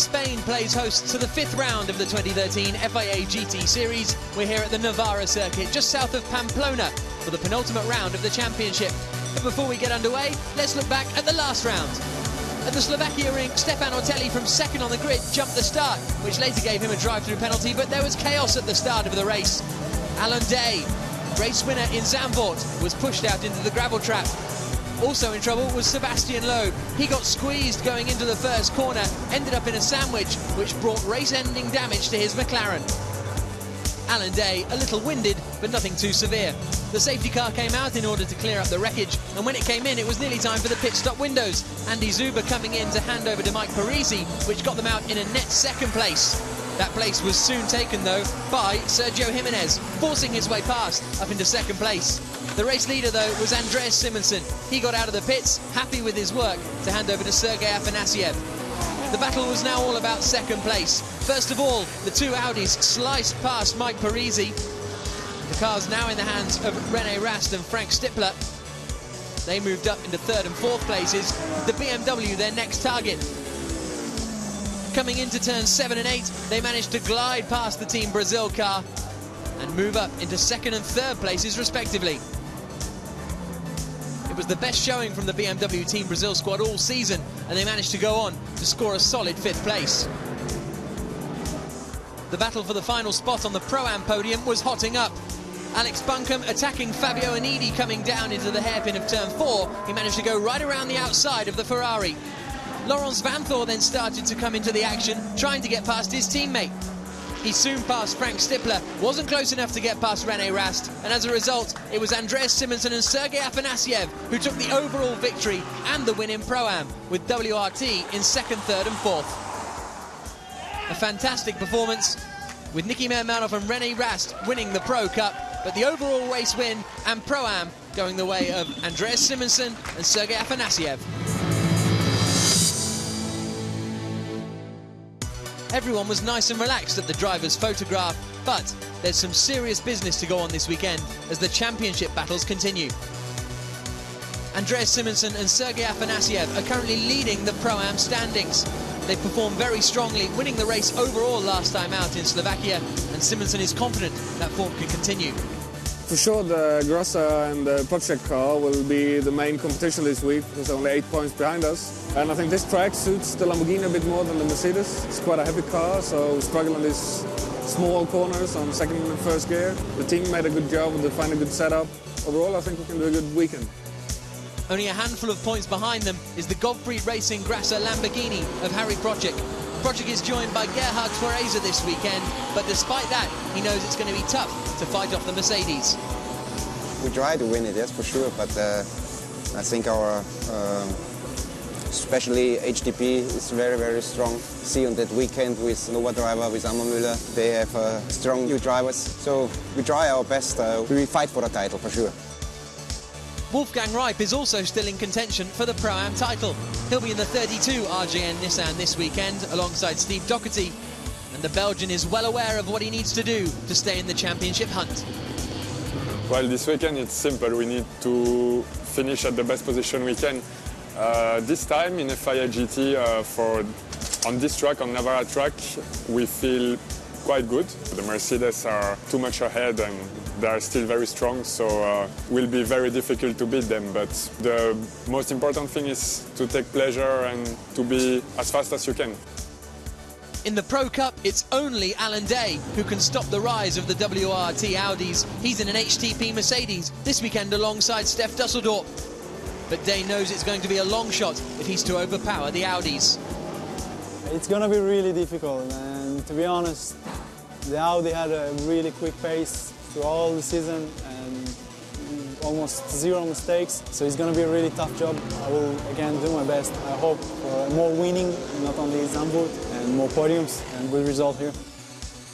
Spain plays host to the 5th round of the 2013 FIA GT Series. We're here at the Navarra circuit, just south of Pamplona, for the penultimate round of the championship. But before we get underway, let's look back at the last round. At the Slovakia rink, Stefan Ortelli from second on the grid jumped the start, which later gave him a drive-through penalty, but there was chaos at the start of the race. Alan Day, race winner in Zandvoort, was pushed out into the gravel trap. Also in trouble was Sebastian Loeb. He got squeezed going into the first corner, ended up in a sandwich, which brought race-ending damage to his McLaren. Alan Day, a little winded, but nothing too severe. The safety car came out in order to clear up the wreckage, and when it came in, it was nearly time for the pit stop windows. Andy Zuber coming in to hand over to Mike Parisi, which got them out in a net second place. That place was soon taken, though, by Sergio Jimenez, forcing his way past up into second place. The race leader, though, was Andreas Simonsen. He got out of the pits, happy with his work, to hand over to Sergei Afanasiev. The battle was now all about second place. First of all, the two Audis sliced past Mike Parisi. The car's now in the hands of René Rast and Frank Stippler. They moved up into third and fourth places. The BMW, their next target. Coming into turns 7 and 8, they managed to glide past the Team Brazil car and move up into second and third places respectively. It was the best showing from the BMW Team Brazil squad all season, and they managed to go on to score a solid 5th place. The battle for the final spot on the Pro-Am podium was hotting up. Alex Buncombe attacking Fabio Anidi coming down into the hairpin of turn 4. He managed to go right around the outside of the Ferrari. Laurens Vanthoor then started to come into the action, trying to get past his teammate. He soon passed Frank Stippler, wasn't close enough to get past René Rast, and as a result, it was Andreas Simonsen and Sergei Afanasiev who took the overall victory and the win in Pro-Am, with WRT in second, third and fourth. A fantastic performance, with Niki Mermanov and René Rast winning the Pro Cup, but the overall race win and Pro-Am going the way of Andreas Simonsen and Sergei Afanasiev. Everyone was nice and relaxed at the driver's photograph, but there's some serious business to go on this weekend as the championship battles continue. Andreas Simonsen and Sergei Afanasiev are currently leading the Pro-Am standings. They performed very strongly, winning the race overall last time out in Slovakia, and Simonsen is confident that form can continue. For sure, the Grosser and the project car will be the main competition this week. There's only 8 points behind us. And I think this track suits the Lamborghini a bit more than the Mercedes. It's quite a heavy car, so we struggle on these small corners on second and first gear. The team made a good job to find a good setup. Overall, I think we can do a good weekend. Only a handful of points behind them is the Gottfried Racing Grasser Lamborghini of Harry Projek. Projek is joined by Gerhard Twereza this weekend, but despite that, he knows it's going to be tough to fight off the Mercedes. We try to win it, yes, for sure, but I think our, especially HDP, is very, very strong. See on that weekend with Nova driver, with Amar Müller, they have strong new drivers, so we try our best. We will fight for the title, for sure. Wolfgang Reip is also still in contention for the Pro-Am title. He'll be in the 32 RJN Nissan this weekend alongside Steve Doherty, and the Belgian is well aware of what he needs to do to stay in the championship hunt. Well, this weekend it's simple. We need to finish at the best position we can. This time in FIA GT, on this track, on Navarra track, we feel quite good. The Mercedes are too much ahead and they are still very strong, so it will be very difficult to beat them. But the most important thing is to take pleasure and to be as fast as you can. In the Pro Cup, it's only Alan Day who can stop the rise of the WRT Audis. He's in an HTP Mercedes this weekend alongside Stef Dusseldorp. But Day knows it's going to be a long shot if he's to overpower the Audis. It's going to be really difficult, and to be honest, the Audi had a really quick pace through all the season and almost zero mistakes, so it's going to be a really tough job. I will again do my best. I hope for more winning, not only in Zandvoort, and more podiums and good result here.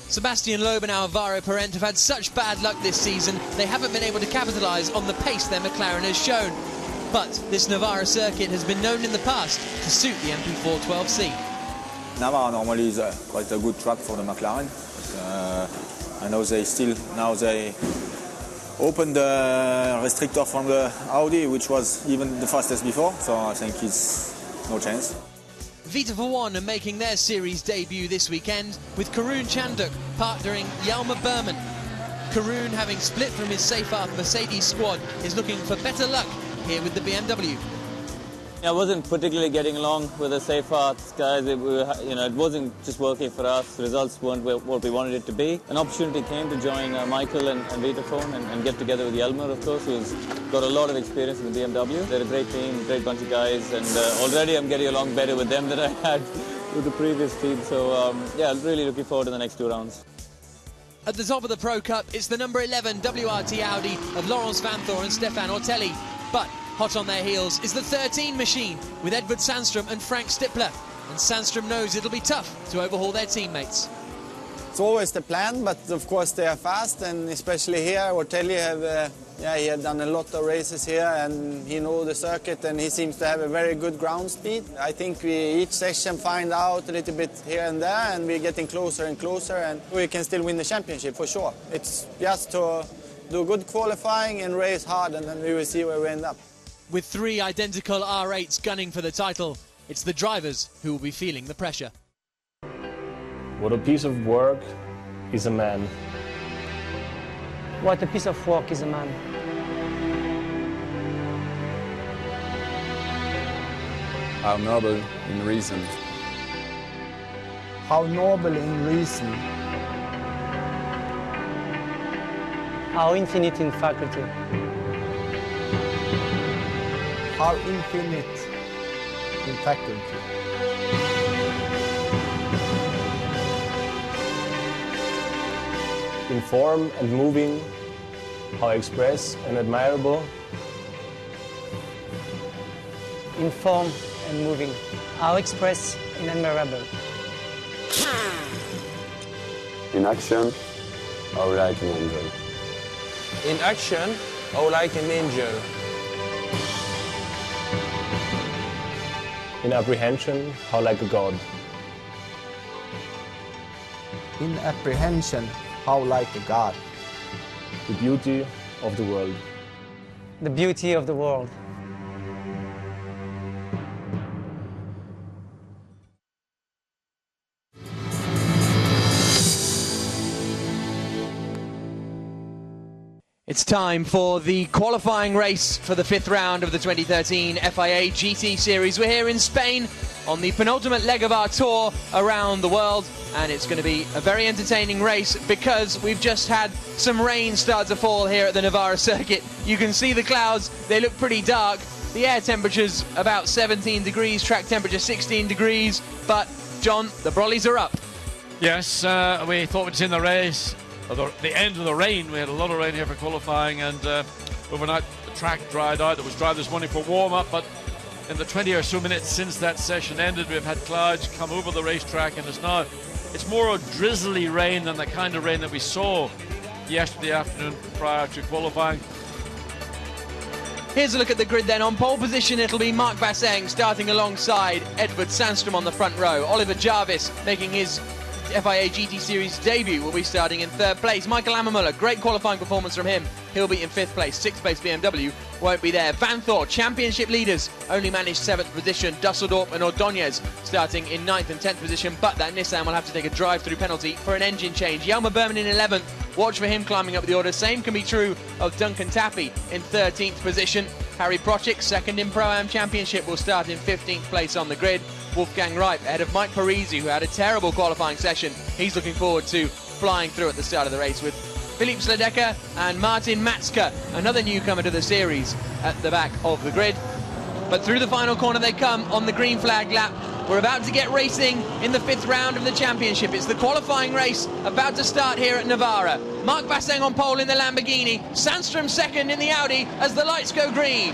Sebastian Loeb and Alvaro Parent have had such bad luck this season, they haven't been able to capitalise on the pace their McLaren has shown. But this Navarra circuit has been known in the past to suit the MP412C. Navarra normally is quite a good track for the McLaren. I know they opened the restrictor from the Audi, which was even the fastest before, so I think it's no chance. Vita for One are making their series debut this weekend with Karun Chanduk partnering Hjalmar Berman. Karun, having split from his Seyfarth Mercedes squad, is looking for better luck here with the BMW. I wasn't particularly getting along with the Seyfarth guys. It wasn't just working for us. The results weren't what we wanted it to be. An opportunity came to join Michael and Vitafone and get together with Hjalmar, of course, who's got a lot of experience in the BMW. They're a great team, great bunch of guys, and already I'm getting along better with them than I had with the previous team. So, yeah, really looking forward to the next 2 rounds. At the top of the Pro Cup, it's the number 11 WRT Audi of Laurens Vanthoor and Stefan Ortelli. But hot on their heels is the 13 machine with Edvard Sandström and Frank Stippler. And Sandström knows it'll be tough to overhaul their teammates. It's always the plan, but of course they are fast, and especially here, Ortelli he had done a lot of races here, and he knows the circuit, and he seems to have a very good ground speed. I think we each session find out a little bit here and there, and we're getting closer and closer, and we can still win the championship for sure. It's just to do good qualifying and race hard, and then we will see where we end up. With 3 identical R8s gunning for the title, it's the drivers who will be feeling the pressure. What a piece of work is a man. What a piece of work is a man. How noble in reason. How noble in reason. How infinite in faculty. How infinite in faculty. In form and moving, how express and admirable. In form and moving, how express and admirable. In action, how like an angel. In action, how like an angel. In apprehension, how like a god. In apprehension, how like a god. The beauty of the world. The beauty of the world. It's time for the qualifying race for the 5th round of the 2013 FIA GT Series. We're here in Spain on the penultimate leg of our tour around the world, and it's going to be a very entertaining race because we've just had some rain start to fall here at the Navarra circuit. You can see the clouds, they look pretty dark. The air temperature's about 17 degrees, track temperature 16 degrees, but John, the brollies are up. Yes, we thought we'd seen the race. The end of the rain. We had a lot of rain here for qualifying, and overnight the track dried out. It was dry this morning for warm-up, but in the 20 or so minutes since that session ended, we've had clouds come over the racetrack, and it's more a drizzly rain than the kind of rain that we saw yesterday afternoon prior to qualifying. Here's a look at the grid then. On pole position, it'll be Marc Basseng starting alongside Edvard Sandström on the front row. Oliver Jarvis making his FIA GT Series debut will be starting in 3rd place. Michael Ammermuller, great qualifying performance from him. He'll be in 5th place. 6th place BMW won't be there. Vanthoor, championship leaders, only managed 7th position. Dusseldorp and Ordóñez starting in 9th and 10th position, but that Nissan will have to take a drive-through penalty for an engine change. Hjalmar Berman in 11th. Watch for him climbing up the order. Same can be true of Duncan Tappy in 13th position. Harry Procik, 2nd in Pro-Am Championship, will start in 15th place on the grid. Wolfgang Reip ahead of Mike Parisi, who had a terrible qualifying session. He's looking forward to flying through at the start of the race with Philippe Sledecka and Martin Matska, another newcomer to the series, at the back of the grid. But through the final corner they come on the green flag lap. We're about to get racing in the 5th round of the championship. It's the qualifying race about to start here at Navarra. Marc Basseng on pole in the Lamborghini, Sandström 2nd in the Audi as the lights go green.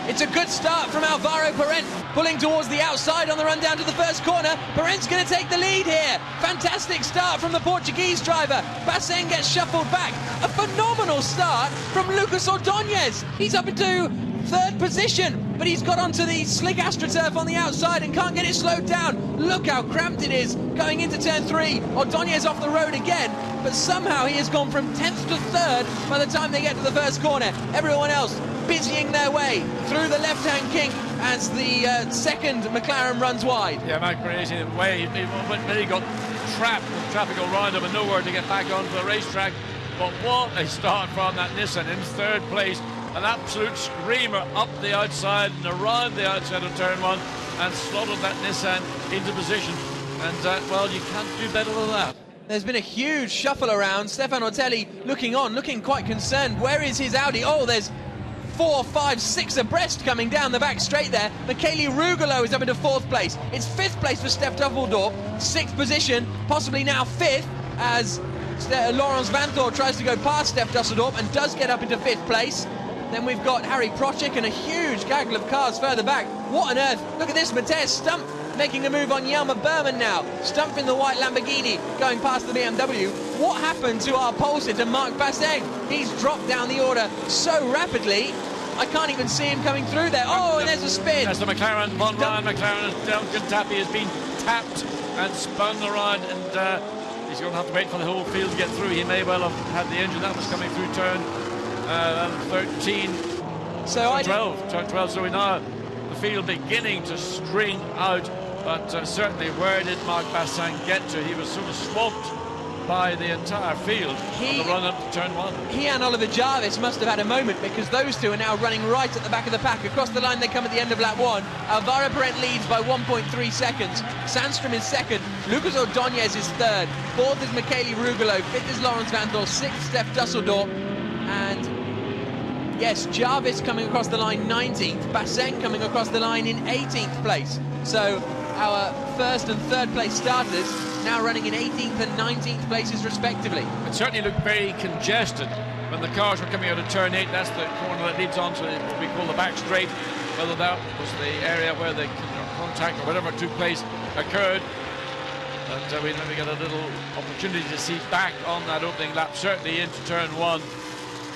It's a good start from Alvaro Parent, pulling towards the outside on the run down to the first corner. Parent's going to take the lead here. Fantastic start from the Portuguese driver. Basseng gets shuffled back. A phenomenal start from Lucas Ordóñez. He's up into 3rd position, but he's got onto the slick AstroTurf on the outside and can't get it slowed down. Look how cramped it is going into turn 3. Ordóñez off the road again, but somehow he has gone from 10th to 3rd by the time they get to the first corner. Everyone else busying their way through the left-hand kink as the second McLaren runs wide. Yeah, Mac Brady in the way. He got trapped with traffic all around him and nowhere to get back onto the racetrack. But what a start from that Nissan in third place. An absolute screamer up the outside and around the outside of turn one and slotted that Nissan into position. And, well, you can't do better than that. There's been a huge shuffle around. Stefano Ortelli looking on, looking quite concerned. Where is his Audi? Oh, there's 4, 5, 6 abreast coming down the back straight there. Michele Rugolo is up into 4th place. It's 5th place for Stef Duffeldorp. 6th position, possibly now 5th, as Laurens Vanthoor tries to go past Stef Dusseldorp and does get up into 5th place. Then we've got Harry Procek and a huge gaggle of cars further back. What on earth? Look at this, Matthias Stump making a move on Jelmer Berman now. Stump in the white Lamborghini going past the BMW. What happened to our pole sitter, Marc Basseng? He's dropped down the order so rapidly, I can't even see him coming through there. Oh, and there's a spin. That's the McLaren. Von Ryan McLaren, Duncan Tappy has been tapped and spun around, and he's going to have to wait for the whole field to get through. He may well have had the engine that was coming through turn 13. So turn 12. So we now the field beginning to string out, but certainly where did Marc Basseng get to? He was sort of swamped by the entire field on the run up to turn 1. He and Oliver Jarvis must have had a moment, because those two are now running right at the back of the pack. Across the line they come at the end of lap 1. Alvaro Parent leads by 1.3 seconds. Sandstrom is 2nd. Lucas Ordóñez is 3rd. 4th is Michele Rugolo. 5th is Laurens Vanthoor. 6th, Stef Dusseldorp. And yes, Jarvis coming across the line 19th. Basseng coming across the line in 18th place. So our 1st and 3rd place starters now running in 18th and 19th places respectively. It certainly looked very congested when the cars were coming out of turn 8. That's the corner that leads on to what we call the back straight. Whether that was the area where the contact or whatever took place occurred. And we never get a little opportunity to see back on that opening lap, certainly into turn 1.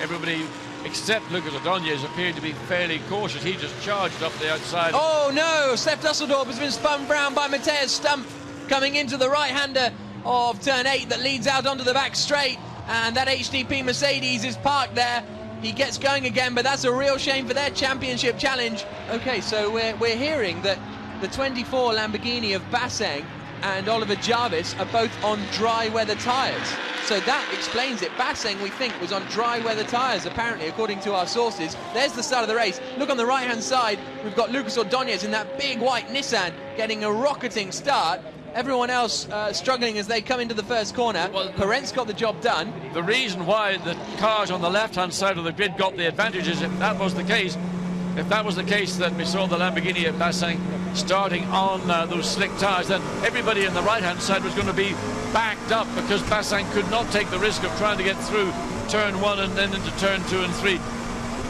Everybody except Lucas Ordóñez appeared to be fairly cautious. He just charged up the outside. Oh no, Stef Dusseldorp has been spun round by Matthias Stump, coming into the right-hander of turn 8 that leads out onto the back straight, and that HDP Mercedes is parked there. He gets going again, but that's a real shame for their championship challenge. Okay, so we're hearing that the 24 Lamborghini of Basseng and Oliver Jarvis are both on dry weather tyres. So that explains it. Basseng, we think, was on dry weather tyres, apparently, according to our sources. There's the start of the race. Look on the right-hand side, we've got Lucas Ordóñez in that big white Nissan getting a rocketing start. Everyone else struggling as they come into the first corner. Well, Parent's got the job done. The reason why the cars on the left-hand side of the grid got the advantage is if that was the case, that we saw the Lamborghini at Basseng starting on those slick tyres, then everybody on the right-hand side was going to be backed up, because Basseng could not take the risk of trying to get through turn 1 and then into turn 2 and 3,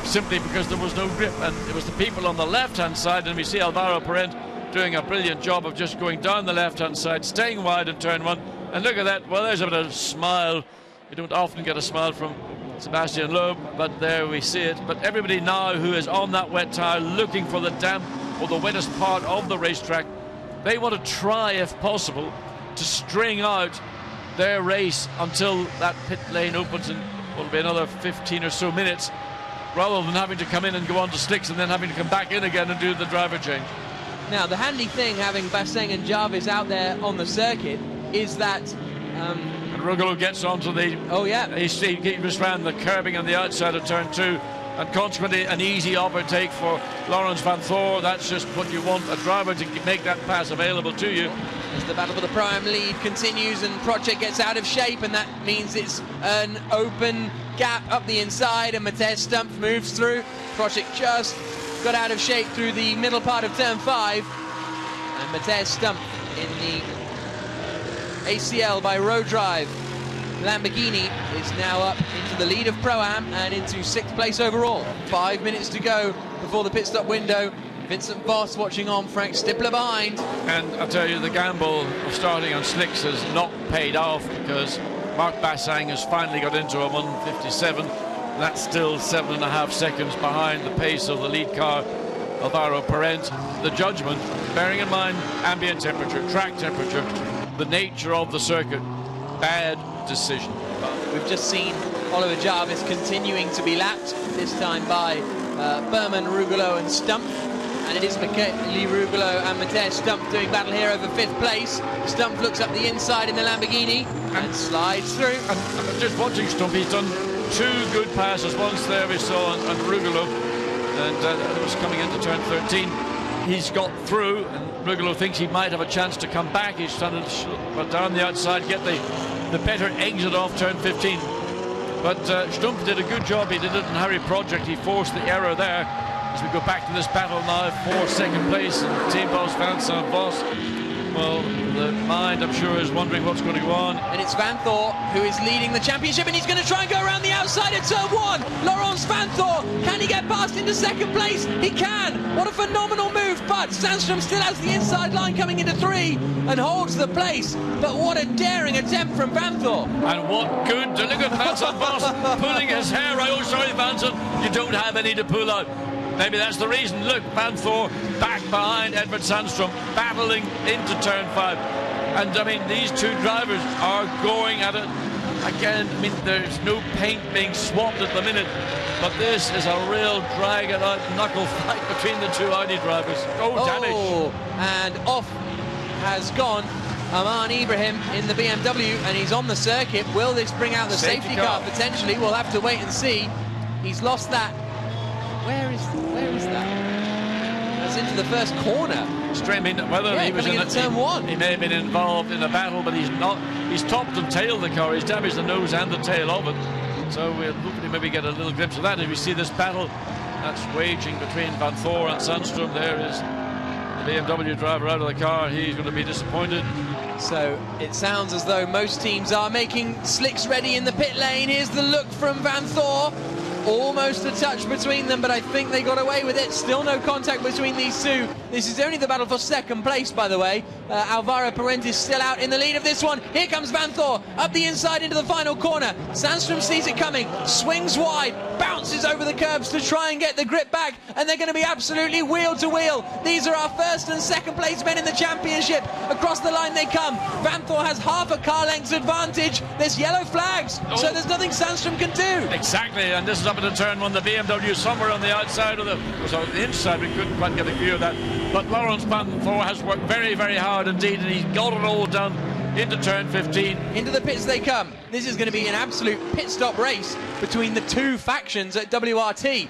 simply because there was no grip. And it was the people on the left-hand side, and we see Alvaro Parent doing a brilliant job of just going down the left-hand side, staying wide in turn 1. And look at that. Well, there's a bit of a smile. You don't often get a smile from Sebastian Loeb, but there we see it. But everybody now who is on that wet tyre, looking for the damp or the wettest part of the racetrack, they want to try, if possible, to string out their race until that pit lane opens in what will be another 15 or so minutes, rather than having to come in and go on to slicks and then having to come back in again and do the driver change. Now, the handy thing having Basseng and Jarvis out there on the circuit is that and Rugolo gets onto the... Oh, yeah. He just ran the curbing on the outside of turn 2, and consequently an easy overtake for Laurens Vanthoor. That's just what you want, a driver to make that pass available to you. As the battle for the Pro-Am lead continues and Procek gets out of shape, and that means it's an open gap up the inside, and Matthias Stump moves through. Procek just got out of shape through the middle part of turn 5, and Matthias Stump in the ACL by Road Drive Lamborghini is now up into the lead of Pro-Am and into 6th place overall. 5 minutes to go before the pit stop window. Vincent Voss watching on, Frank Stippler behind. And I'll tell you, the gamble of starting on slicks has not paid off, because Marc Basseng has finally got into a 1:57. That's still 7.5 seconds behind the pace of the lead car, Alvaro Parent. The judgment, bearing in mind ambient temperature, track temperature, the nature of the circuit, bad decision. We've just seen Oliver Jarvis continuing to be lapped, this time by Berman, Rugolo and Stump. And it is Michele Rugolo and Matej Stump doing battle here over 5th place. Stump looks up the inside in the Lamborghini and slides through. And just watching Stump, he's done 2 good passes. Once there we saw on Rugolo, and it was coming into turn 13. He's got through, and Rugolo thinks he might have a chance to come back. He's trying to down the outside, get the better exit off turn 15. But Stump did a good job. He did it in Harry Project. He forced the error there. As we go back to this battle now for 2nd place, and Team Boss Vincent Voss, well, the mind, I'm sure, is wondering what's going to go on. And it's Van Thor who is leading the championship, and he's going to try and go around the outside at turn 1. Laurence Van Thor, can he get past into 2nd place? He can. What a phenomenal move, but Sandstrom still has the inside line coming into 3 and holds the place. But what a daring attempt from Van Thor. And what good, look at Vincent Voss pulling his hair out. Oh, sorry, Vincent, you don't have any to pull out. Maybe that's the reason. Look, Van Thor back behind Edvard Sandstrom, battling into turn 5. And I mean, these 2 drivers are going at it. Again, I mean, there's no paint being swapped at the minute, but this is a real drag it out knuckle fight between the 2 Audi drivers. Oh, damage. And off has gone Aman Ibrahim in the BMW, and he's on the circuit. Will this bring out the safety car? Potentially. We'll have to wait and see. He's lost that. Where is that? That's into the first corner. Straight in, whether he was in turn 1. He may have been involved in a battle, but he's not. He's topped and tailed the car. He's damaged the nose and the tail of it. So we'll hopefully maybe get a little glimpse of that as we see this battle that's waging between Van Thor and Sandstrom. There is the BMW driver out of the car. He's going to be disappointed. So it sounds as though most teams are making slicks ready in the pit lane. Here's the look from Van Thor. Almost a touch between them, but I think they got away with it. Still no contact between these 2. This is only the battle for 2nd place, by the way. Alvaro Parentis still out in the lead of this one. Here comes Van Thor up the inside into the final corner. Sandstrom sees it coming, swings wide, bounces over the curbs to try and get the grip back, and they're going to be absolutely wheel to wheel. These are our 1st and 2nd place men in the championship. Across the line they come. Van Thor has half a car length's advantage. There's yellow flags, so there's nothing Sandstrom can do. Exactly, and this is up into turn 1. The BMW somewhere on the outside of the inside. We couldn't quite get a view of that. But Laurence Van Thor has worked very, very hard indeed, and he's got it all done into turn 15. Into the pits they come. This is going to be an absolute pit stop race between the 2 factions at WRT.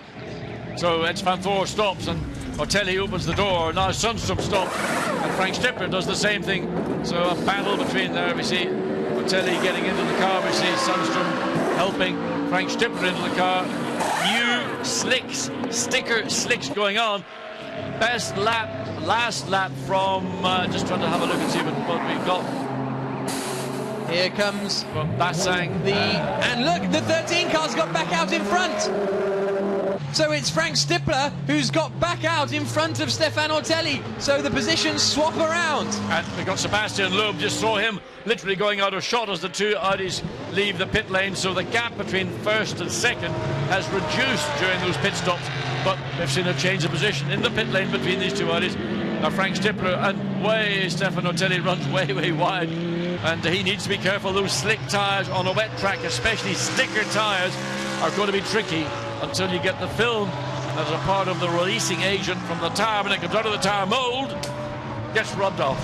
So it's Van Thor stops, and Ortelli opens the door. Now Sundstrom stops, and Frank Stipper does the same thing. So a battle between there. We see Ortelli getting into the car. We see Sundstrom helping Frank Stipper into the car. New sticker slicks going on. Best lap, last lap from, just trying to have a look and see what we've got. Here comes Bassang. And look, the 13 car's got back out in front. So it's Frank Stippler who's got back out in front of Stefan Ortelli. So the positions swap around. And we've got Sebastian Loeb. Just saw him literally going out of shot as the 2 Audis leave the pit lane. So the gap between 1st and 2nd has reduced during those pit stops. But we've seen a change of position in the pit lane between these 2 Audis. Now Frank Stippler, and Stefan Ortelli runs way, way wide. And he needs to be careful. Those slick tyres on a wet track, especially sticker tyres, are going to be tricky until you get the film as a part of the releasing agent from the tyre. When it comes out of the tyre mould, gets rubbed off.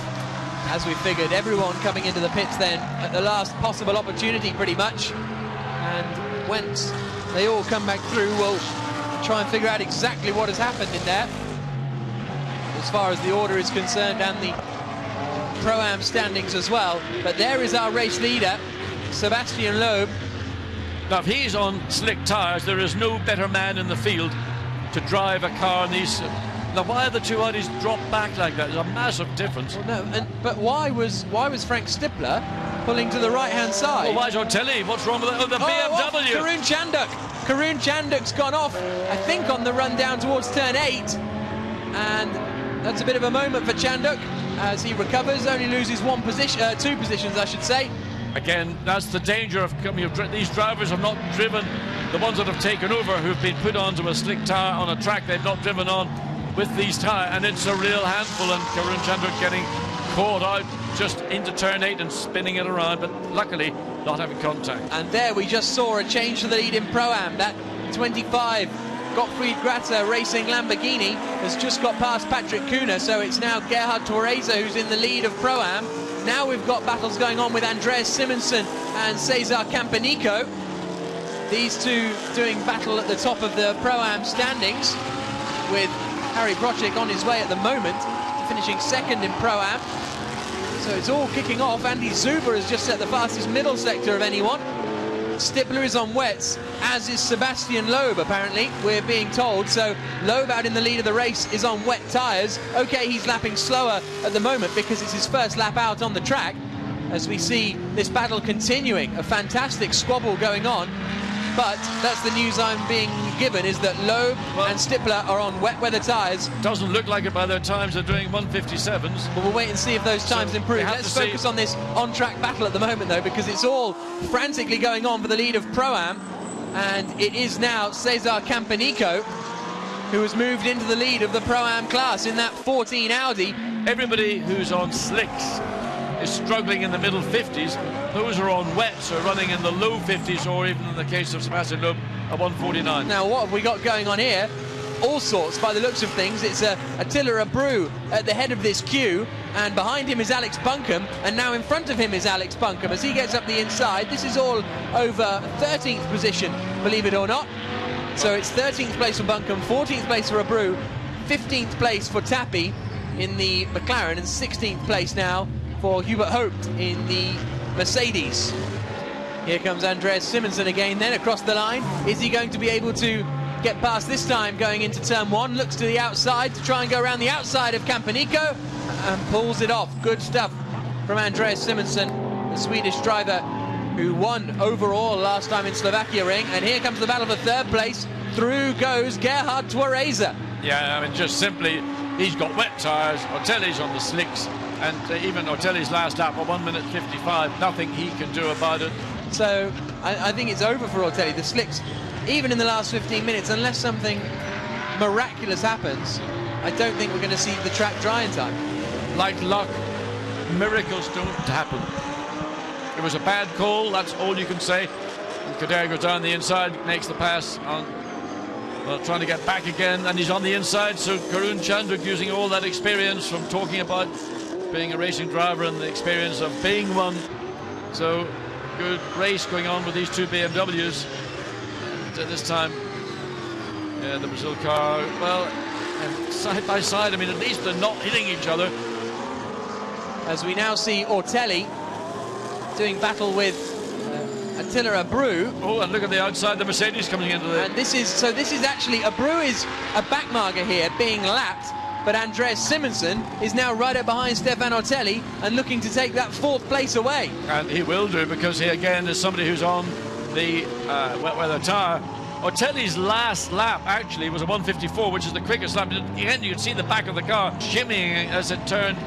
As we figured, everyone coming into the pits then at the last possible opportunity pretty much. And whence they all come back through, we'll try and figure out exactly what has happened in there as far as the order is concerned, and the Pro-Am standings as well. But there is our race leader, Sebastian Loeb. Now, if he's on slick tyres, there is no better man in the field to drive a car in these. Now, why are the 2 Audis dropped back like that? There's a massive difference. Well, no, but why was Frank Stippler pulling to the right-hand side? Well, why is Ortelli? What's wrong with the BMW? Karun Chanduk. Karun Chanduk's gone off, I think, on the run down towards turn 8. And that's a bit of a moment for Chanduk as he recovers, only loses 2 positions, I should say. Again, that's the danger of these drivers have not driven, the ones that have taken over, who've been put onto a slick tyre on a track they've not driven on with these tyres, and it's a real handful, and Karun Chanduk getting caught out just into turn 8 and spinning it around, but luckily not having contact. And there we just saw a change to the lead in Pro-Am. That 25 Gottfried Gratter racing Lamborghini has just got past Patrick Kuhner, so it's now Gerhard Torreza who's in the lead of Pro-Am. Now we've got battles going on with Andreas Simonsen and Cesar Campanico. These two doing battle at the top of the Pro-Am standings, with Harry Procek on his way at the moment, finishing second in Pro-Am. So it's all kicking off. Andy Zuber has just set the fastest middle sector of anyone. Stippler is on wets, as is Sebastian Loeb, apparently, we're being told. So Loeb, out in the lead of the race, is on wet tyres. Okay, he's lapping slower at the moment because it's his first lap out on the track, as we see this battle continuing. A fantastic squabble going on. But that's the news I'm being given, is that Loeb and Stippler are on wet weather tyres. Doesn't look like it by their times. They're doing 1:57s. But we'll wait and see if those times improve. Let's focus on this on-track battle at the moment, though, because it's all frantically going on for the lead of Pro-Am. And it is now Cesar Campanico who has moved into the lead of the Pro-Am class in that 14 Audi. Everybody who's on slicks is struggling in the middle 50s. Those are on wets are running in the low 50s, or even in the case of Sebastian Loeb, a 1:49. Now, what have we got going on here? All sorts, by the looks of things. It's Attila Abreu at the head of this queue, and behind him is Alex Buncombe, and now in front of him is Alex Buncombe as he gets up the inside. This is all over 13th position, believe it or not. So it's 13th place for Buncombe, 14th place for Abreu, 15th place for Tappy in the McLaren, and 16th place now for Hubert Hoped in the Mercedes. Here comes Andreas Simonsen again then across the line. Is he going to be able to get past this time going into turn one? Looks to the outside to try and go around the outside of Campanico and pulls it off. Good stuff from Andreas Simonsen, the Swedish driver who won overall last time in Slovakia ring. And here comes the battle for third place. Through goes Gerhard Torreza. Yeah, I mean, just simply, he's got wet tyres, Ortelli's on the slicks, and even Ortelli's last lap at 1:55, nothing he can do about it. So I think it's over for Ortelli. The slicks, even in the last 15 minutes, unless something miraculous happens, I don't think we're going to see the track dry in time. Like luck, miracles don't happen. It was a bad call, that's all you can say. And Kader goes down the inside, makes the pass on, well, trying to get back again, and he's on the inside. So Karun Chanduk, using all that experience from talking about being a racing driver and the experience of being one. So good race going on with these two BMWs. And this time, yeah, the Brazil car, well, and side by side, I mean, at least they're not hitting each other. As we now see Ortelli doing battle with Attila Abreu. Oh, and look at the outside, the Mercedes coming into the... And this is actually, Abreu is a backmarker here, being lapped, but Andreas Simonsen is now right up behind Stefan Ortelli and looking to take that fourth place away. And he will do, because he again is somebody who's on the wet weather tyre. Ortelli's last lap actually was a 1:54, which is the quickest lap. Again, you can see the back of the car shimmying as it turned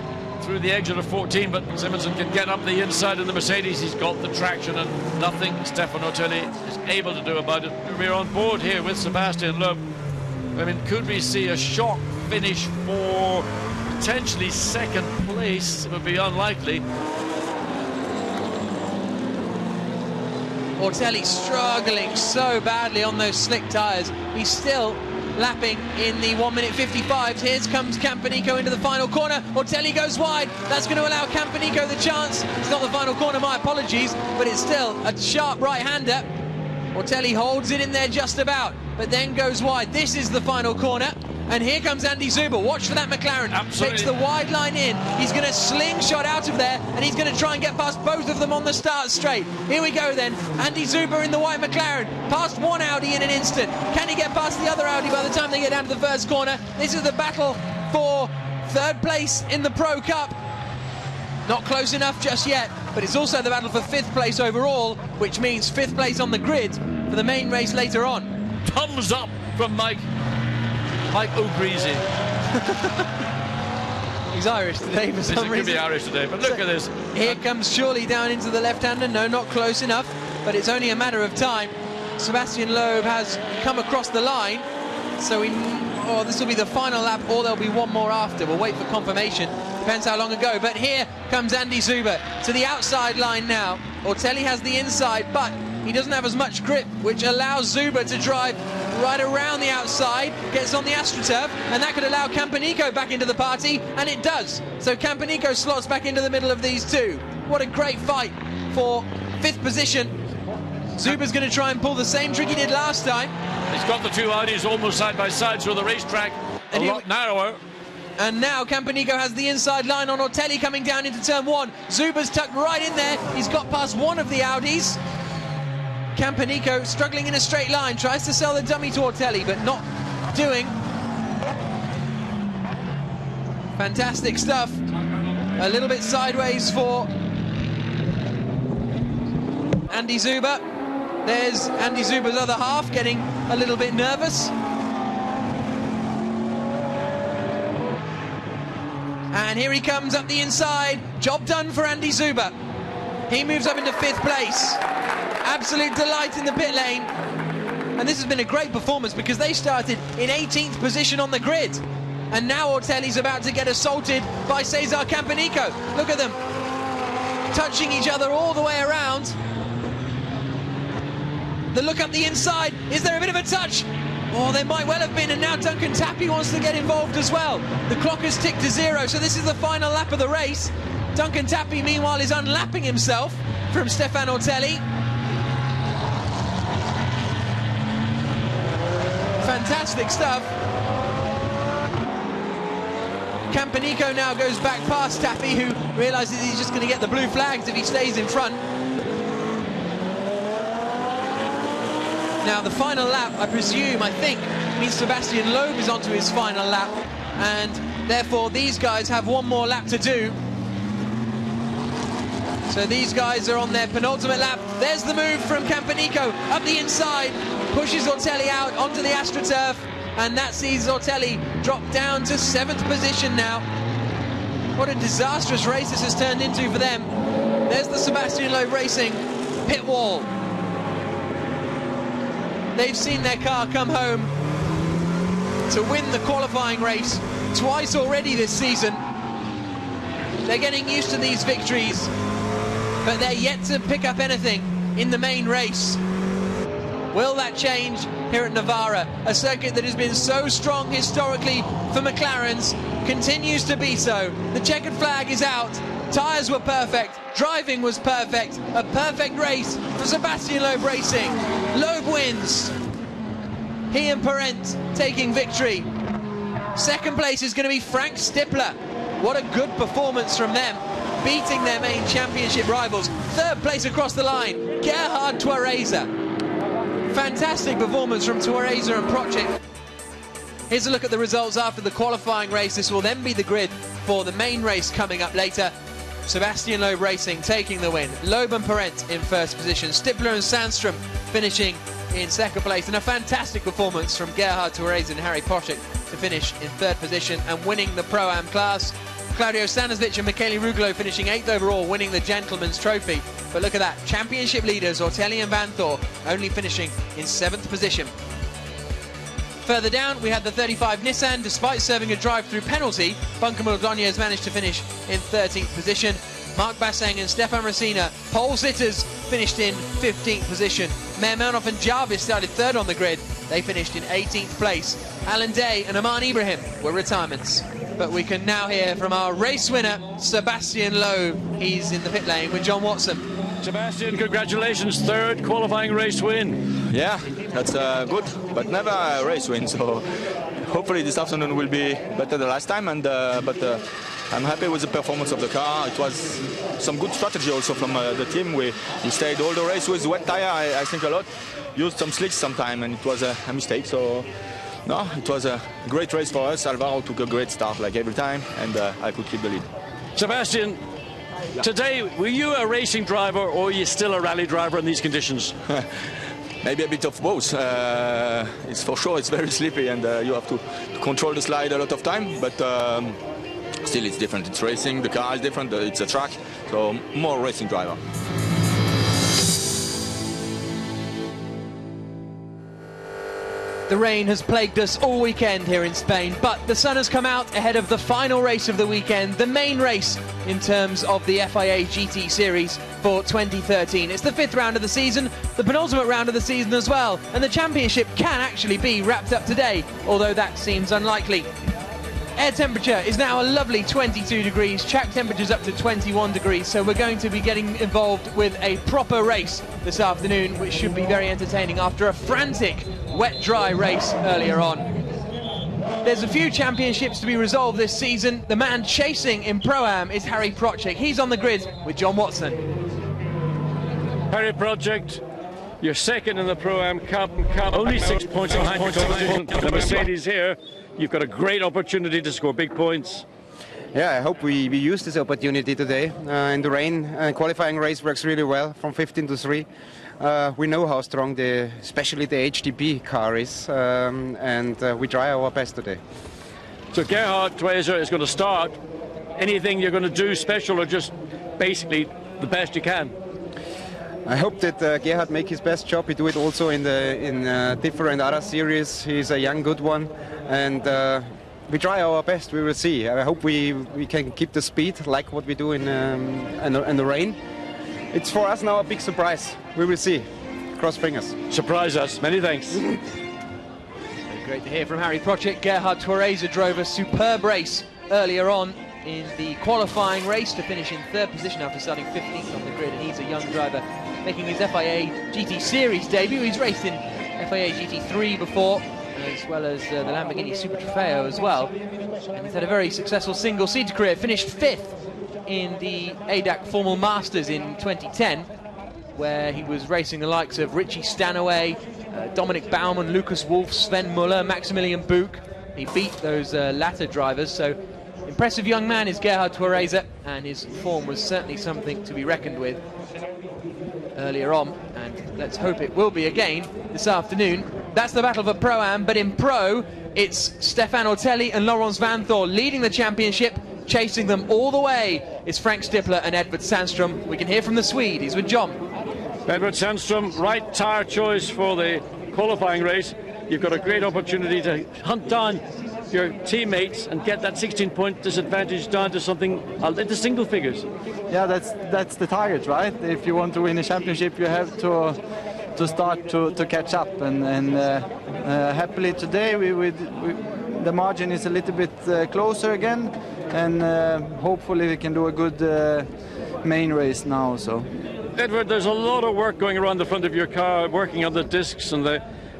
through the exit of 14, but Simonsen can get up the inside of the Mercedes. He's got the traction, and nothing Stefan Ortelli is able to do about it. We're on board here with Sebastian Loeb. I mean, could we see a shock finish for potentially second place? It would be unlikely. Ortelli struggling so badly on those slick tyres. He's still lapping in the 1:55. Here comes Campanico into the final corner. Ortelli goes wide. That's going to allow Campanico the chance. It's not the final corner, my apologies, but it's still a sharp right-hander. Ortelli holds it in there just about, but then goes wide. This is the final corner. And here comes Andy Zuber. Watch for that McLaren. Absolutely. Takes the wide line in. He's going to slingshot out of there, and he's going to try and get past both of them on the start straight. Here we go then. Andy Zuber in the white McLaren. Past one Audi in an instant. Can he get past the other Audi by the time they get down to the first corner? This is the battle for third place in the Pro Cup. Not close enough just yet, but it's also the battle for fifth place overall, which means fifth place on the grid for the main race later on. Thumbs up from Mike O'Greasy. He's Irish today for some reason. He could be Irish today, but look at this. Here comes Shorley down into the left-hander. No, not close enough, but it's only a matter of time. Sebastian Loeb has come across the line, so this will be the final lap, or there'll be one more after. We'll wait for confirmation. Depends how long ago. But here comes Andy Zuber to the outside line now. Ortelli has the inside, but he doesn't have as much grip, which allows Zuber to drive right around the outside, gets on the AstroTurf, and that could allow Campanico back into the party, and it does. So Campanico slots back into the middle of these two. What a great fight for 5th position. Zuber's going to try and pull the same trick he did last time. He's got the two Audis almost side by side, so the racetrack a lot narrower. And now Campanico has the inside line on Ortelli coming down into turn 1. Zuber's tucked right in there. He's got past one of the Audis. Campanico struggling in a straight line, tries to sell the dummy to Ortelli, but not doing. Fantastic stuff. A little bit sideways for Andy Zuber. There's Andy Zuber's other half getting a little bit nervous. And here he comes up the inside. Job done for Andy Zuber. He moves up into 5th place. Absolute delight in the pit lane. And this has been a great performance because they started in 18th position on the grid. And now Ortelli's about to get assaulted by Cesar Campanico. Look at them touching each other all the way around. The look up the inside. Is there a bit of a touch? Oh, there might well have been, and now Duncan Tappy wants to get involved as well. The clock has ticked to 0, so this is the final lap of the race. Duncan Tappy, meanwhile, is unlapping himself from Stefan Ortelli. Fantastic stuff. Campanico now goes back past Tappy, who realises he's just going to get the blue flags if he stays in front. Now, the final lap, I think, means Sebastian Loeb is onto his final lap, and therefore these guys have one more lap to do. So these guys are on their penultimate lap. There's the move from Campanico up the inside, pushes Ortelli out onto the AstroTurf, and that sees Ortelli drop down to 7th position now. What a disastrous race this has turned into for them. There's the Sebastian Loeb Racing pit wall. They've seen their car come home to win the qualifying race twice already this season. They're getting used to these victories, but they're yet to pick up anything in the main race. Will that change here at Navarra? A circuit that has been so strong historically for McLarens continues to be so. The checkered flag is out. Tyres were perfect. Driving was perfect. A perfect race for Sebastian Loeb Racing. Loeb wins. He and Parent taking victory. 2nd place is going to be Frank Stippler. What a good performance from them, beating their main championship rivals. 3rd place across the line, Gerhard Tuareza. Fantastic performance from Tuareza and Procek. Here's a look at the results after the qualifying race. This will then be the grid for the main race coming up later. Sebastian Loeb Racing taking the win. Loeb and Parent in 1st position. Stippler and Sandstrom finishing in 2nd place. And a fantastic performance from Gerhard Tuareza and Harry Procek to finish in 3rd position and winning the Pro-Am class. Claudio Stanislav and Michele Rugolo finishing 8th overall, winning the Gentleman's Trophy. But look at that, championship leaders Ortelli and Van Thor only finishing in 7th position. Further down, we had the 35 Nissan. Despite serving a drive-through penalty, Bunker Ordonez managed to finish in 13th position. Mark Basseng and Stefan Racina, pole sitters, finished in 15th position. Meir Melnoff and Jarvis started 3rd on the grid. They finished in 18th place. Alan Day and Aman Ibrahim were retirements. But we can now hear from our race winner, Sebastian Loeb. He's in the pit lane with John Watson. Sebastian, congratulations, 3rd qualifying race win. Yeah, that's good, but never a race win, so hopefully this afternoon will be better than last time, but I'm happy with the performance of the car. It was some good strategy also from the team. We stayed all the race with wet tire, I think a lot, used some slicks sometime, and it was a mistake, so no, it was a great race for us. Alvaro took a great start like every time, and I could keep the lead. Sebastian, today, were you a racing driver or are you still a rally driver in these conditions? Maybe a bit of both. It's for sure it's very slippery and you have to control the slide a lot of time, but still it's different. It's racing, the car is different, it's a track, so more racing driver. The rain has plagued us all weekend here in Spain, but the sun has come out ahead of the final race of the weekend, the main race in terms of the FIA GT Series for 2013. It's the 5th round of the season, the penultimate round of the season as well, and the championship can actually be wrapped up today, although that seems unlikely. Air temperature is now a lovely 22 degrees, track temperature's up to 21 degrees, so we're going to be getting involved with a proper race this afternoon, which should be very entertaining after a frantic wet-dry race earlier on. There's a few championships to be resolved this season. The man chasing in Pro-Am is Harry Procek. He's on the grid with John Watson. Harry Procek, you're second in the Pro-Am Cup, only 6 points behind the Mercedes here. You've got a great opportunity to score big points. Yeah, I hope we use this opportunity today. In the rain, qualifying race works really well from 15 to 3. We know how strong especially the HDP car is, and we try our best today. So Gerhard Tweiser is going to start. Anything you're going to do special, or just basically the best you can? I hope that Gerhard make his best job. He do it also in different other series. He's a young good one, and we try our best. We will see. I hope we can keep the speed like what we do in the rain. It's for us now a big surprise. We will see. Cross fingers. Surprise us. Many thanks. Great to hear from Harry Procek. Gerhard Tweiser drove a superb race earlier on in the qualifying race to finish in 3rd position after starting 15th on the grid, and he's a young driver making his FIA GT Series debut. He's raced in FIA GT3 before, as well as the Lamborghini Super Trofeo as well, and he's had a very successful single-seater career. Finished 5th in the ADAC Formal Masters in 2010, where he was racing the likes of Richie Stanaway, Dominic Baumann, Lucas Wolf, Sven Muller, Maximilian Buch. He beat those latter drivers, so impressive young man is Gerhard Tweiser, and his form was certainly something to be reckoned with earlier on, and let's hope it will be again this afternoon. That's the battle for Pro-Am, but in Pro, it's Stefan Ortelli and Laurens Vanthoor leading the championship. Chasing them all the way is Frank Stippler and Edvard Sandström. We can hear from the Swede. He's with John. Edvard Sandström, right tyre choice for the qualifying race. You've got a great opportunity to hunt down your teammates and get that 16-point disadvantage down to something into single figures. Yeah, that's the target, right? If you want to win a championship, you have to start to catch up, and happily today the margin is a little bit closer again, and hopefully we can do a good main race now. So, Edvard, there's a lot of work going around the front of your car, working on the discs, and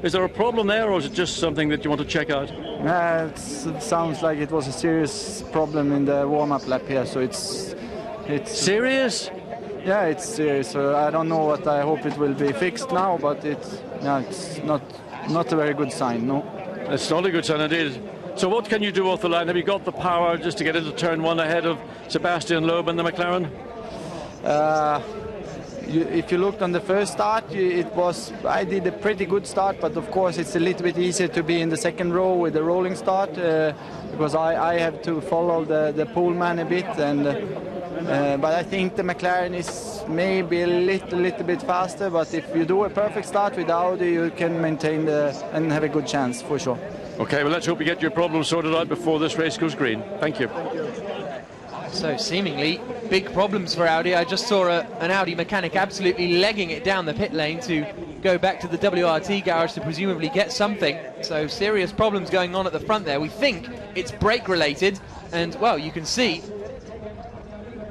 is there a problem there, or is it just something that you want to check out? It sounds like it was a serious problem in the warm-up lap here, so it's serious. Yeah, it's serious. So I don't know what. I hope it will be fixed now, but it's not a very good sign. No, it's not a good sign indeed. So what can you do off the line? Have you got the power just to get into turn 1 ahead of Sebastian Loeb and the McLaren? If you looked on the first start, I did a pretty good start, but of course it's a little bit easier to be in the second row with the rolling start, because I have to follow the pole man a bit, and but I think the McLaren is maybe a little bit faster, but if you do a perfect start with Audi, you can maintain and have a good chance for sure. Okay, well, let's hope you get your problems sorted out before this race goes green. Thank you. So seemingly big problems for Audi. I just saw an Audi mechanic absolutely legging it down the pit lane to go back to the WRT garage to presumably get something. So serious problems going on at the front there. We think it's brake related, and well, you can see,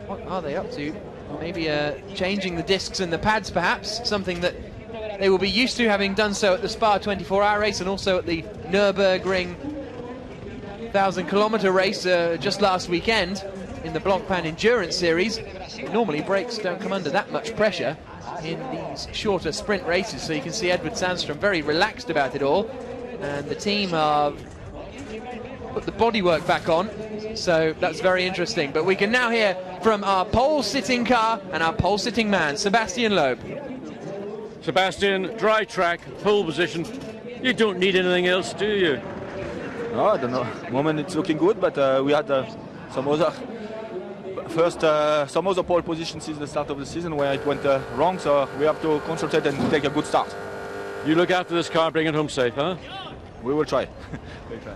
what are they up to? Maybe changing the discs and the pads perhaps, something that they will be used to, having done so at the Spa 24-hour race and also at the Nürburgring 1,000-kilometer race just last weekend in the Blancpain Endurance Series. Normally brakes don't come under that much pressure in these shorter sprint races, so you can see Edvard Sandström very relaxed about it all, and the team have put the bodywork back on, so that's very interesting. But we can now hear from our pole-sitting car and our pole-sitting man, Sebastian Loeb. Sebastian, dry track, pole position. You don't need anything else, do you? No, I don't know. At the moment it's looking good, but we had some other pole positions since the start of the season where it went wrong, so we have to concentrate and take a good start. You look after this car, bring it home safe, huh? we will try. We'll try.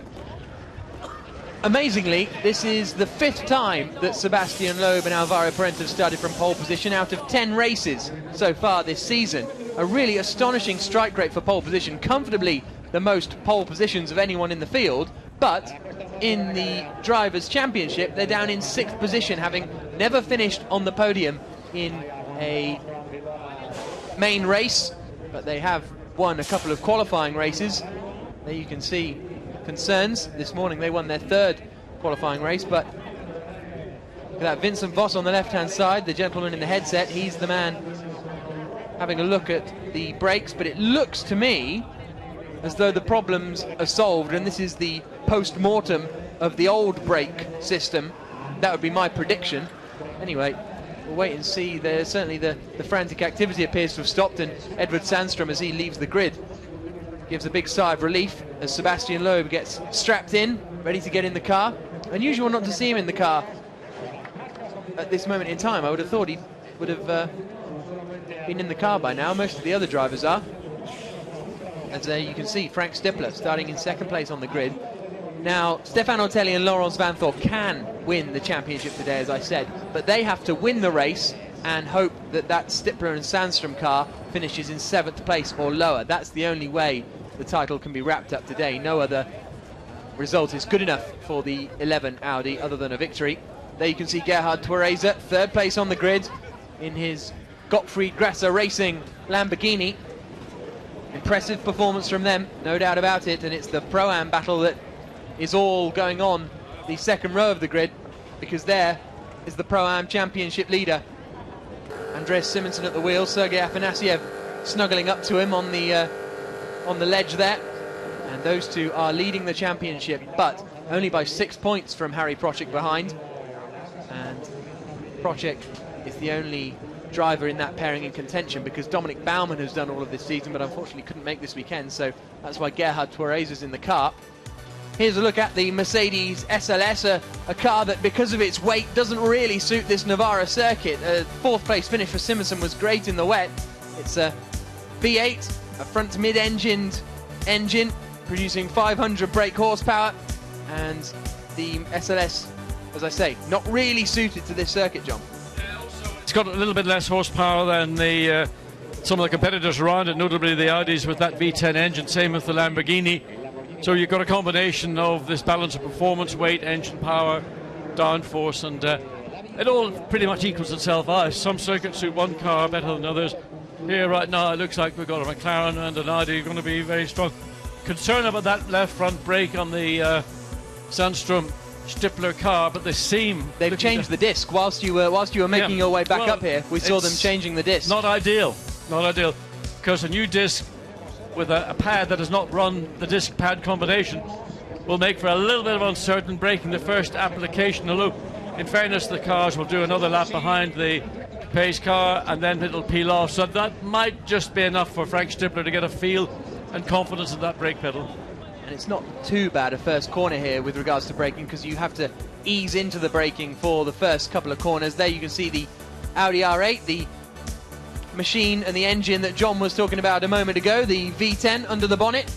Amazingly, this is the 5th time that Sebastian Loeb and Alvaro Parente have started from pole position out of 10 races so far this season. A really astonishing strike rate for pole position, comfortably the most pole positions of anyone in the field, but in the Drivers' Championship they're down in 6th position, having never finished on the podium in a main race, but they have won a couple of qualifying races. There you can see concerns. This morning they won their 3rd qualifying race, but look at that, Vincent Voss on the left-hand side, the gentleman in the headset, he's the man having a look at the brakes, but it looks to me as though the problems are solved, and this is the post-mortem of the old brake system. That would be my prediction. Anyway, we'll wait and see. There's certainly the frantic activity appears to have stopped, and Edward Sandstrom, as he leaves the grid, gives a big sigh of relief as Sebastian Loeb gets strapped in, ready to get in the car. Unusual not to see him in the car at this moment in time. I would have thought he would have been in the car by now. Most of the other drivers are. As you can see, Frank Stippler starting in 2nd place on the grid. Now, Stefan Ortelli and Laurence Vanthorpe can win the championship today, as I said, but they have to win the race and hope that that Stippler and Sandstrom car finishes in 7th place or lower. That's the only way the title can be wrapped up today. No other result is good enough for the 11 Audi other than a victory. There you can see Gerhard Therese, 3rd place on the grid in his Gottfried Grasser Racing Lamborghini. Impressive performance from them, no doubt about it, and it's the Pro-Am battle that is all going on the 2nd row of the grid, because there is the Pro-Am Championship leader, Andreas Simonsen at the wheel, Sergei Afanasiev snuggling up to him on the ledge there, and those two are leading the championship, but only by 6 points from Harry Procek behind, and Procek is the only driver in that pairing in contention, because Dominic Baumann has done all of this season but unfortunately couldn't make this weekend, so that's why Gerhard Therese is in the car. Here's a look at the Mercedes SLS, a car that because of its weight doesn't really suit this Navarra circuit. A 4th place finish for Simonsen was great in the wet. It's a V8, a front mid-engined engine producing 500 brake horsepower, and the SLS, as I say, not really suited to this circuit, John. It's got a little bit less horsepower than some of the competitors around it, notably the Audis with that V10 engine, same with the Lamborghini. So you've got a combination of this balance of performance, weight, engine power, downforce, and it all pretty much equals itself out. Some circuits suit one car better than others. Here right now it looks like we've got a McLaren and an Audi going to be very strong. Concern about that left front brake on the Sandstrom Stippler car, but they seem... They've changed the disc whilst you were making your way back up here. We saw them changing the disc. Not ideal, because a new disc with a pad that has not run the disc pad combination will make for a little bit of uncertain braking the first application. Although, in fairness, the cars will do another lap behind the pace car and then it'll peel off. So that might just be enough for Frank Stippler to get a feel and confidence in that brake pedal. And it's not too bad a first corner here with regards to braking, because you have to ease into the braking for the first couple of corners. There you can see the Audi R8, the machine and the engine that John was talking about a moment ago, the V10 under the bonnet,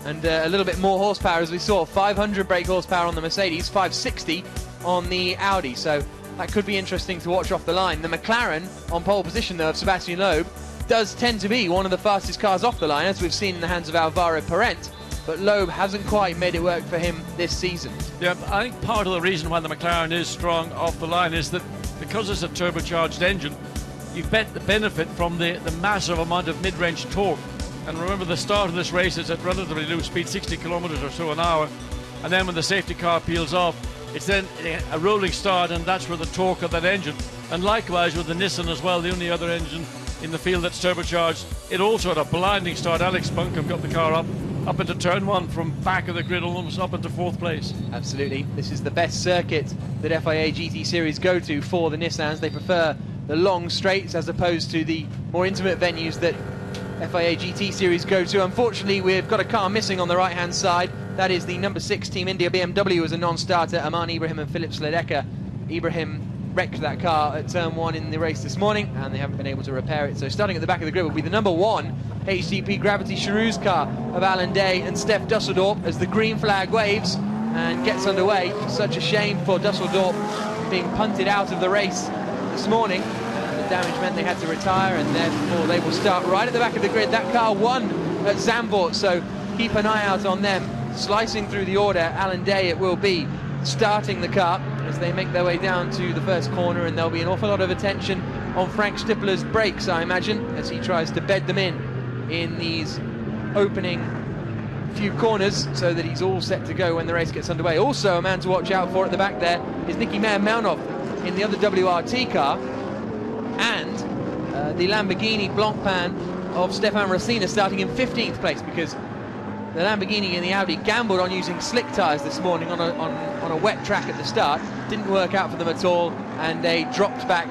and a little bit more horsepower, as we saw, 500 brake horsepower on the Mercedes, 560 on the Audi, so that could be interesting to watch off the line. The McLaren on pole position, though, of Sebastian Loeb does tend to be one of the fastest cars off the line, as we've seen in the hands of Alvaro Parente, but Loeb hasn't quite made it work for him this season. Yeah, I think part of the reason why the McLaren is strong off the line is that because it's a turbocharged engine, you benefit from the massive amount of mid-range torque. And remember, the start of this race is at relatively low speed, 60 kilometers or so an hour, and then when the safety car peels off, it's then a rolling start, and that's where the torque of that engine. And likewise with the Nissan as well, the only other engine in the field that's turbocharged, it also had a blinding start. Alex Buncombe got the car up into turn 1 from back of the grid, almost up into 4th place. Absolutely, this is the best circuit that FIA GT Series go to for the Nissans. They prefer the long straights as opposed to the more intimate venues that FIA GT Series go to. Unfortunately, we've got a car missing on the right hand side. That is the number 6 Team India BMW as a non-starter, Aman Ibrahim and Philip Sledeka. Ibrahim wrecked that car at turn 1 in the race this morning, and they haven't been able to repair it. So starting at the back of the grid will be the number 1 HTP Gravity Charouz car of Alan Day and Steph Dusseldorp as the green flag waves and gets underway. Such a shame for Dusseldorp being punted out of the race this morning. The damage meant they had to retire, and therefore they will start right at the back of the grid. That car won at Zandvoort, so keep an eye out on them. Slicing through the order, Alan Day it will be starting the car as they make their way down to the first corner, and there'll be an awful lot of attention on Frank Stippler's brakes, I imagine, as he tries to bed them in these opening few corners so that he's all set to go when the race gets underway. Also, a man to watch out for at the back there is Nicky Meyer-Melnov in the other WRT car, and the Lamborghini Blancpain of Stefan Rossina starting in 15th place, because the Lamborghini and the Audi gambled on using slick tyres this morning on a wet track at the start. Didn't work out for them at all, and they dropped back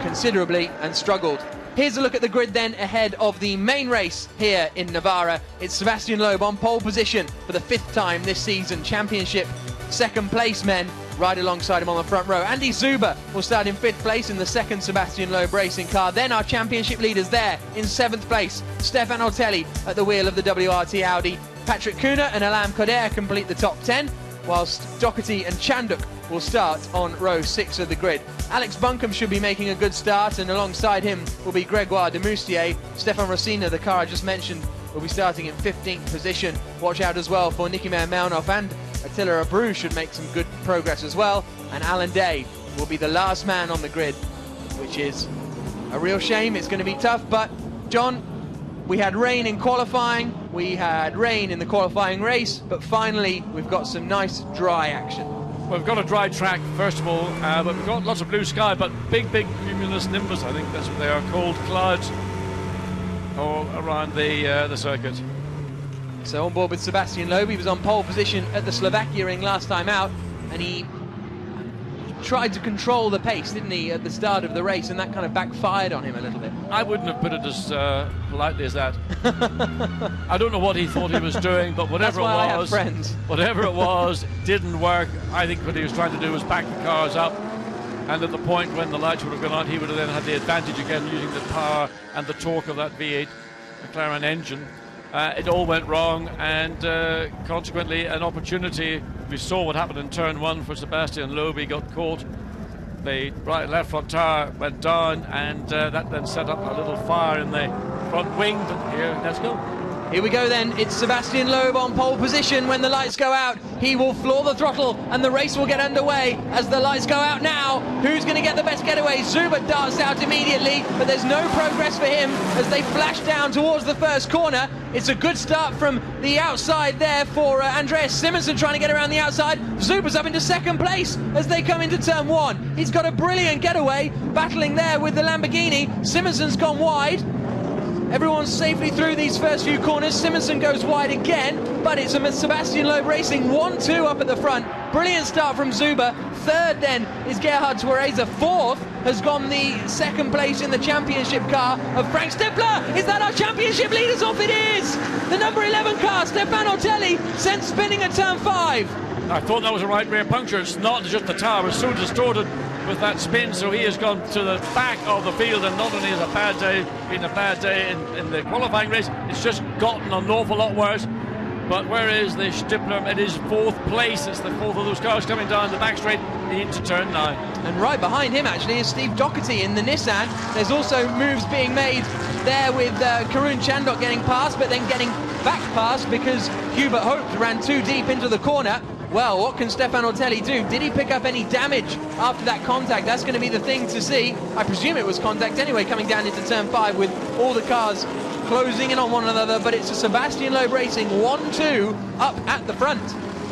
considerably and struggled. Here's a look at the grid then ahead of the main race here in Navarra. It's Sebastian Loeb on pole position for the 5th time this season. Championship second place men right alongside him on the front row. Andy Zuber will start in 5th place in the second Sebastian Loeb racing car. Then our championship leaders there in 7th place. Stefan Otelli at the wheel of the WRT Audi. Patrick Kuna and Alam Koder complete the top 10, whilst Doherty and Chanduk will start on row 6 of the grid. Alex Buncombe should be making a good start, and alongside him will be Gregoire de Moustier. Stefan Rossina, the car I just mentioned, will be starting in 15th position. Watch out as well for Nicky Meyer-Melnov, and Attila Abreu should make some good progress as well. And Alan Day will be the last man on the grid, which is a real shame. It's going to be tough, but John, we had rain in qualifying, we had rain in the qualifying race, but finally we've got some nice dry action. Well, we've got a dry track, first of all, but we've got lots of blue sky, but big cumulus nimbus, I think that's what they are called, clouds all around the circuit. So on board with Sebastian Loeb, he was on pole position at the Slovakia ring last time out, and he tried to control the pace, didn't he, at the start of the race, and that kind of backfired on him a little bit. I wouldn't have put it as politely as that. I don't know what he thought he was doing, but whatever That's why it I was, have friends. whatever it was, didn't work. I think what he was trying to do was back the cars up, and at the point when the lights would have gone on, he would have then had the advantage again using the power and the torque of that V8 McLaren engine. It all went wrong, and consequently an opportunity. We saw what happened in turn 1 for Sebastian Loeb. He got caught. The left front tire went down, and that then set up a little fire in the front wing. But here, let's go. Here we go then. It's Sebastian Loeb on pole position. When the lights go out, he will floor the throttle and the race will get underway. As the lights go out now, who's going to get the best getaway? Zuber darts out immediately, but there's no progress for him as they flash down towards the first corner. It's a good start from the outside there for Andreas Simonsen trying to get around the outside. Zuber's up into second place as they come into turn 1. He's got a brilliant getaway, battling there with the Lamborghini. Simonsen's gone wide. Everyone's safely through these first few corners. Simonsen goes wide again, but it's a Sebastian Loeb Racing 1-2 up at the front. Brilliant start from Zuber. Third then is Gerhard Twereza. Fourth has gone the second place in the championship car of Frank Stippler. Is that our championship leaders off? It is! The number 11 car, Stefan Otelli, sent spinning at turn 5. I thought that was a right rear puncture. It's not just the tire, it was so distorted with that spin, so he has gone to the back of the field, and not only has been a bad day in the qualifying race, it's just gotten an awful lot worse. But where is the Stippler? It is 4th place. It's the 4th of those cars coming down the back straight into turn 9. And right behind him actually is Steve Doherty in the Nissan. There's also moves being made there with Karun Chandok getting past, but then getting back past because Hubert Hope ran too deep into the corner. Well, what can Stefan Otelli do? Did he pick up any damage after that contact? That's going to be the thing to see. I presume it was contact anyway, coming down into turn 5 with all the cars closing in on one another, but it's a Sebastian Loeb Racing 1-2 up at the front.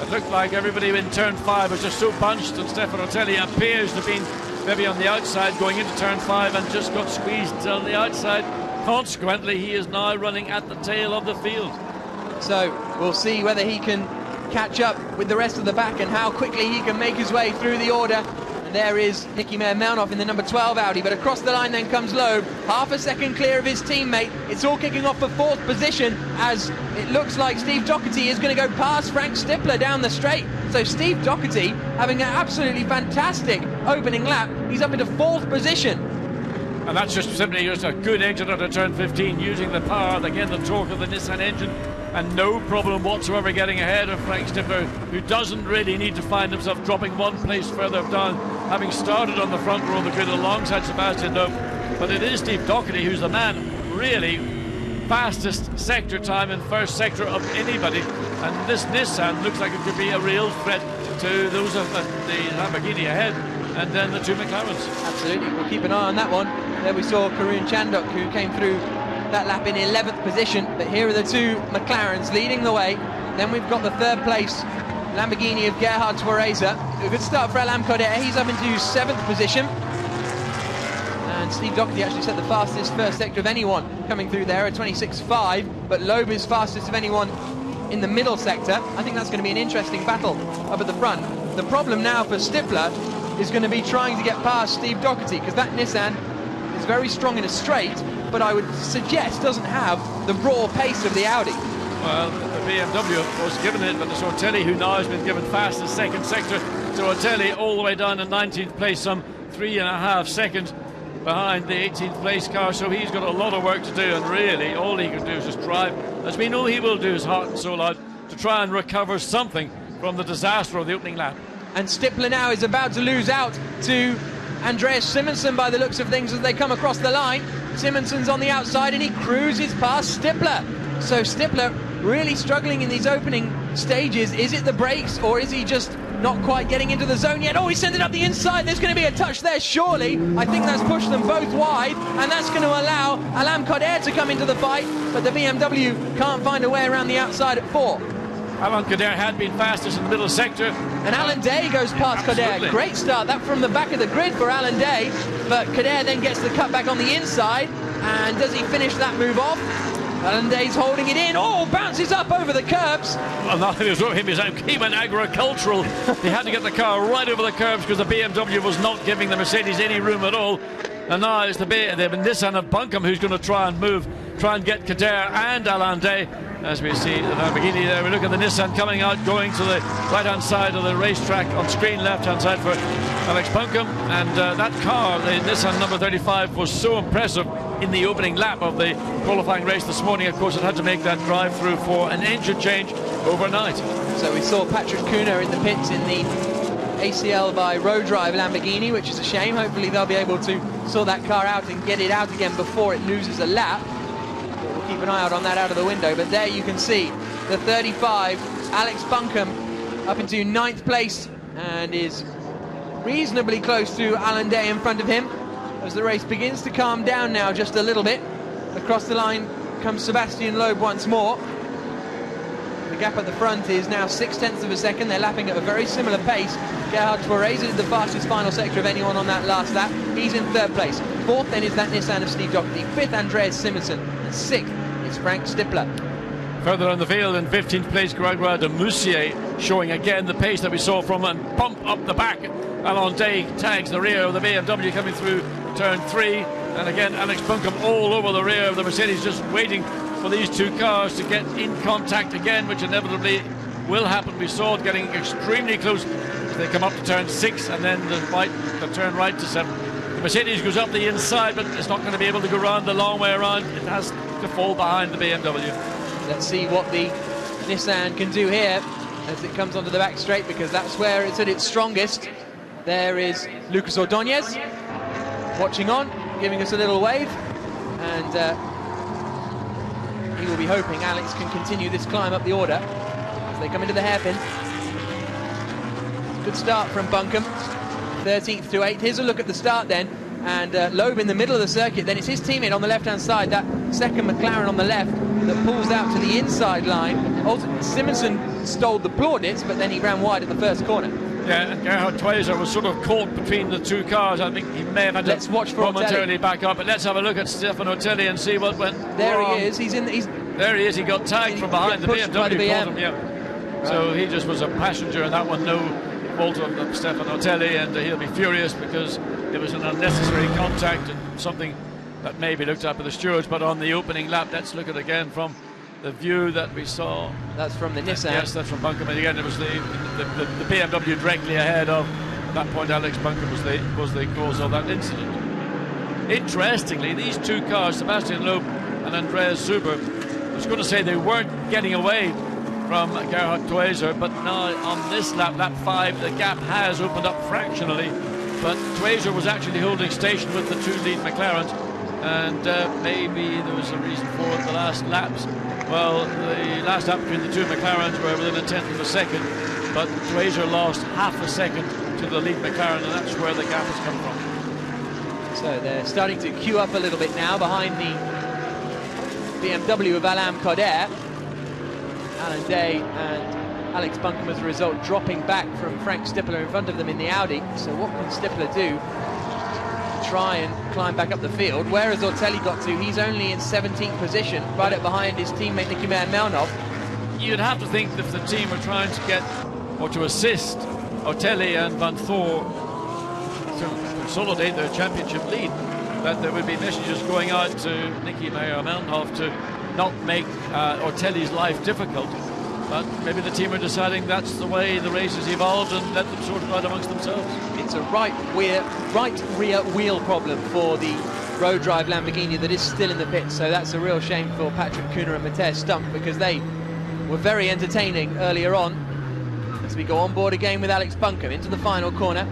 It looked like everybody in turn 5 was just so bunched, and Stefan Otelli appears to have been maybe on the outside going into turn 5 and just got squeezed on the outside. Consequently, he is now running at the tail of the field. So we'll see whether he can catch up with the rest of the pack and how quickly he can make his way through the order. And there is Nicky Meyer-Melnoff in the number 12 Audi, but across the line then comes Loeb, half a second clear of his teammate. It's all kicking off for 4th position, as it looks like Steve Doherty is going to go past Frank Stippler down the straight. So Steve Doherty having an absolutely fantastic opening lap. He's up into 4th position. And that's just simply just a good engine at a turn 15, using the power, again the torque of the Nissan engine, and no problem whatsoever getting ahead of Frank Stippler, who doesn't really need to find himself dropping one place further down, having started on the front row of the grid alongside Sebastian Loeb. But it is Steve Doherty who's the man, really fastest sector time in first sector of anybody, and this Nissan looks like it could be a real threat to those of the Lamborghini ahead, and then the 2 McLarens. Absolutely, we'll keep an eye on that one. There we saw Karun Chandok, who came through that lap in 11th position, but here are the 2 McLarens leading the way. Then we've got the 3rd place Lamborghini of Gerhard Twareza. A good start for Alain Coder, he's up into 7th position. And Steve Doherty actually set the fastest first sector of anyone coming through there at 26.5, but Loeb is fastest of anyone in the middle sector. I think that's going to be an interesting battle up at the front. The problem now for Stippler is going to be trying to get past Steve Doherty, because that Nissan is very strong in a straight, but I would suggest doesn't have the raw pace of the Audi. Well, the BMW was given it, but it's Ortelli who now has been given fastest second sector. So Ortelli all the way down to 19th place, some 3.5 seconds behind the 18th place car. So he's got a lot of work to do, and really all he can do is just drive, as we know he will do, his heart and soul out to try and recover something from the disaster of the opening lap. And Stippler now is about to lose out to Andreas Simonsen by the looks of things as they come across the line. Simonson's on the outside and he cruises past Stippler. So Stippler really struggling in these opening stages. Is it the brakes, or is he just not quite getting into the zone yet? Oh, he sent it up the inside. There's going to be a touch there, surely. I think that's pushed them both wide, and that's going to allow Alain Coder to come into the fight, but the BMW can't find a way around the outside at 4. Alain Coder had been fastest in the middle sector. And Alan Day goes past Coder. Great start, that from the back of the grid for Alan Day. But Coder then gets the cut back on the inside. And does he finish that move off? Alan Day's holding it in. Oh, bounces up over the curbs. Well, nothing was wrong with him. He went agricultural. He had to get the car right over the curbs because the BMW was not giving the Mercedes any room at all. And now it's the Nissan of Bunkum who's going to try and get Coder and Alan Day. As we see the Lamborghini there, we look at the Nissan coming out, going to the right-hand side of the racetrack, on screen left-hand side for Alex Bunkum. And that car, the Nissan number 35, was so impressive in the opening lap of the qualifying race this morning. Of course, it had to make that drive-through for an engine change overnight. So we saw Patrick Kuhner in the pits in the ACL by Road Drive Lamborghini, which is a shame. Hopefully they'll be able to sort that car out and get it out again before it loses a lap. Keep an eye out on that out of the window. But there you can see the 35 Alex Bunkum up into 9th place and is reasonably close to Alan Day in front of him as the race begins to calm down now just a little bit. Across the line comes Sebastian Loeb once more. The gap at the front is now 0.6 of a second. They're lapping at a very similar pace. Gerhard Twareza did the fastest final sector of anyone on that last lap. He's in 3rd place. 4th then is that Nissan of Steve Doherty. 5th Andreas Simonsen. And 6th is Frank Stippler. Further on the field in 15th place, Gregoire de Moussier, showing again the pace that we saw from and pump up the back. Alan Day tags the rear of the BMW coming through turn 3. And again, Alex Bunkum all over the rear of the Mercedes, just waiting for these 2 cars to get in contact again, which inevitably will happen. We saw it getting extremely close as they come up to turn 6 and then the turn right to 7. The Mercedes goes up the inside, but it's not going to be able to go around the long way around. It has to fall behind the BMW. Let's see what the Nissan can do here as it comes onto the back straight, because that's where it's at its strongest. There is Lucas Ordóñez watching on, giving us a little wave, and he will be hoping Alex can continue this climb up the order as they come into the hairpin. Good start from Bunkum, 13th to 8th. Here's a look at the start then, and Loeb in the middle of the circuit. Then it's his teammate on the left-hand side, that second McLaren on the left, that pulls out to the inside line. Simonsen stole the plaudits, but then he ran wide at the first corner. Yeah, and Gerhard Twareza was sort of caught between the 2 cars. I think he may have had to watch for momentarily back up, but let's have a look at Stefan Ortelli and see what went there wrong. He is. There he is. He got tagged from behind. The BMW caught him. Yeah. So he just was a passenger in that one. No fault of Stefano Otelli, and he'll be furious because it was an unnecessary contact and something that may be looked at by the stewards. But on the opening lap, let's look at it again from the view that we saw. That's from the Nissan. Yes, that's from Buncombe. And again, it was the BMW directly ahead of. At that point, Alex Buncombe was the cause of that incident. Interestingly, these two cars, Sebastian Loeb and Andreas Zuber, I was going to say they weren't getting away from Gerhard Tweiser, but now on this lap, lap 5, the gap has opened up fractionally, but Tweiser was actually holding station with the two lead McLarens, and maybe there was a reason for it the last laps. Well, the last lap between the two McLarens were within a tenth of a second, but Tweiser lost half a second to the lead McLaren, and that's where the gap has come from. So they're starting to queue up a little bit now behind the BMW of Alain Coder. Alan Day and Alex Buncombe, as a result, dropping back from Frank Stippler in front of them in the Audi. So what can Stippler do to try and climb back up the field? Where has Ortelli got to? He's only in 17th position, right up behind his teammate Nicky Melnov. You'd have to think that if the team are trying to get, or to assist Ortelli and Van Thor to consolidate their championship lead, that there would be messages going out to Nicky Melnov to not make Ortelli's life difficult. But maybe the team are deciding that's the way the race has evolved and let them sort it out amongst themselves. It's a right rear wheel problem for the road drive Lamborghini that is still in the pits, so that's a real shame for Patrick Kuhner and Matthias Stump, because they were very entertaining earlier on. As we go on board again with Alex Buncombe into the final corner.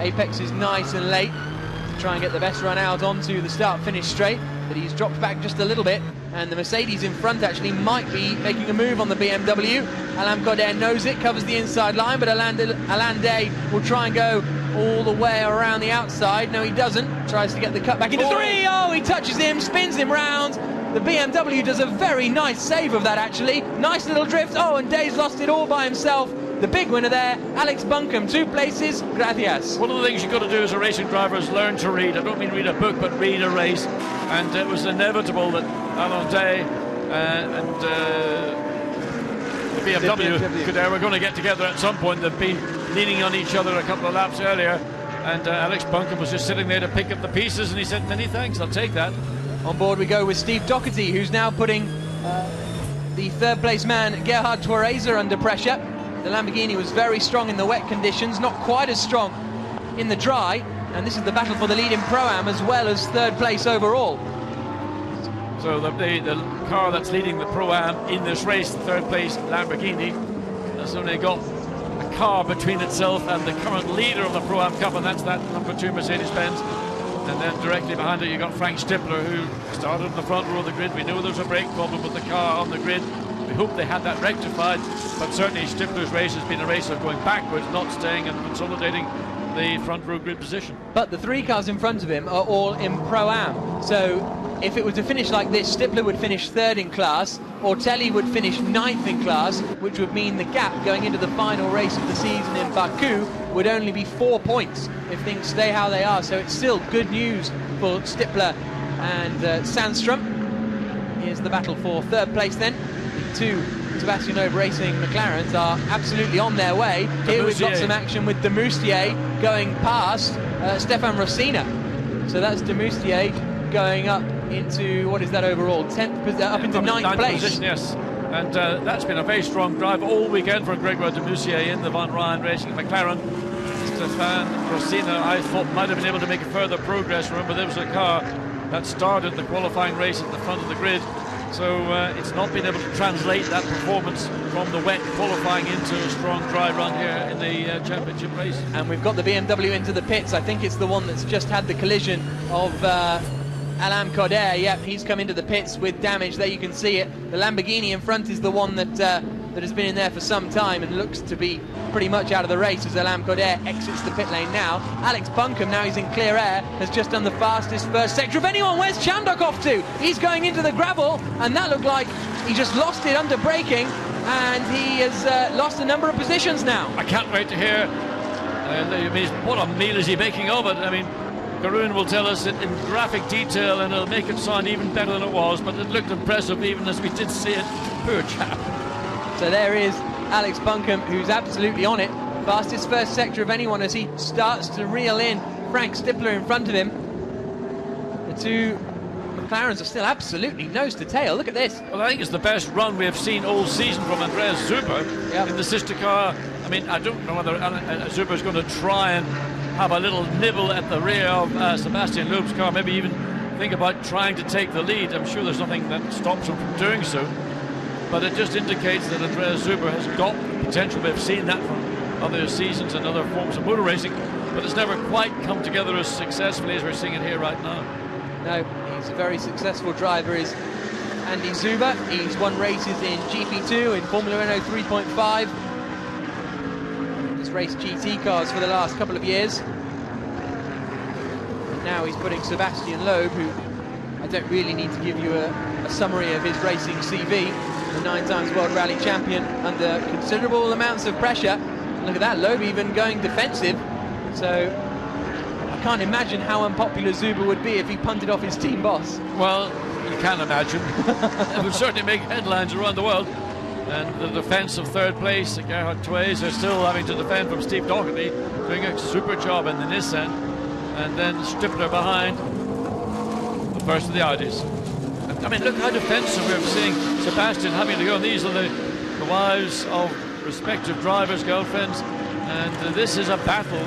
Apex is nice and late to try and get the best run out onto the start-finish straight, but he's dropped back just a little bit, and the Mercedes in front actually might be making a move on the BMW. Alain Coder knows it, covers the inside line, but Alain Day will try and go all the way around the outside. No, he doesn't. Tries to get the cut back into three. Oh, he touches him, spins him round. The BMW does a very nice save of that, actually. Nice little drift. Oh, and Day's lost it all by himself. The big winner there, Alex Buncombe, 2 places, gracias. One of the things you've got to do as a racing driver is learn to read. I don't mean read a book, but read a race. And it was inevitable that Alain Day and the BMW were going to get together at some point. They've been leaning on each other a couple of laps earlier, and Alex Buncombe was just sitting there to pick up the pieces, and he said, many thanks, I'll take that. On board we go with Steve Doherty, who's now putting the third place man Gerhard Tweiser under pressure. The Lamborghini was very strong in the wet conditions, not quite as strong in the dry, and this is the battle for the lead in Pro-Am as well as third place overall. So the car that's leading the Pro-Am in this race, the third place Lamborghini, has only got a car between itself and the current leader of the Pro-Am Cup, and that's that number 2 Mercedes-Benz. And then directly behind it you got Frank Stippler, who started in the front row of the grid. We know there's a brake problem with the car on the grid. We hope they had that rectified, but certainly Stippler's race has been a race of going backwards, not staying and consolidating the front row grid position. But the 3 cars in front of him are all in Pro-Am, so if it were to finish like this, Stippler would finish 3rd in class, Ortelli would finish 9th in class, which would mean the gap going into the final race of the season in Baku would only be 4 points if things stay how they are. So it's still good news for Stippler and Sandstrom. Here's the battle for 3rd place then. The 2 Sebastian Loeb Racing McLarens are absolutely on their way. Here we've got some action with de Moustier going past Stefan Rossina. So that's de Moustier going up into, what is that overall, 10th, up into 9th place. Position, yes. And that's been a very strong drive all weekend for Gregor de Moustier in the Van Ryan Racing McLaren. Stefan Rossina, I thought, might have been able to make a further progress. Remember, there was a car that started the qualifying race at the front of the grid. So it's not been able to translate that performance from the wet qualifying into a strong dry run here in the championship race. And we've got the BMW into the pits. I think it's the one that's just had the collision of Alain Coder. Yep, he's come into the pits with damage. There you can see it. The Lamborghini in front is the one that that has been in there for some time and looks to be pretty much out of the race as Alain Coder exits the pit lane now. Alex Buncombe, now he's in clear air, has just done the fastest first sector of anyone. Where's Chandok off to? He's going into the gravel, and that looked like he just lost it under braking, and he has lost a number of positions now. I can't wait to hear what a meal is he making of it. I mean, Karun will tell us it in graphic detail, and it'll make it sound even better than it was, but it looked impressive even as we did see it. Poor chap. So there is Alex Buncombe, who's absolutely on it. Fastest first sector of anyone as he starts to reel in Frank Stippler in front of him. The two McLarens are still absolutely nose to tail. Look at this. Well, I think it's the best run we have seen all season from Andreas Zuber in the sister car. I mean, I don't know whether Zuber is going to try and have a little nibble at the rear of Sebastian Loeb's car, maybe even think about trying to take the lead. I'm sure there's nothing that stops him from doing so, but it just indicates that Andreas Zuber has got the potential. We've seen that from other seasons and other forms of motor racing, but it's never quite come together as successfully as we're seeing it here right now. No, he's a very successful driver, is Andy Zuber. He's won races in GP2, in Formula Renault 3.5. He's raced GT cars for the last couple of years. And now he's putting Sebastian Loeb, who I don't really need to give you a summary of his racing CV, the 9 times World Rally Champion, under considerable amounts of pressure. Look at that, Loeb even going defensive. So I can't imagine how unpopular Zuber would be if he punted off his team boss. Well, you can imagine. It would certainly make headlines around the world. And the defence of third place, Gerhard Tweyes, are still having to defend from Steve Doherty, doing a super job in the Nissan. And then Stippler behind, the first of the Audis. And, I mean, look how defensive we're seeing Sebastian having to go. And these are the wives of respective drivers' girlfriends. And this is a battle,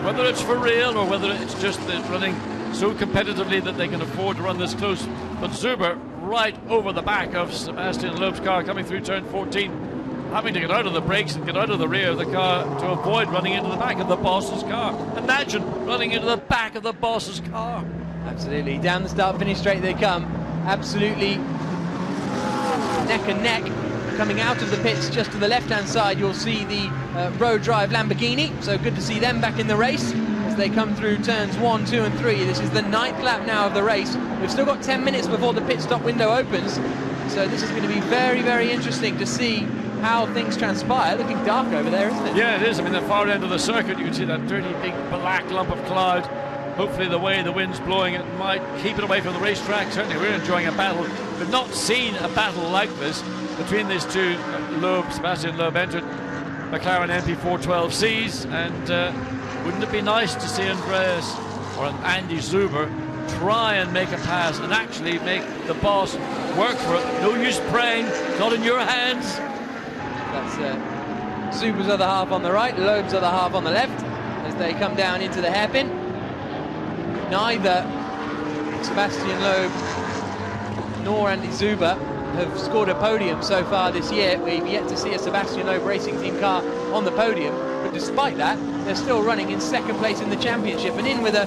whether it's for real or whether it's just running so competitively that they can afford to run this close. But Zuber right over the back of Sebastian Loeb's car coming through turn 14, having to get out of the brakes and get out of the rear of the car to avoid running into the back of the boss's car. Imagine running into the back of the boss's car. Absolutely. Down the start-finish straight they come. Absolutely neck and neck. Coming out of the pits just to the left-hand side, you'll see the road drive Lamborghini. So good to see them back in the race as they come through turns 1, 2 and 3. This is the 9th lap now of the race. We've still got 10 minutes before the pit stop window opens. So this is going to be very, very interesting to see how things transpire. Looking dark over there, isn't it? Yeah, it is. I mean, the far end of the circuit, you can see that dirty big black lump of cloud. Hopefully the way the wind's blowing, it might keep it away from the racetrack. Certainly we're enjoying a battle. We've not seen a battle like this between these two. Loeb, Sebastian Loeb entered McLaren MP412Cs, and wouldn't it be nice to see Andreas or Andy Zuber try and make a pass and actually make the boss work for it? No use praying, not in your hands. That's Zuber's other half on the right, Loeb's other half on the left as they come down into the hairpin. Neither Sebastian Loeb nor Andy Zuber have scored a podium so far this year. We've yet to see a Sebastian Loeb Racing Team car on the podium, but despite that, they're still running in second place in the championship and in with a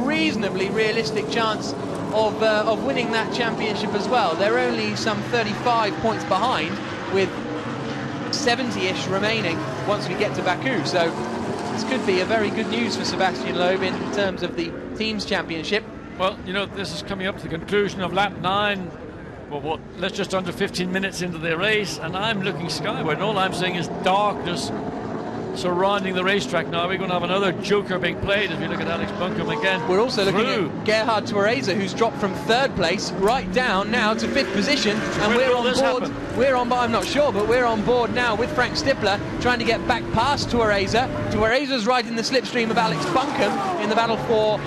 reasonably realistic chance of winning that championship as well. They're only some 35 points behind, with 70-ish remaining once we get to Baku. So this could be a very good news for Sebastian Loeb in terms of the team's championship. Well, you know, this is coming up to the conclusion of lap 9. Well, let's just under 15 minutes into the race, and I'm looking skyward, and all I'm seeing is darkness surrounding the racetrack now. We're going to have another joker being played as we look at Alex Buncombe again. We're also looking at Gerhard Tweyes, who's dropped from 3rd place right down now to 5th position, and we're on board. I'm not sure, but we're on board now with Frank Stippler trying to get back past Tweyes. Tweyes right in the slipstream of Alex Buncombe in the battle for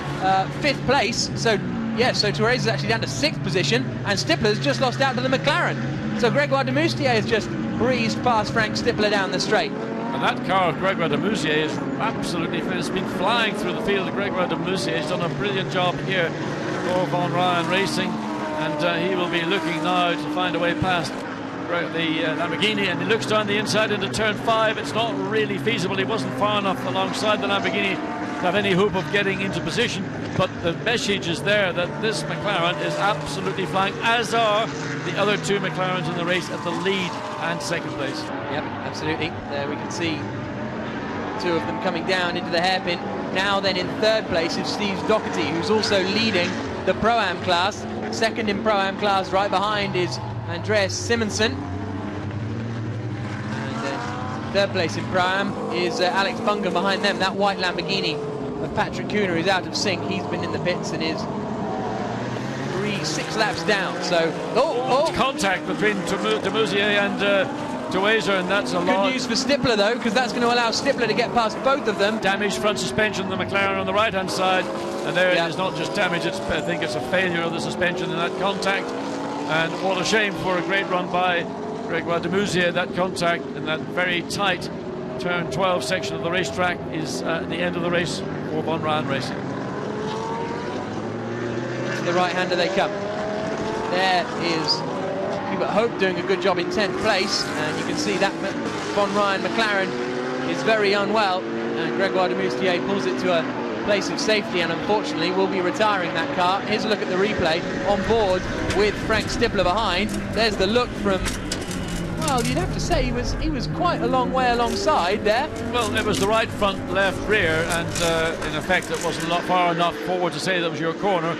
5th place. So Tweyes is actually down to 6th position, and Stippler's just lost out to the McLaren. So Gregoire de Moustier has just breezed past Frank Stippler down the straight. And that car of Gregoire de Moustier is absolutely fit. It's been flying through the field. Gregoire de Moustier has done a brilliant job here for Von Ryan Racing, and he will be looking now to find a way past the Lamborghini, and he looks down the inside into turn 5. It's not really feasible. He wasn't far enough alongside the Lamborghini to have any hope of getting into position, but the message is there that this McLaren is absolutely flying, as are the other 2 McLarens in the race at the lead and 2nd place. Yep, absolutely. There we can see 2 of them coming down into the hairpin. Now then in 3rd place is Steve Doherty, who's also leading the Pro-Am class. 2nd in Pro-Am class right behind is Andreas Simonsen. And 3rd place in Pro-Am is Alex Buncombe behind them. That white Lamborghini of Patrick Kuhner is out of sync. He's been in the pits and is 6 laps down. So contact between de Moustier and to Azer, and that's a lot. Good news for Stippler, though, because that's going to allow Stippler to get past both of them. Damaged front suspension, the McLaren on the right-hand side, and there it is, not just damage, it's, I think it's a failure of the suspension in that contact, and what a shame for a great run by Gregoire de Mouzier. That contact in that very tight turn 12 section of the racetrack is at the end of the race for Von Ryan Racing. To the right-hander they come. There is Hubert Hope doing a good job in 10th place, and you can see that Von Ryan McLaren is very unwell, and Gregoire de Moustier pulls it to a place of safety, and unfortunately will be retiring that car. Here's a look at the replay on board with Frank Stippler behind. There's the look from, well, you'd have to say he was quite a long way alongside there. Well, it was the right front, left rear, and in effect it wasn't far enough forward to say that was your corner,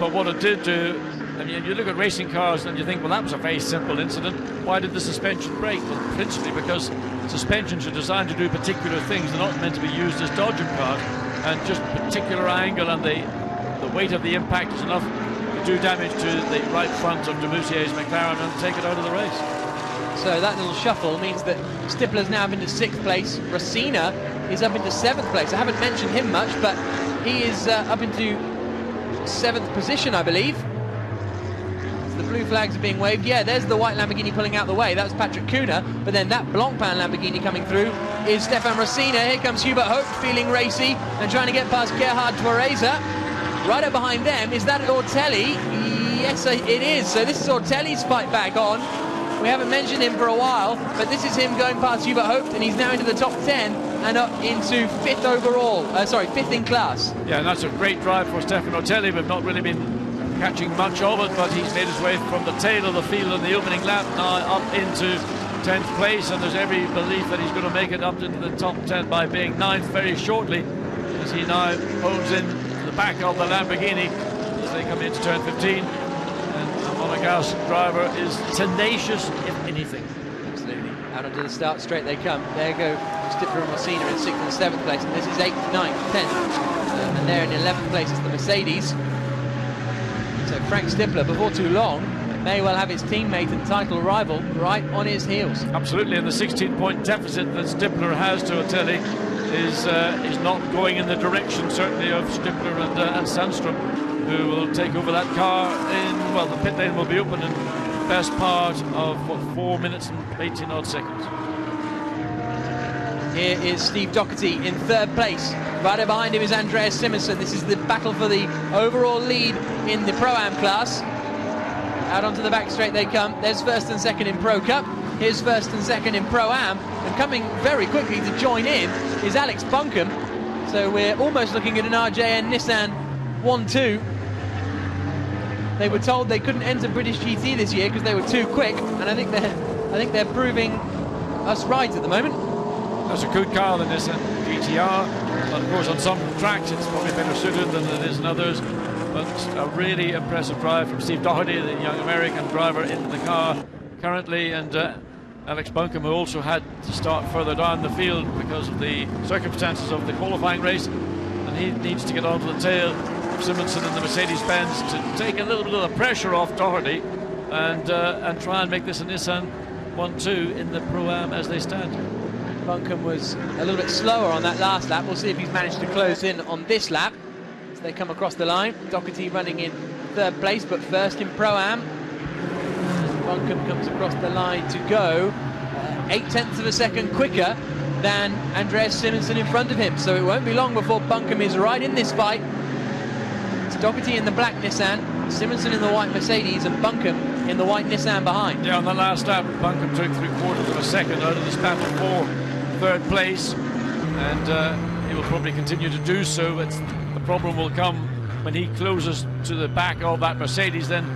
but what it did do, I mean, you look at racing cars and you think, well, that was a very simple incident. Why did the suspension break? Well, principally because suspensions are designed to do particular things. They're not meant to be used as dodging cars, and just particular angle and the weight of the impact is enough to do damage to the right front of de Mousier's McLaren and take it out of the race. So that little shuffle means that Stippler's now up into 6th place. Racina is up into 7th place. I haven't mentioned him much, but he is up into 7th position, I believe. The blue flags are being waved. Yeah, there's the white Lamborghini pulling out the way. That was Patrick Kuna. But then that Blancpain Lamborghini coming through is Stefan Racina. Here comes Hubert Hope, feeling racy and trying to get past Gerhard Twareza. Right up behind them, is that Ortelli? Yes, it is. So this is Ortelli's fight back on. We haven't mentioned him for a while, but this is him going past Hubert Hope, and he's now into the top 10 and up into 5th overall. 5th in class. Yeah, and that's a great drive for Stefan Ortelli. We've not really been catching much of it, but he's made his way from the tail of the field in the opening lap now up into 10th place, and there's every belief that he's going to make it up into the top 10 by being 9th very shortly, as he now hones in to the back of the Lamborghini as they come into turn 15. And the Monegasque driver is tenacious, if anything. Absolutely. Out onto the start straight they come. There go Stippler and Racina in 6th and 7th place, and this is 8th, 9th, 10th. And there in 11th place is the Mercedes. So Frank Stippler, before too long, may well have his teammate and title rival right on his heels. Absolutely, and the 16-point deficit that Stippler has to Ortelli is not going in the direction, certainly, of Stippler and Sandstrom, who will take over that car in, well, the pit lane will be open in the best part of, what, 4 minutes and 18-odd seconds. Here is Steve Doherty in 3rd place. Right behind him is Andreas Simonsen. This is the battle for the overall lead in the Pro-Am class. Out onto the back straight they come. There's 1st and 2nd in Pro Cup. Here's 1st and 2nd in Pro-Am. And coming very quickly to join in is Alex Buncombe. So we're almost looking at an RJN Nissan 1-2. They were told they couldn't enter British GT this year because they were too quick, and I think they're proving us right at the moment. That's a good car, the Nissan GTR. And of course, on some tracks, it's probably better suited than it is in others. But a really impressive drive from Steve Doherty, the young American driver in the car currently. And Alex Buncombe, who also had to start further down the field because of the circumstances of the qualifying race. And he needs to get onto the tail of Simonsen and the Mercedes-Benz to take a little bit of the pressure off Doherty and try and make this a Nissan 1-2 in the Pro-Am as they stand. Buncombe was a little bit slower on that last lap. We'll see if he's managed to close in on this lap as they come across the line. Doherty running in 3rd place, but 1st in Pro-Am. Buncombe comes across the line to go 0.8 of a second quicker than Andreas Simonsen in front of him. So it won't be long before Buncombe is right in this fight. It's Doherty in the black Nissan, Simonsen in the white Mercedes, and Buncombe in the white Nissan behind. Yeah, on the last lap, Buncombe took 3/4 of a second out of this battle for 3rd place, and he will probably continue to do so. The problem will come when he closes to the back of that Mercedes. Then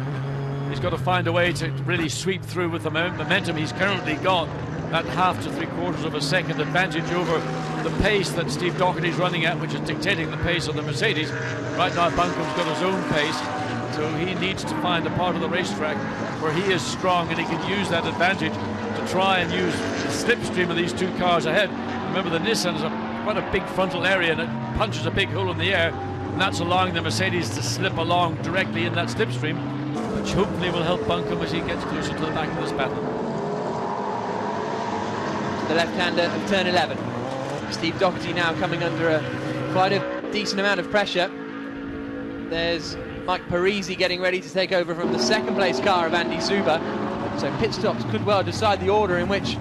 he's got to find a way to really sweep through with the momentum he's currently got. That 1/2 to 3/4 of a second advantage over the pace that Steve Doherty's running at, which is dictating the pace of the Mercedes. Right now Buncombe's got his own pace, so he needs to find a part of the racetrack where he is strong and he can use that advantage to try and use the slipstream of these two cars ahead. Remember, the Nissan is quite a big frontal area and it punches a big hole in the air, and that's allowing the Mercedes to slip along directly in that slipstream, which hopefully will help Buncombe as he gets closer to the back of this battle. the left-hander of turn 11. Steve Doherty now coming under quite a decent amount of pressure. There's Mike Parisi getting ready to take over from the second place car of Andy Zuber. So pit stops could well decide the order in which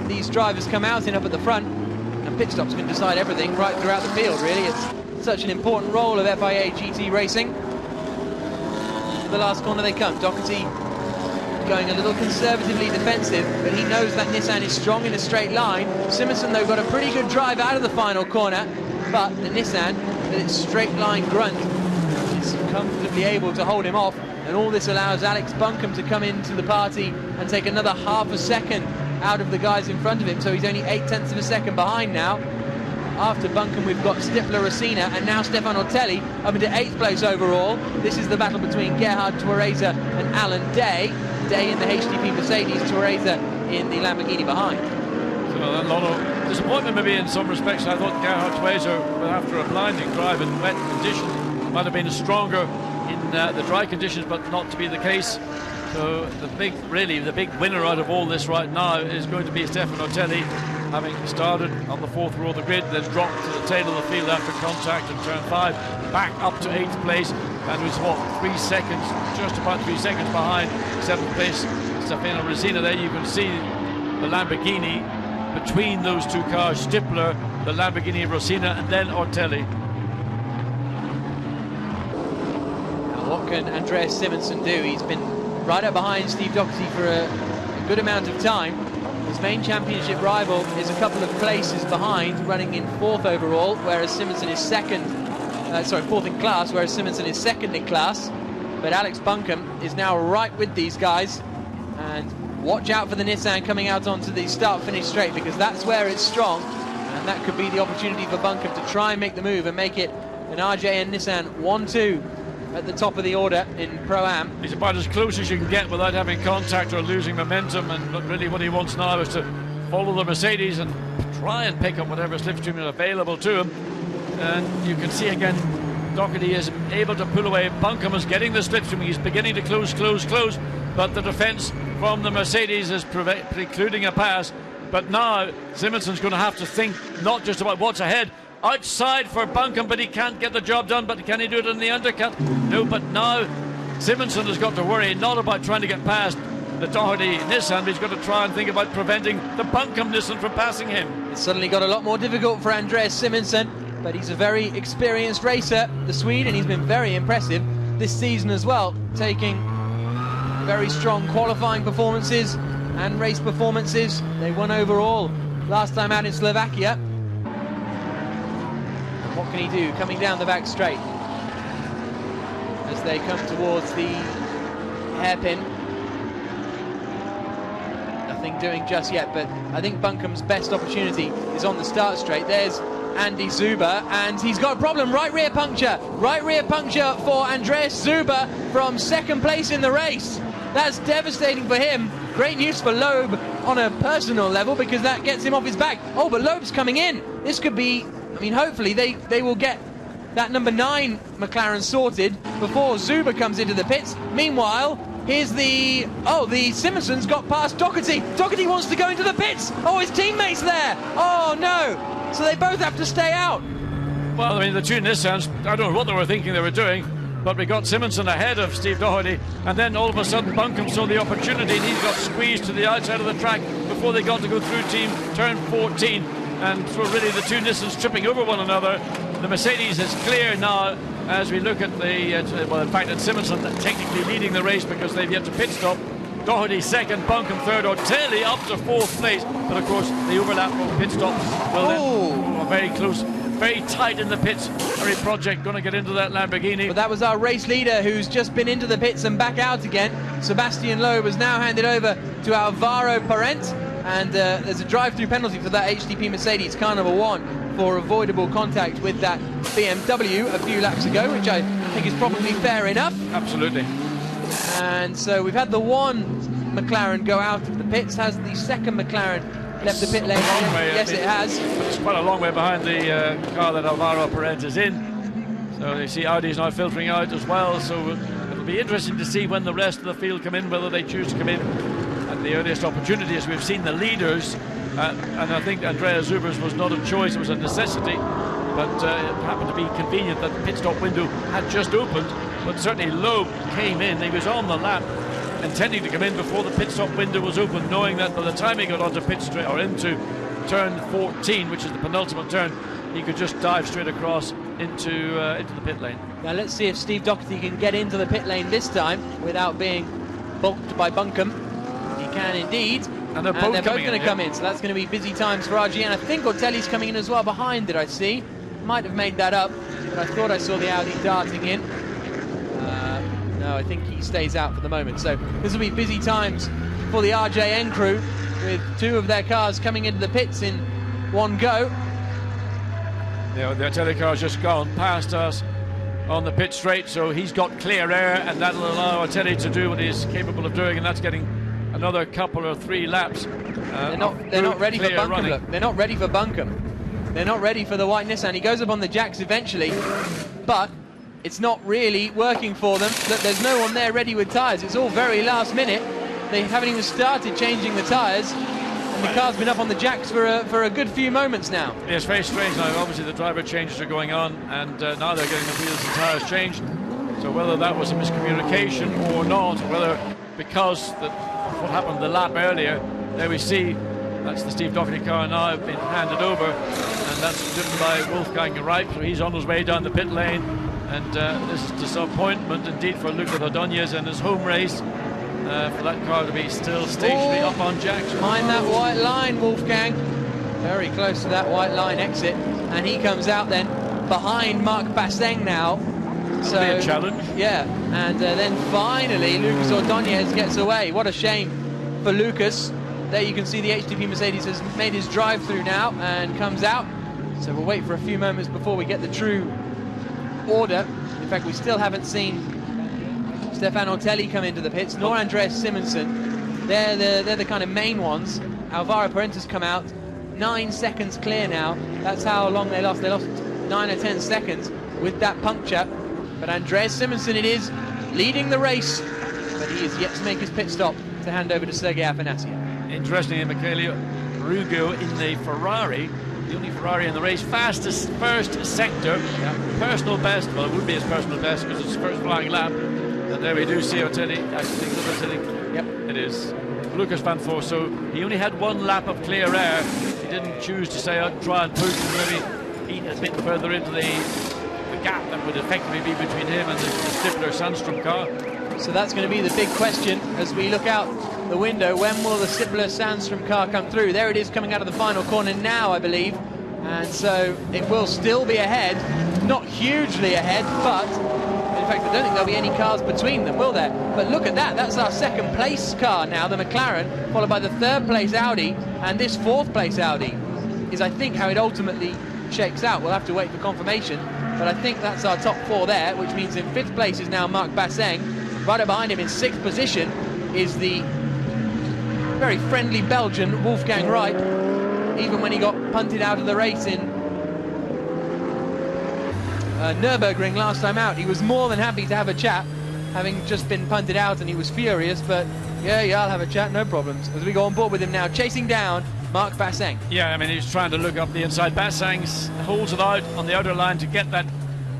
these drivers come out in up at the front, and pit stops can decide everything right throughout the field, really. It's such an important role of FIA GT racing. To the last corner they come. Doherty going a little conservatively defensive, but he knows that Nissan is strong in a straight line. Simonsen, though, got a pretty good drive out of the final corner, but the Nissan, with its straight line grunt, is comfortably able to hold him off, and all this allows Alex Buncombe to come into the party and take another half a second out of the guys in front of him, so he's only 0.8 of a second behind now. After Buncombe, we've got Stifler Racina and now Stefan Ortelli up into 8th place overall. This is the battle between Gerhard Tuareza and Alan Day. Day in the HTP Mercedes, Tuareza in the Lamborghini behind. So a lot of disappointment maybe in some respects. I thought Gerhard Tuareza, after a blinding drive in wet conditions, might have been stronger in the dry conditions, but not to be the case. So the big winner out of all this right now is going to be Stefan Ortelli, having started on the 4th row of the grid, then dropped to the tail of the field after contact in turn 5, back up to 8th place, and was what, 3 seconds, just about 3 seconds behind 7th place Stefano Racina. There you can see the Lamborghini between those two cars, Stifler, the Lamborghini Racina, and then Ortelli. Now what can Andreas Simonsen do? He's been right up behind Steve Doherty for a good amount of time. His main championship rival is a couple of places behind, running in 4th overall, whereas Simonsen is 4th in class, whereas Simonsen is 2nd in class. But Alex Buncombe is now right with these guys, and watch out for the Nissan coming out onto the start-finish straight, because that's where it's strong, and that could be the opportunity for Buncombe to try and make the move and make it an RJN Nissan 1-2 at the top of the order in Pro-Am. He's about as close as you can get without having contact or losing momentum, and really what he wants now is to follow the Mercedes and try and pick up whatever slipstream is available to him. And you can see again, Doherty is able to pull away. Buncombe is getting the slipstream. He's beginning to close, but the defence from the Mercedes is precluding a pass. But now Simonsen's going to have to think not just about what's ahead. Outside for Buncombe, but he can't get the job done. But can he do it in the undercut? No, but now Simonsen has got to worry not about trying to get past the Doherty Nissan, but he's got to try and think about preventing the Buncombe Nissan from passing him. It's suddenly got a lot more difficult for Andreas Simonsen, but he's a very experienced racer, the Swede, and he's been very impressive this season as well, taking very strong qualifying performances and race performances. They won overall last time out in Slovakia. What can he do coming down the back straight as they come towards the hairpin? Nothing doing just yet, but I think Buncombe's best opportunity is on the start straight. There's Andy Zuber, and he's got a problem. Right rear puncture for Andreas Zuber from 2nd place in the race. That's devastating for him. Great news for Loeb on a personal level, because that gets him off his back. Oh, but Loeb's coming in. This could be, I mean, hopefully they will get that number 9 McLaren sorted before Zuber comes into the pits. Meanwhile, here's the Simonson's got past Doherty. Doherty wants to go into the pits. Oh, his teammate's there. Oh, no. So they both have to stay out. Well, I mean, the two Nissans, I don't know what they were thinking they were doing, but we got Simonsen ahead of Steve Doherty, and then all of a sudden Buncombe saw the opportunity and he got squeezed to the outside of the track before they got to go through turn 14. And so really the two Nissans tripping over one another. The Mercedes is clear now as we look at the, well, in fact, it's Simonsen technically leading the race because they've yet to pit stop. Doherty 2nd, Buncombe 3rd, Ortelli up to 4th place. But of course, the overlap from pit stops will then very close, very tight in the pits. Harry Project going to get into that Lamborghini. But that was our race leader who's just been into the pits and back out again. Sebastian Loeb has now handed over to Alvaro Parent. And there's a drive-through penalty for that HTP Mercedes car number 1 for avoidable contact with that BMW a few laps ago, which I think is probably fair enough. Absolutely. And so we've had the 1 McLaren go out of the pits. Has the 2nd McLaren left the pit lane? Yes, it has. It's quite a long way behind the car that Alvaro Parent is in. So you see Audi's now filtering out as well. So it'll be interesting to see when the rest of the field come in, whether they choose to come in at the earliest opportunity. As we've seen the leaders And I think Andreas Zuber's was not a choice, it was a necessity, but it happened to be convenient that the pit stop window had just opened. But certainly Loeb came in, he was on the lap, intending to come in before the pit stop window was open, knowing that by the time he got onto pit straight, or into turn 14, which is the penultimate turn, he could just dive straight across into the pit lane. Now let's see if Steve Doherty can get into the pit lane this time without being bulked by Buncombe. He can indeed. And they're both going to come in, so that's going to be busy times for RG. And I think Ortelli's coming in as well behind, did I see? Might have made that up, but I thought I saw the Audi darting in. No, I think he stays out for the moment. So this will be busy times for the RJN crew, with two of their cars coming into the pits in one go. Yeah, the Ortelli car's just gone past us on the pit straight, so he's got clear air, and that'll allow Ortelli to do what he's capable of doing, and that's getting another couple or 3 laps. They're not ready for Buncombe. Look, they're not ready for Buncombe. They're not ready for the white Nissan. He goes up on the jacks eventually, but it's not really working for them. Look, there's no one there ready with tyres. It's all very last minute. They haven't even started changing the tyres, and the car's been up on the jacks for a good few moments now. Yeah, it's very strange now. Obviously the driver changes are going on, and now they're getting the wheels and tyres changed. So whether that was a miscommunication or not, or whether because what happened the lap earlier, there we see that's the Steve Doherty car now been handed over, and that's driven by Wolfgang Reip, so he's on his way down the pit lane, and this is disappointment indeed for Lucas Ordóñez in his home race, for that car to be still stationary up on jacks. Mind that white line, Wolfgang. Very close to that white line exit, and he comes out then behind Marc Basseng now. So be a challenge. Yeah, and then finally Lucas Ordóñez gets away. What a shame for Lucas. There you can see the HTP Mercedes has made his drive through now and comes out. So we'll wait for a few moments before we get the true order. In fact, we still haven't seen Stefan Ortelli come into the pits, nor Andreas Simonsen. They're the kind of main ones. Alvaro Parenta's come out. 9 seconds clear now. That's how long they lost. They lost 9 or 10 seconds with that puncture. But Andreas Simonsen it is, leading the race, but he is yet to make his pit stop to hand over to Sergei Afanasiev. Interestingly, Michele Ruggio in the Ferrari, the only Ferrari in the race, fastest first sector, personal best. Well, it would be his personal best because it's first flying lap. And there we do see Ortelli. I think that's Ortelli. Yep, it is. Lucas Van Voor. So he only had 1 lap of clear air. He didn't choose to stay out and try and push and maybe eat a bit further into the gap that would effectively be between him and the Stifler Sandstrom car. So that's going to be the big question as we look out the window. When will the Stifler Sandstrom car come through? There it is, coming out of the final corner now, I believe. And so it will still be ahead, not hugely ahead, but in fact I don't think there'll be any cars between them, will there? But look at that, that's our 2nd place car now, the McLaren, followed by the 3rd place Audi, and this 4th place Audi is, I think, how it ultimately shakes out. We'll have to wait for confirmation, but I think that's our top 4 there, which means in 5th place is now Marc Basseng. Right up behind him in 6th position is the very friendly Belgian Wolfgang Reip. Even when he got punted out of the race in Nürburgring last time out, he was more than happy to have a chat, having just been punted out, and he was furious, but yeah, I'll have a chat, no problems. As we go on board with him now, chasing down Marc Basseng. Yeah, I mean, he's trying to look up the inside. Basseng holds it out on the outer line to get that,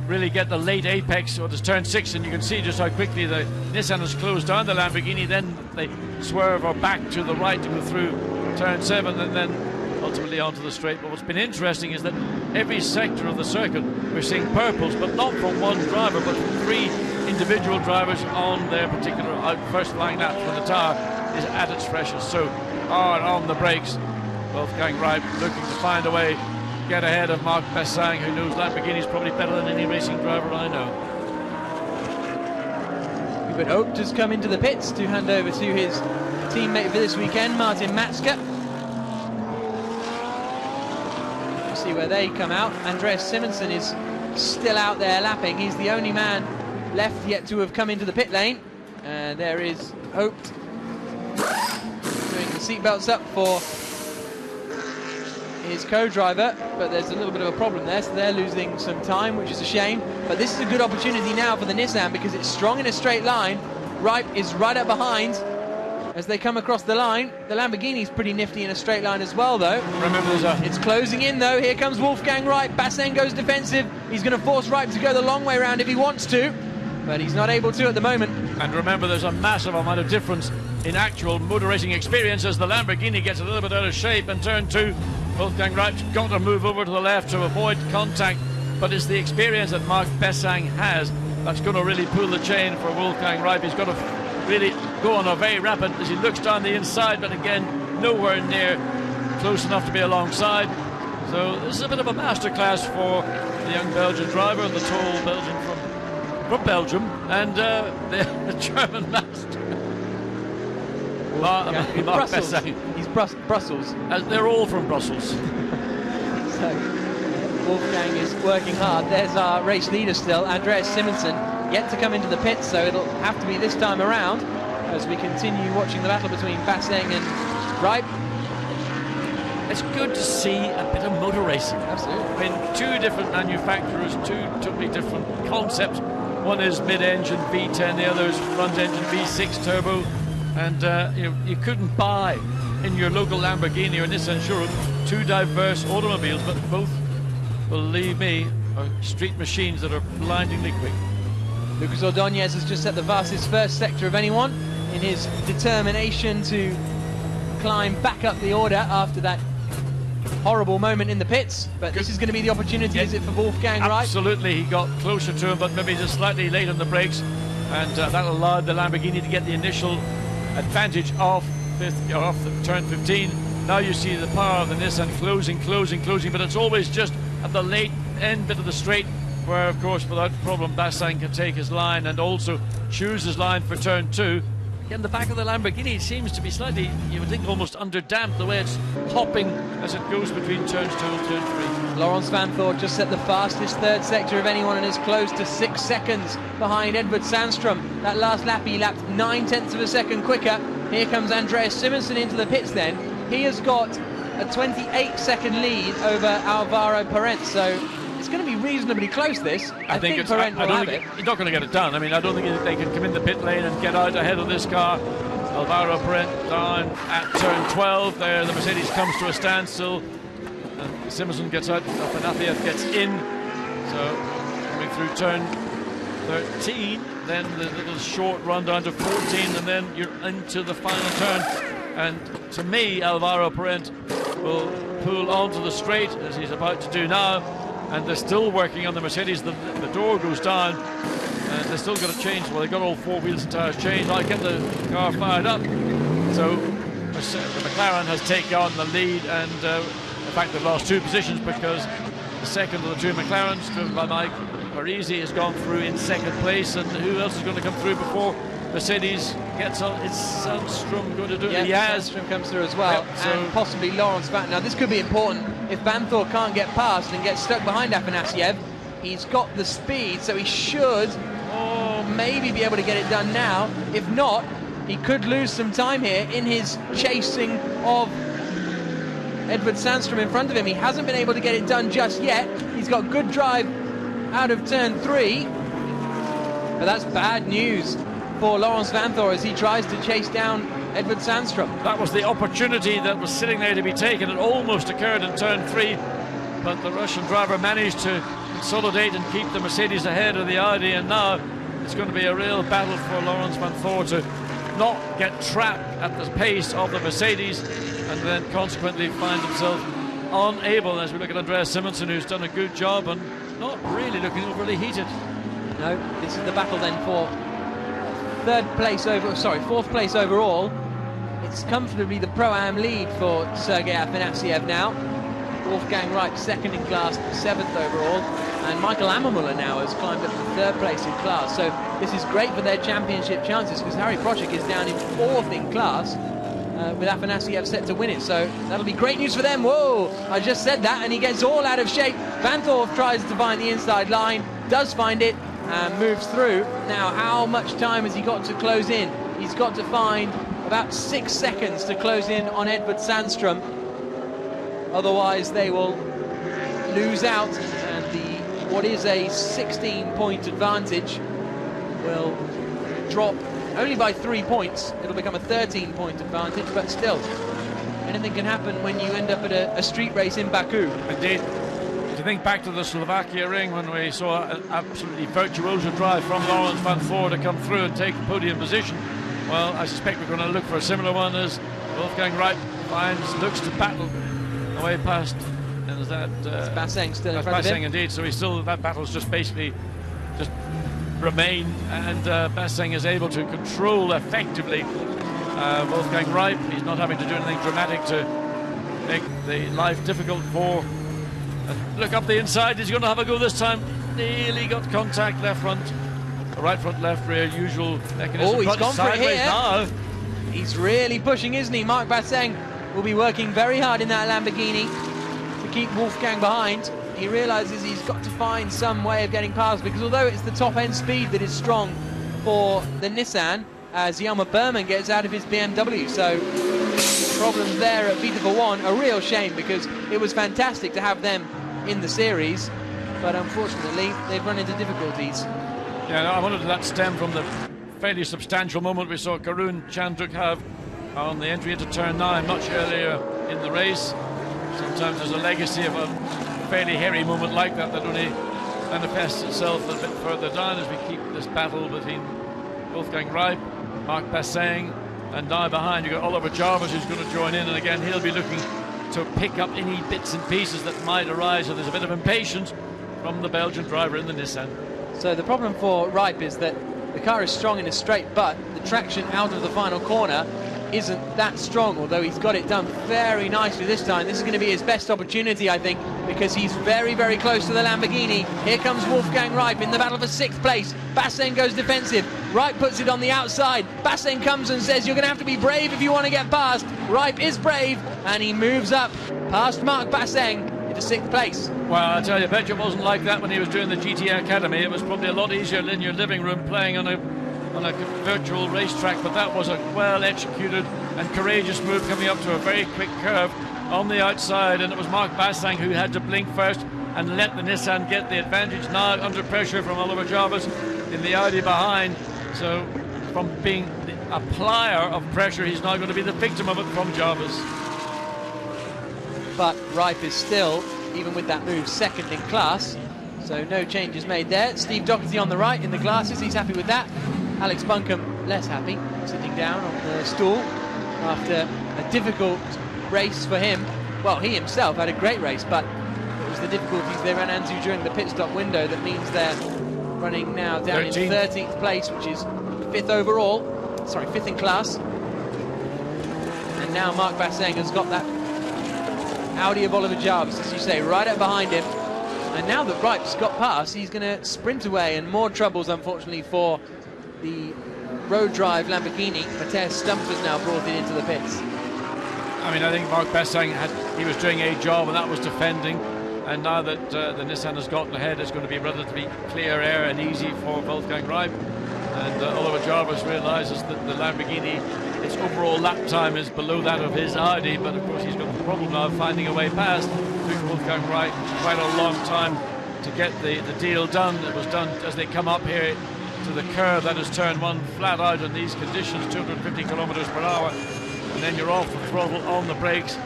really get the late apex, or this turn 6, and you can see just how quickly the Nissan has closed down the Lamborghini. Then they swerve or back to the right to go through turn 7, and then ultimately onto the straight. But what's been interesting is that every sector of the circuit we're seeing purples, but not from one driver, but from 3 individual drivers on their particular first flying lap when the tire is at its freshest. So hard on the brakes, Wolfgang Reip looking to find a way, get ahead of Marc Basseng, who knows Lamborghini's probably better than any racing driver I know. Hubert Oak has come into the pits to hand over to his teammate for this weekend, Martin Matzke. We'll see where they come out. Andreas Simonsen is still out there lapping. He's the only man left yet to have come into the pit lane. And there is Oak doing the seatbelts up for his co-driver, but there's a little bit of a problem there, so they're losing some time, which is a shame. But this is a good opportunity now for the Nissan because it's strong in a straight line. Reip is right up behind, as they come across the line. The Lamborghini's pretty nifty in a straight line as well, though. Remember, it's closing in, though. Here comes Wolfgang Reip. Basseng goes defensive. He's going to force Reip to go the long way round if he wants to, but he's not able to at the moment. And remember, there's a massive amount of difference in actual motor racing experience as the Lamborghini gets a little bit out of shape in turn 2. Wolfgang Reip's got to move over to the left to avoid contact, but it's the experience that Mark Basseng has that's going to really pull the chain for Wolfgang Reip. He's got to really go on a very rapid as he looks down the inside, but again, nowhere near close enough to be alongside. So this is a bit of a masterclass for the young Belgian driver, the tall Belgian from Belgium, and the German master. Mark Basseng. He's Brussels. They're all from Brussels. So Wolfgang is working hard. There's our race leader still, Andreas Simonsen, yet to come into the pits, so it'll have to be this time around as we continue watching the battle between Basseng and Reip. It's good to see a bit of motor racing. Absolutely. I mean, two different manufacturers, two totally different concepts. One is mid-engine V10, the other is front-engine V6 turbo. And you couldn't buy in your local Lamborghini or Nissan showroom two diverse automobiles, but both, believe me, are street machines that are blindingly quick. Lucas Ordonez has just set the fastest first sector of anyone in his determination to climb back up the order after that horrible moment in the pits. But this is going to be the opportunity, is it, for Wolfgang Reip? Absolutely, he got closer to him, but maybe just slightly late on the brakes, and that allowed the Lamborghini to get the initial advantage off turn 15. Now you see the power of the Nissan closing, but it's always just at the late end bit of the straight where, of course, without problem, Basseng can take his line and also choose his line for turn 2. Again, the back of the Lamborghini seems to be slightly, you would think, almost underdamped the way it's hopping as it goes between turns 2 and turn 3. Laurens Vanthoor just set the fastest third sector of anyone and is close to 6 seconds behind Edvard Sandström. That last lap he lapped 9/10 of a second quicker. Here comes Andreas Simonsen into the pits then. He has got a 28-second lead over Alvaro Parent, so it's going to be reasonably close, this. I think Parent will have it. He's not going to get it done. I mean, I don't think they can come in the pit lane and get out ahead of this car. Alvaro Parent down at turn 12. There, the Mercedes comes to a standstill. And Simonsen gets out, Afanasiev gets in. So, coming through turn 13, then the little short run down to 14, and then you're into the final turn. And to me, Alvaro Parent will pull onto the straight, as he's about to do now. And they're still working on the Mercedes. The door goes down, and they're still got to change. Well, they've got all 4 wheels and tyres changed. I get the car fired up. So the McLaren has taken on the lead, and in fact, they've lost 2 positions because the second of the 2 McLarens, driven by Mike Parisi, has gone through in 2nd place. And who else is going to come through before Mercedes gets on? It's Sandström going to do it. Yeah, he has. Sandström comes through as well, and possibly Laurens Vanthoor. Now, this could be important. If Vanthoor can't get past and gets stuck behind Afanasiev, he's got the speed, so he should, or maybe be able to get it done now. If not, he could lose some time here in his chasing of Edvard Sandström in front of him. He hasn't been able to get it done just yet. He's got good drive out of turn 3, but that's bad news for Laurens Vanthoor as he tries to chase down Edvard Sandström. That was the opportunity that was sitting there to be taken. It almost occurred in turn 3, but the Russian driver managed to consolidate and keep the Mercedes ahead of the Audi, and now it's going to be a real battle for Laurens Vanthoor to not get trapped at the pace of the Mercedes and then consequently find himself unable, as we look at Andreas Simonsen, who's done a good job and not really looking overly heated. No, this is the battle then for fourth place overall. It's comfortably the Pro-Am lead for Sergei Afanasiev now. Wolfgang Reip 2nd in class, 7th overall, and Michael Ammermuller now has climbed up to 3rd place in class. So this is great for their championship chances because Harry Procek is down in 4th in class with Afanasiev set to win it. So that'll be great news for them. Whoa, I just said that, and he gets all out of shape. Vanthoor tries to find the inside line, does find it, and moves through. Now, how much time has he got to close in? He's got to find about 6 seconds to close in on Edvard Sandström. Otherwise, they will lose out, and what is a 16-point advantage will drop only by 3 points. It'll become a 13-point advantage, but still, anything can happen when you end up at a street race in Baku. Indeed. To think back to the Slovakia ring when we saw an absolutely virtuoso drive from Laurens van Voor to come through and take podium position, well, I suspect we're going to look for a similar one as Wolfgang Reip looks to battle away past. And is that Basseng still in front of him? Basseng, indeed. So he's still, that battle's just basically just remained, and Basseng is able to control effectively Wolfgang Reip. He's not having to do anything dramatic to make the life difficult for. Look up the inside, he's going to have a go this time. Nearly got contact, left front, right front, left rear, usual mechanism. Oh, he's gone for it here. Now. He's really pushing, isn't he? Marc Basseng will be working very hard in that Lamborghini to keep Wolfgang behind. He realises he's got to find some way of getting past, because although it's the top-end speed that is strong for the Nissan, as Jelmer Berman gets out of his BMW, so problems there at Vita for One. A real shame, because it was fantastic to have them in the series, but unfortunately they've run into difficulties. Yeah, I wonder did that stem from the fairly substantial moment we saw Karun Chandruk have on the entry into turn 9 much earlier in the race. Sometimes there's a legacy of a fairly hairy moment like that that only manifests itself a bit further down as we keep this battle between Wolfgang Reip, Marc Basseng, and now behind you've got Oliver Jarvis, who's going to join in, and again he'll be looking to pick up any bits and pieces that might arise. So there's a bit of impatience from the Belgian driver in the Nissan. So the problem for Reip is that the car is strong in a straight, but the traction out of the final corner isn't that strong, although he's got it done very nicely this time. This is going to be his best opportunity, I think, because he's very, very close to the Lamborghini. Here comes Wolfgang Reip in the battle for 6th place. Basseng goes defensive. Reip puts it on the outside. Basseng comes and says, you're going to have to be brave if you want to get past. Reip is brave, and he moves up past Marc Basseng into 6th place. Well, I tell you, I bet it wasn't like that when he was doing the GT Academy. It was probably a lot easier in your living room playing on a virtual racetrack, but that was a well-executed and courageous move coming up to a very quick curve on the outside, and it was Marc Basseng who had to blink first and let the Nissan get the advantage. Now under pressure from Oliver Jarvis in the Audi behind, so from being the applier of pressure, he's now going to be the victim of it from Jarvis. But Reip is still, even with that move, second in class, so no changes made there. Steve Doherty on the right in the glasses, he's happy with that. Alex Buncombe less happy, sitting down on the stool after a difficult race for him. Well, he himself had a great race, but it was the difficulties they ran into during the pit stop window that means they're running now down in 13th place, which is 5th overall, sorry, 5th in class. And now Marc Basseng has got that Audi of Oliver Jarvis, as you say, right up behind him. And now that Reip's got past, he's going to sprint away, and more troubles, unfortunately, for the road drive Lamborghini. Matthias Stumpf now brought it into the pits. I mean, I think Marc Basseng he was doing a job, and that was defending. And now that the Nissan has gotten ahead, it's going to be relatively clear air and easy for Wolfgang Reip. And Oliver Jarvis realises that the Lamborghini, its overall lap time is below that of his Audi, but of course he's got the problem now of finding a way past. It took Wolfgang Reip quite a long time to get the deal done. It was done as they come up here to the curve, that is turn 1 flat out in these conditions, 250 kilometers per hour, and then you're off the throttle on the brakes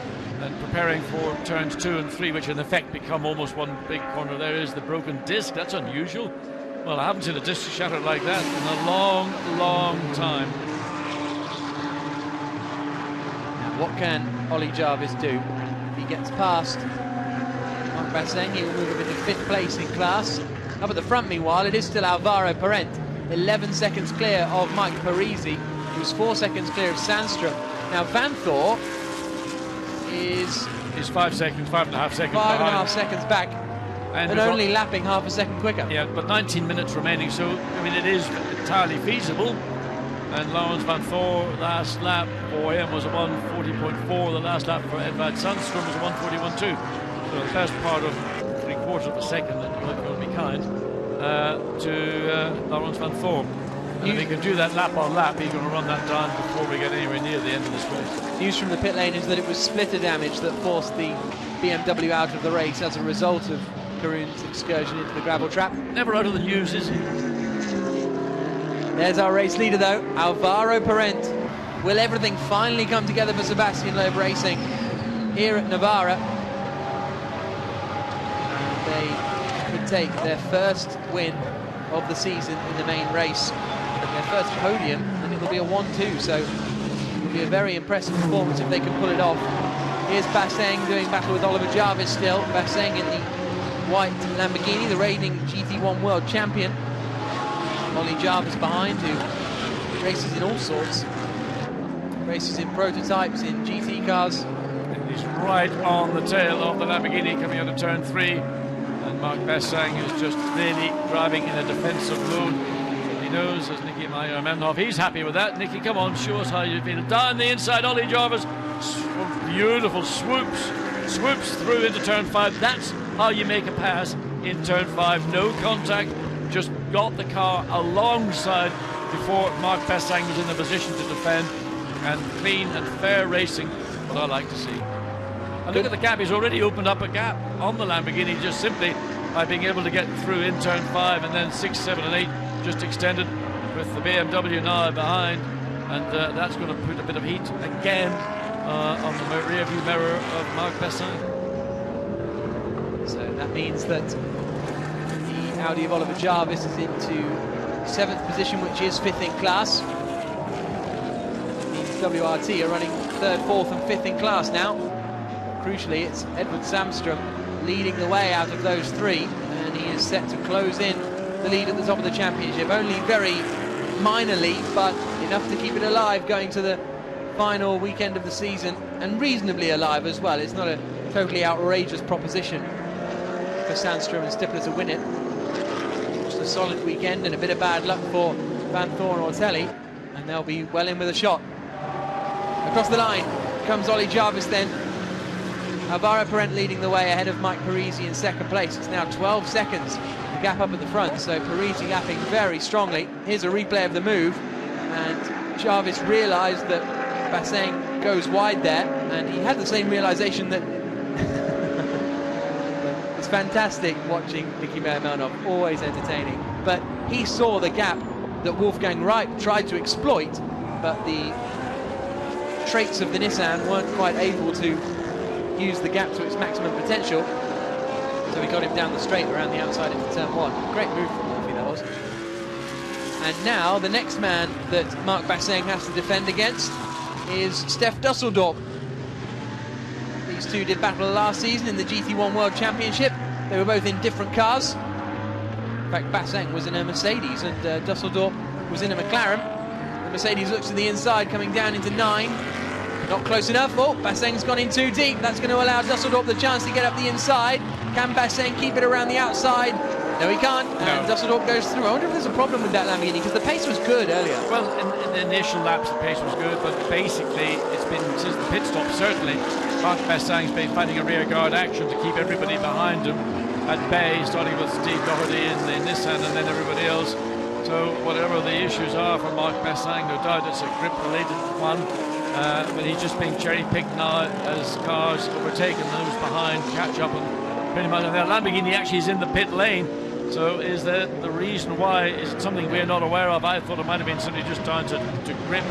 and preparing for turns 2 and 3, which in effect become almost one big corner. There is the broken disc. That's unusual. Well, I haven't seen a disc shattered like that in a long, long time. Now, what can Ollie Jarvis do? If he gets past Marc Basseng, he will move him into 5th place in class. Up at the front, meanwhile, it is still Alvaro Parent, 11 seconds clear of Mike Parisi, who's 4 seconds clear of Sandstrom. Now, Vanthor is 5.5 seconds behind. 5.5 seconds back, and only lapping half a second quicker. Yeah, but 19 minutes remaining, so I mean it is entirely feasible. And Laurens van Voor, last lap for him was a 1:40.4. The last lap for Edvard Sandstrom was a 1:41.2. So the first part of 3/4 of a second, that will be kind, to Laurens van Voor. And if he can do that lap on lap, he's going to run that down before we get anywhere near the end of this race. News from the pit lane is that it was splitter damage that forced the BMW out of the race as a result of Karun's excursion into the gravel trap. Never out of the news, is he? There's our race leader though, Alvaro Parent. Will everything finally come together for Sebastian Loeb Racing here at Navarra? And they could take their first win of the season in the main race, their first podium, and it'll be a 1-2, so it'll be a very impressive performance if they can pull it off. Here's Basseng doing battle with Oliver Jarvis still. Basseng in the white Lamborghini, the reigning GT1 world champion. Ollie Jarvis behind, who races in all sorts. Races in prototypes, in GT cars. And he's right on the tail of the Lamborghini coming out of turn 3. And Mark Basseng is just really driving in a defensive mode. He knows, as Nicky Meyer-Menhoff, he's happy with that. Nicky, come on, show us how you feel. Down the inside, Ollie Jarvis, beautiful swoops through into turn 5. That's how you make a pass in turn 5. No contact, just got the car alongside before Mark Basseng was in the position to defend. And clean and fair racing, what I like to see. And look at the gap, he's already opened up a gap on the Lamborghini just simply by being able to get through in turn 5, and then 6, 7 and 8 just extended with the BMW now behind, and that's going to put a bit of heat again on the rear view mirror of Mark Basseng. So that means that the Audi of Oliver Jarvis is into 7th position, which is 5th in class. WRT are running 3rd, 4th and 5th in class now. Crucially, it's Edward Samstrom leading the way out of those 3, and he is set to close in the lead at the top of the championship. Only very minorly, but enough to keep it alive going to the final weekend of the season, and reasonably alive as well. It's not a totally outrageous proposition for Sandstrom and Stifler to win it. Just a solid weekend and a bit of bad luck for Van Thorn or Telly, and they'll be well in with a shot. Across the line comes Ollie Jarvis then. Alvaro Parent leading the way ahead of Mike Parisi in 2nd place. It's now 12 seconds, the gap up at the front, so Parisi gapping very strongly. Here's a replay of the move, and Jarvis realised that Basseng goes wide there, and he had the same realisation that it's fantastic watching Nicky Meyer-Melnhoff, always entertaining, but he saw the gap that Wolfgang Reip tried to exploit, but the traits of the Nissan weren't quite able to use the gap to its maximum potential, so he got him down the straight around the outside into turn 1. Great move from Wolfie, that was. And now the next man that Mark Basseng has to defend against is Stef Dusseldorp. These two did battle last season in the GT1 World Championship. They were both in different cars. In fact, Basseng was in a Mercedes and Dusseldorp was in a McLaren. The Mercedes looks to the inside, coming down into 9. Not close enough. Oh, Basseng's gone in too deep. That's going to allow Dusseldorp the chance to get up the inside. Can Basseng keep it around the outside? No, he can't. No. And Dusseldorp goes through. I wonder if there's a problem with that Lamborghini, because the pace was good earlier. Well, in the initial laps, the pace was good, but basically, it's been since the pit stop, certainly, Mark Basseng's been finding a rear guard action to keep everybody behind him at bay, starting with Steve Doherty in the Nissan and then everybody else. So whatever the issues are for Mark Basseng, no doubt it's a grip-related one. But he's just being cherry-picked now as cars overtaken those behind, catch up, and pretty much their Lamborghini actually is in the pit lane. So is that the reason why? Is it something we're not aware of? I thought it might have been simply just down to grip,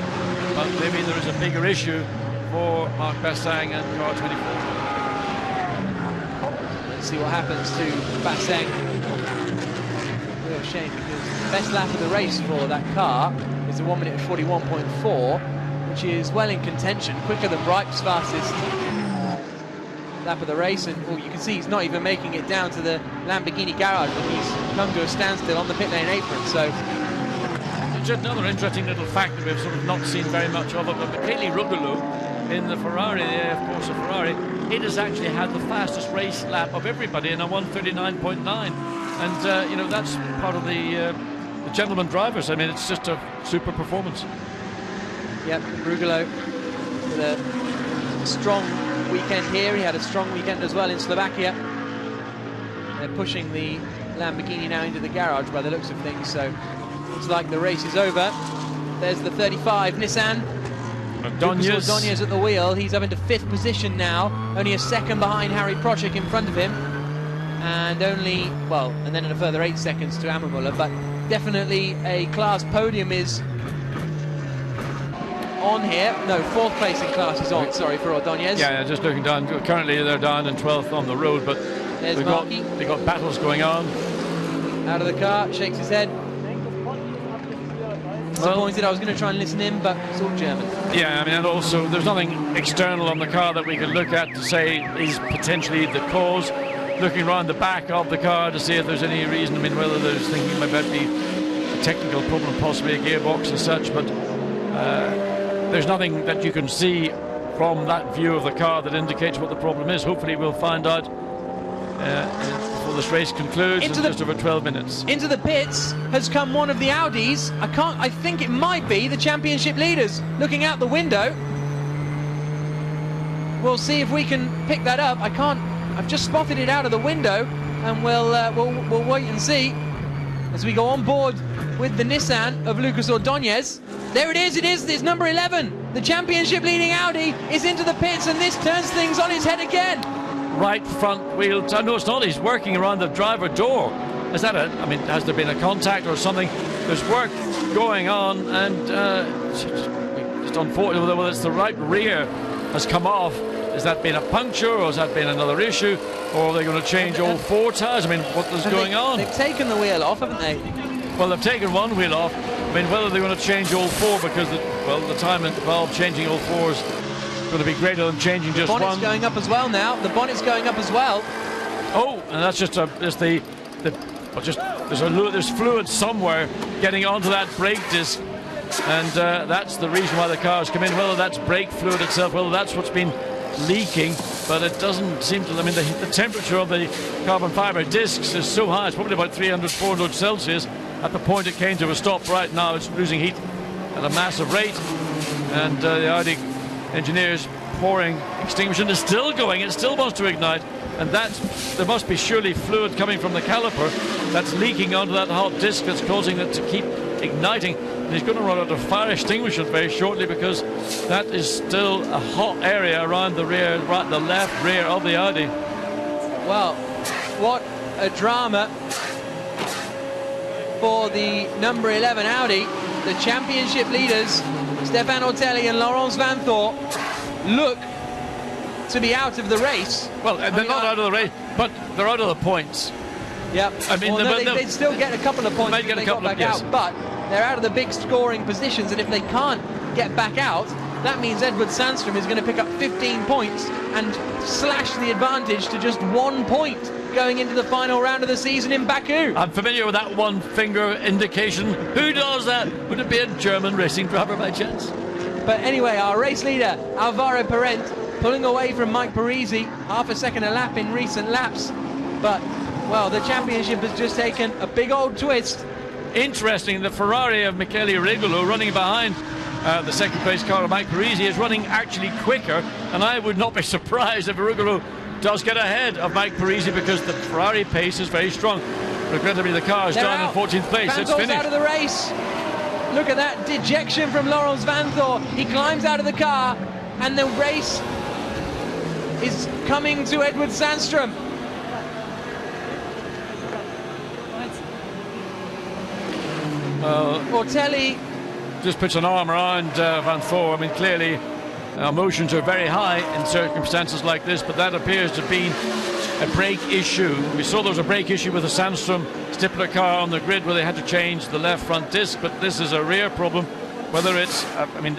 but maybe there is a bigger issue for Mark Basseng and car 24. Let's see what happens to Basseng. Real shame, because the best lap of the race for that car is a 1 minute 41.4, which is well in contention, quicker than Reip's fastest lap of the race, and you can see he's not even making it down to the Lamborghini garage, but he's come to a standstill on the pit lane apron. So just another interesting little fact that we've sort of not seen very much of it, but Michele Rugolo in the Ferrari, of course, the Ferrari, it has actually had the fastest race lap of everybody in a 1:39.9, and you know, that's part of the gentleman drivers. I mean, it's just a super performance. Yep, Rugolo with a strong weekend here. He had a strong weekend as well in Slovakia. They're pushing the Lamborghini now into the garage by the looks of things, so looks like the race is over. There's the 35 Nissan. Ordóñez at the wheel. He's up into 5th position now, only a second behind Harry Procek in front of him, and only, well, and then in a further 8 seconds to Ammermuller, but definitely a class podium is on here. No, 4th place in class is on, sorry, for Ordóñez. Yeah, just looking down. Currently they're down in 12th on the road, but they've got battles going on. Out of the car, shakes his head. Disappointed. I was going to try and listen in, but it's all German. Yeah, I mean, and also there's nothing external on the car that we could look at to say is potentially the cause. Looking around the back of the car to see if there's any reason. I mean, whether there's thinking it might be a technical problem, possibly a gearbox and such, but there's nothing that you can see from that view of the car that indicates what the problem is. Hopefully we'll find out before this race concludes in just over 12 minutes. Into the pits has come one of the Audis. I think it might be the championship leaders. Looking out the window. We'll see if we can pick that up. I've just spotted it out of the window, and we'll wait and see as we go on board with the Nissan of Lucas Ordóñez. There it is, it's number 11. The championship leading Audi is into the pits, and this turns things on its head again. Right front wheel, no it's not, he's working around the driver door. Has there been a contact or something? There's work going on, and just unfortunately, whether it's the right rear has come off. Has that been a puncture, or has that been another issue, or are they going to change all 4 tyres? I mean, what is going on? They've taken the wheel off, haven't they? Well, they've taken one wheel off. I mean, whether they're going to change all 4, because the time involved changing all 4 is going to be greater than changing just one. The bonnet's going up as well now. The bonnet's going up as well. Oh, and that's just there's fluid somewhere getting onto that brake disc, and that's the reason why the car's come in. Whether that's brake fluid itself, whether that's what's been leaking, but it doesn't seem to. I mean, the temperature of the carbon fiber discs is so high, it's probably about 300, 400 Celsius. At the point it came to a stop, right now it's losing heat at a massive rate, and the Audi engineers pouring extinguisher is still going. It still wants to ignite, and there must be surely fluid coming from the caliper that's leaking onto that hot disc that's causing it to keep igniting. And he's going to run out of fire extinguisher very shortly, because that is still a hot area around the rear, right, the left rear of the Audi. Well, what a drama for the number 11 Audi. The championship leaders, Stefan Ortelli and Laurens Vanthoor, look to be out of the race. Well, they're not out of the race, but they're out of the points. Yep. I mean, they'd still get a couple of points if they got back out, but they're out of the big scoring positions, and if they can't get back out, that means Edward Sandstrom is going to pick up 15 points and slash the advantage to just 1 point going into the final round of the season in Baku. I'm familiar with that one finger indication. Who does that? Would it be a German racing driver by chance? But anyway, our race leader, Alvaro Parent, pulling away from Mike Parisi, half a second a lap in recent laps. But, well, the championship has just taken a big old twist. Interesting, the Ferrari of Michele Regolo running behind the second place car of Mike Parisi is running actually quicker, and I would not be surprised if Regolo does get ahead of Mike Parisi, because the Ferrari pace is very strong. Regrettably, the car is down in 14th place. It's finished. Out of the race. Look at that dejection from Laurens Vanthoor. He climbs out of the car, and the race is coming to Edward Sandstrom. Ortelli just puts an arm around Vanthoor. I mean, clearly emotions are very high in circumstances like this, but that appears to be a brake issue. We saw there was a brake issue with the Sandstrom Stippler car on the grid where they had to change the left front disc, but this is a rear problem. Whether it's, I mean,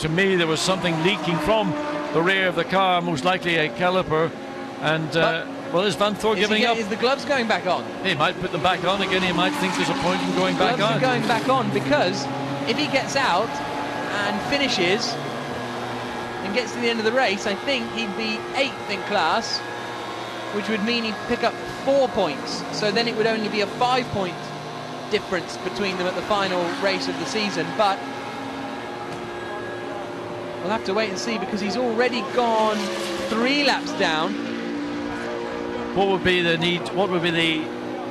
to me there was something leaking from the rear of the car, most likely a caliper, and well, is Vanthoor giving up? Is the gloves going back on? He might put them back on again. He might think there's a point in going back on. Gloves are going back on, because if he gets out and finishes and gets to the end of the race, I think he'd be 8th in class, which would mean he'd pick up 4 points. So then it would only be a 5-point difference between them at the final race of the season. But we'll have to wait and see, because he's already gone 3 laps down. What would be the need? What would be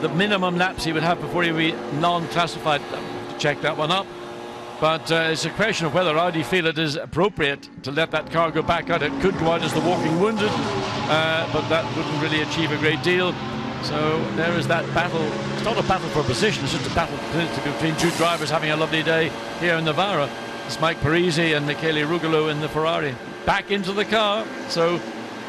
the minimum laps he would have before he would be non-classified? To check that one up. But it's a question of whether Audi feel it is appropriate to let that car go back out. It could go out as the walking wounded, but that wouldn't really achieve a great deal. So there is that battle. It's not a battle for position, it's just a battle between two drivers having a lovely day here in Navarra. It's Mike Parisi and Michele Rugolo in the Ferrari. Back into the car. So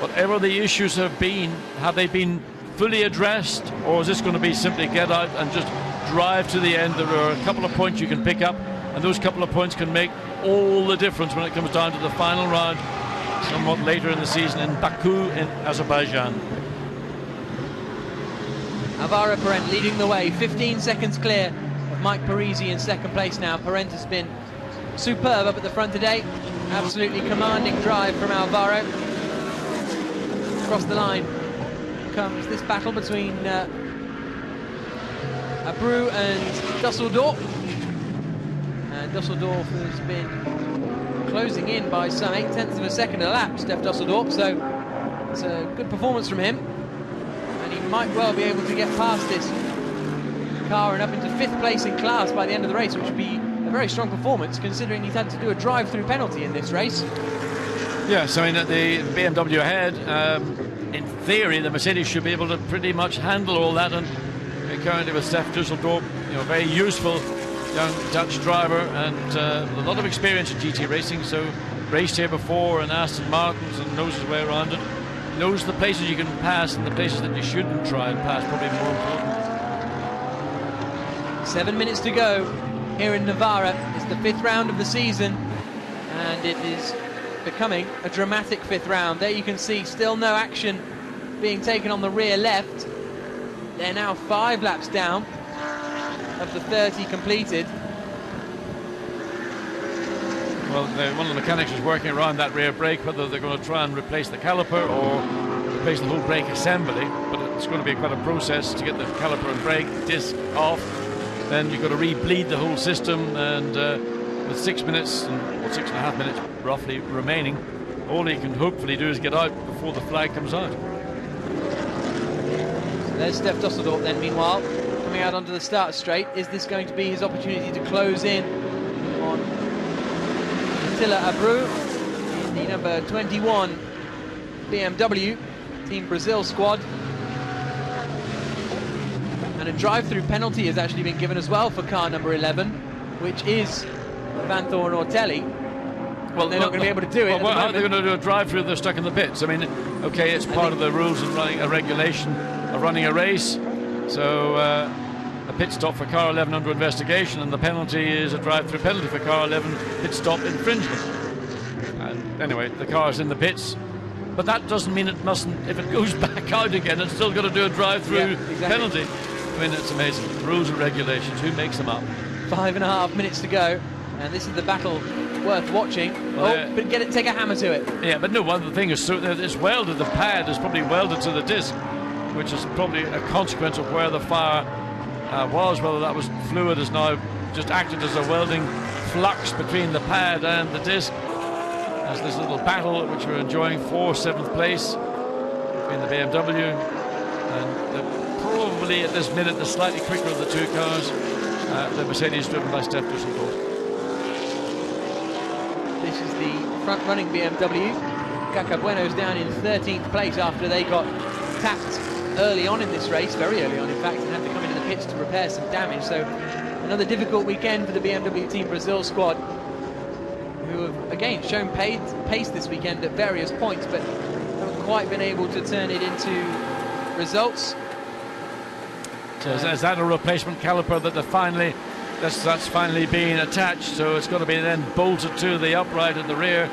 whatever the issues have they been fully addressed, or is this going to be simply get out and just drive to the end? There are a couple of points you can pick up, and those couple of points can make all the difference when it comes down to the final round, somewhat later in the season in Baku in Azerbaijan. Navarra Parent leading the way, 15 seconds clear of Mike Parisi in second place now. Parent has been superb up at the front today. Absolutely commanding drive from Alvaro. Across the line comes this battle between Abreu and Dusseldorf. And Dusseldorf has been closing in by some 0.8 of a second a lap, Steph Dusseldorf, so it's a good performance from him. And he might well be able to get past this car and up into 5th place in class by the end of the race, which would be a very strong performance considering he's had to do a drive-through penalty in this race. Yes, I mean, the BMW ahead, in theory, the Mercedes should be able to pretty much handle all that, and currently with Steph Dusseldorf, very useful young Dutch driver and a lot of experience in GT racing, so raced here before in Aston Martins and knows his way around it. Knows the places you can pass and the places that you shouldn't try and pass, probably more important. 7 minutes to go here in Navarra. It's the 5th round of the season, and it is becoming a dramatic 5th round. There you can see still no action being taken on the rear left. They're now 5 laps down of the 30 completed. Well, one of the mechanics is working around that rear brake, whether they're going to try and replace the caliper or replace the whole brake assembly, but it's going to be quite a process to get the caliper and brake disc off. Then you've got to re-bleed the whole system, and with 6 minutes, or 6.5 minutes roughly remaining, all you can hopefully do is get out before the flag comes out. So there's Steph Dusseldorf then, meanwhile, coming out onto the start straight. Is this going to be his opportunity to close in on Attila Abreu in the number 21 BMW Team Brazil squad? And a drive-through penalty has actually been given as well for car number 11, which is Van Thorn Ortelli. Well, they're not going to be able to do it. Well, how are they going to do a drive-through if they're stuck in the pits? I mean, okay, it's part of the rules of running a regulation of running a race. So a pit stop for car 11 under investigation, and the penalty is a drive-through penalty for car 11 pit stop infringement. And anyway, the car's in the pits, but that doesn't mean it mustn't. If it goes back out again, it's still got to do a drive-through penalty. I mean, it's amazing. Rules and regulations, who makes them up? 5.5 minutes to go, and this is the battle worth watching. Well, but take a hammer to it. Yeah, but no, one of the things is it's welded, the pad is probably welded to the disc, which is probably a consequence of where the fire was. Whether that was fluid has now just acted as a welding flux between the pad and the disc. As this little battle, which we're enjoying for 7th place between the BMW and probably at this minute the slightly quicker of the two cars, the Mercedes driven by Steph Dusseldorf. This is the front-running BMW. Caca Bueno's down in 13th place after they got tapped early on in this race, very early on in fact, and had to come into the pits to repair some damage. So another difficult weekend for the BMW Team Brazil squad, who have again shown pace this weekend at various points, but haven't quite been able to turn it into results. So is that a replacement caliper that that's finally being attached? So it's got to be then bolted to the upright in the rear.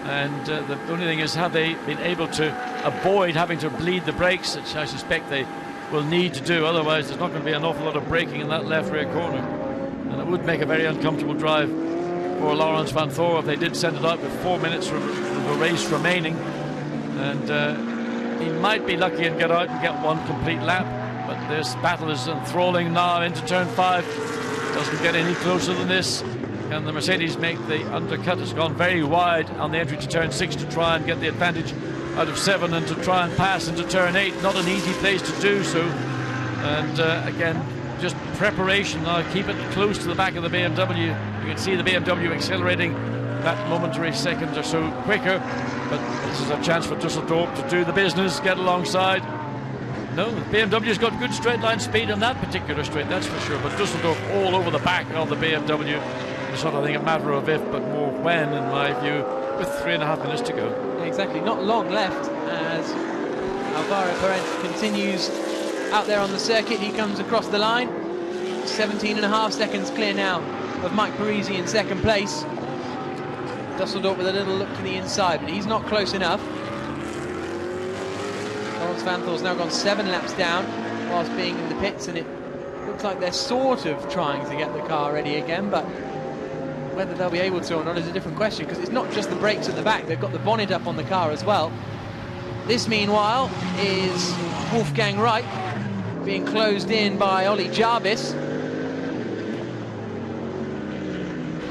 And the only thing is, have they been able to avoid having to bleed the brakes, which I suspect they will need to do. Otherwise, there's not going to be an awful lot of braking in that left rear corner. And it would make a very uncomfortable drive for Laurens van Thor if they did send it out with 4 minutes of the race remaining. And he might be lucky and get out and get one complete lap. But this battle is enthralling now into turn 5. Doesn't get any closer than this. Can the Mercedes make the undercut? It's gone very wide on the entry to turn 6 to try and get the advantage out of 7 and to try and pass into turn 8. Not an easy place to do so. And again, just preparation now. Keep it close to the back of the BMW. You can see the BMW accelerating that momentary second or so quicker. But this is a chance for Dusseldorf to do the business, get alongside. No, BMW's got good straight line speed on that particular straight, that's for sure. But Dusseldorf all over the back of the BMW. It's not, I think, a matter of if, but more when, in my view, with 3.5 minutes to go. Exactly, not long left as Alvaro Perez continues out there on the circuit. He comes across the line. 17.5 seconds clear now of Mike Parisi in second place. Dusseldorf with a little look to the inside, but he's not close enough. Lawrence Vanthor's now gone 7 laps down whilst being in the pits, and it looks like they're sort of trying to get the car ready again, but whether they'll be able to or not is a different question, because it's not just the brakes at the back, they've got the bonnet up on the car as well. This, meanwhile, is Wolfgang Reich being closed in by Ollie Jarvis.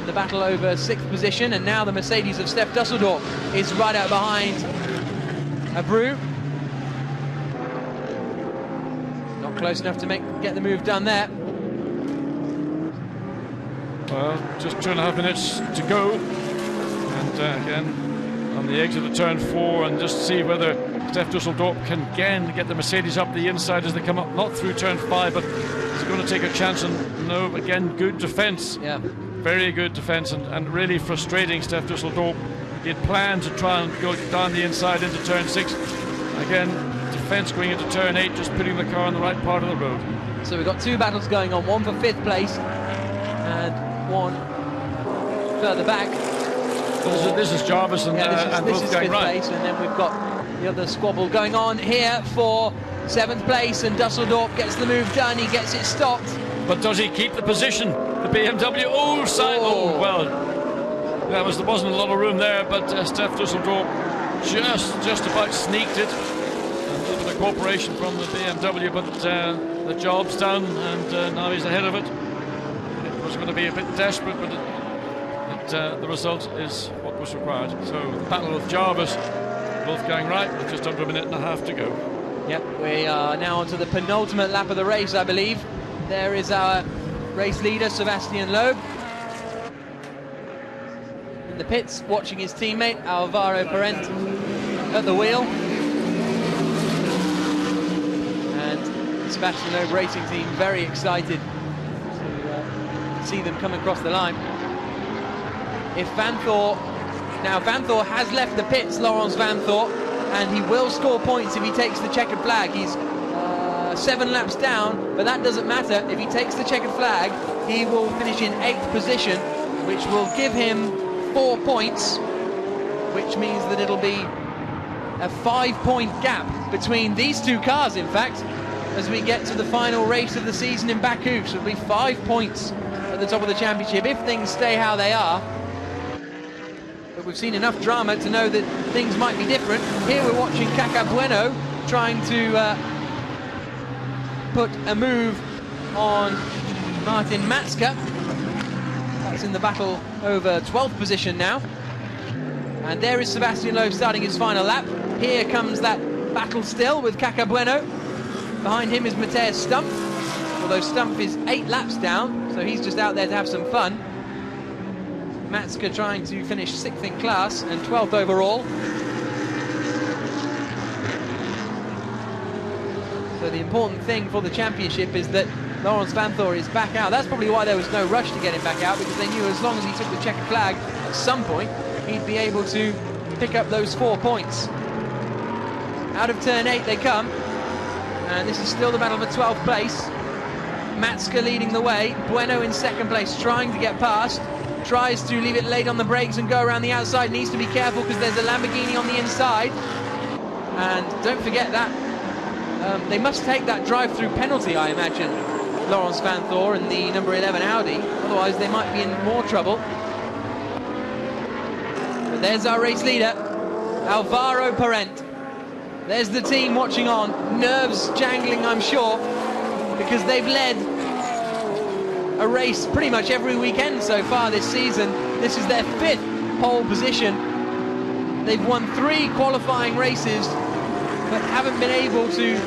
The battle over 6th position, and now the Mercedes of Stef Dusseldorf is right out behind Abreu. Not close enough to get the move done there. Well, just 2.5 minutes to go, and again on the exit of turn 4, and just see whether Stef Dusseldorf can again get the Mercedes up the inside as they come up, not through turn 5, but he's going to take a chance. And no, again, good defence. Yeah. Very good defence, and really frustrating Stef Dusseldorf. He had planned to try and go down the inside into turn 6. Again, defence going into turn 8, just putting the car on the right part of the road. So we've got 2 battles going on, one for 5th place and one further back. This is Jarvis and this is 5th Wright. place, and then we've got the other squabble going on here for 7th place, and Dusseldorf gets the move done, he gets it stopped. But does he keep the position? The BMW, well, that wasn't a lot of room there, but Stef Dusseldorf just about sneaked it. A little bit of cooperation from the BMW, but the job's done, and now he's ahead of it. It was going to be a bit desperate, but the result is what was required. So the battle of Jarvis, Wolfgang Reich, with just under 1.5 minutes to go. Yep, we are now onto the penultimate lap of the race, I believe. There is our race leader, Sebastian Loeb, in the pits, watching his teammate, Alvaro Perez, at the wheel. And Sebastian Loeb Racing Team very excited to see them come across the line. If Vanthor has left the pits, Laurens Vanthor, and he will score points if he takes the checkered flag. He's 7 laps down, but that doesn't matter. If he takes the checkered flag, he will finish in 8th position, which will give him 4 points, which means that it'll be a 5-point gap between these 2 cars, in fact, as we get to the final race of the season in Baku. So it'll be 5 points at the top of the championship if things stay how they are. But we've seen enough drama to know that things might be different. Here we're watching Kaka Bueno trying to put a move on Martin Matska. That's in the battle over 12th position now. And there is Sebastian Loeb starting his final lap. Here comes that battle still with Kaka Bueno. Behind him is Matthias Stumpf, although Stumpf is 8 laps down, so he's just out there to have some fun. Matska trying to finish 6th in class and 12th overall. So the important thing for the championship is that Laurens Vanthor is back out. That's probably why there was no rush to get him back out, because they knew as long as he took the checkered flag at some point, he'd be able to pick up those 4 points. Out of turn 8 they come, and this is still the battle for 12th place. Matska leading the way, Bueno in 2nd place, trying to get past, tries to leave it late on the brakes and go around the outside, needs to be careful because there's a Lamborghini on the inside. And don't forget that they must take that drive-through penalty, I imagine, Laurens Vanthor and the number 11 Audi, otherwise they might be in more trouble. But there's our race leader, Alvaro Perez. There's the team watching on, nerves jangling, I'm sure, because they've led a race pretty much every weekend so far this season. This is their 5th pole position. They've won 3 qualifying races, but haven't been able to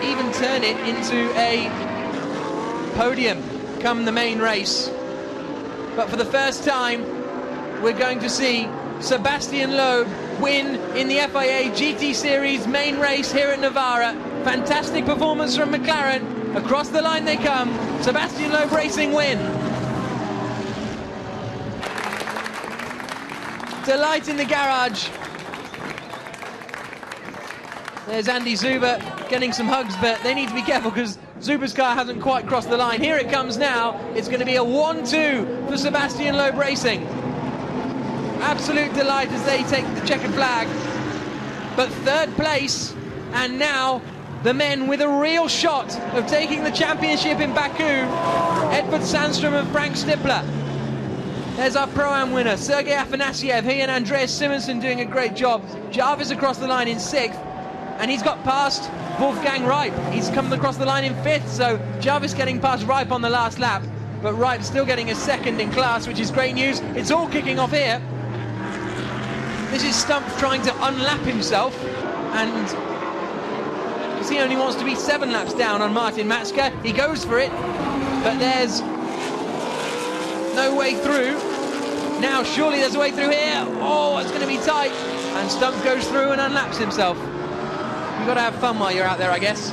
even turn it into a podium come the main race. But for the first time, we're going to see Sebastian Loeb win in the FIA GT Series main race here at Navarra Fantastic performance from McLaren. Across the line they come. Sebastian Loeb Racing win. Delight in the garage. There's Andy Zuber getting some hugs, but they need to be careful because Zuber's car hasn't quite crossed the line. Here it comes now. It's going to be a 1-2 for Sebastian Loeb Racing. Absolute delight as they take the checkered flag. But third place, and now the men with a real shot of taking the championship in Baku, Edvard Sandström and Frank Stippler. There's our Pro-Am winner, Sergei Afanasyev. He and Andreas Simonsen doing a great job. Jarvis across the line in 6th, and he's got past Wolfgang Ripe. He's come across the line in 5th, so Jarvis getting past Ripe on the last lap, but Ripe still getting a 2nd in class, which is great news. It's all kicking off here. This is Stump trying to unlap himself, and because he only wants to be 7 laps down on Martin Matska, he goes for it, but there's no way through. Now surely there's a way through here. Oh, it's going to be tight, and Stump goes through and unlaps himself. You've got to have fun while you're out there, I guess.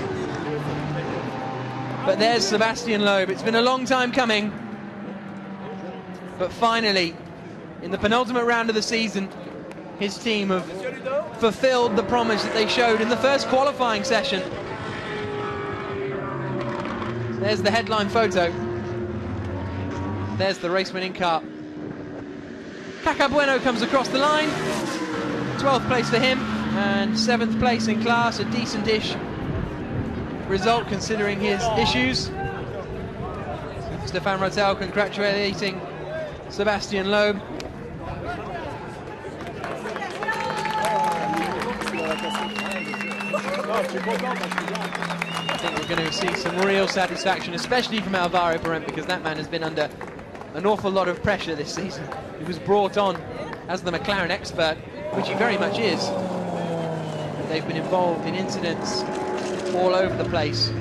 But there's Sebastian Loeb. It's been a long time coming, but finally, in the penultimate round of the season, his team have fulfilled the promise that they showed in the first qualifying session. There's the headline photo. There's the race-winning car. Kaka Bueno comes across the line. 12th place for him, and 7th place in class. A decent-ish result considering his issues. Stefan Rattel congratulating Sebastian Loeb. I think we're going to see some real satisfaction, especially from Alvaro Parent, because that man has been under an awful lot of pressure this season. He was brought on as the McLaren expert, which he very much is. And they've been involved in incidents all over the place,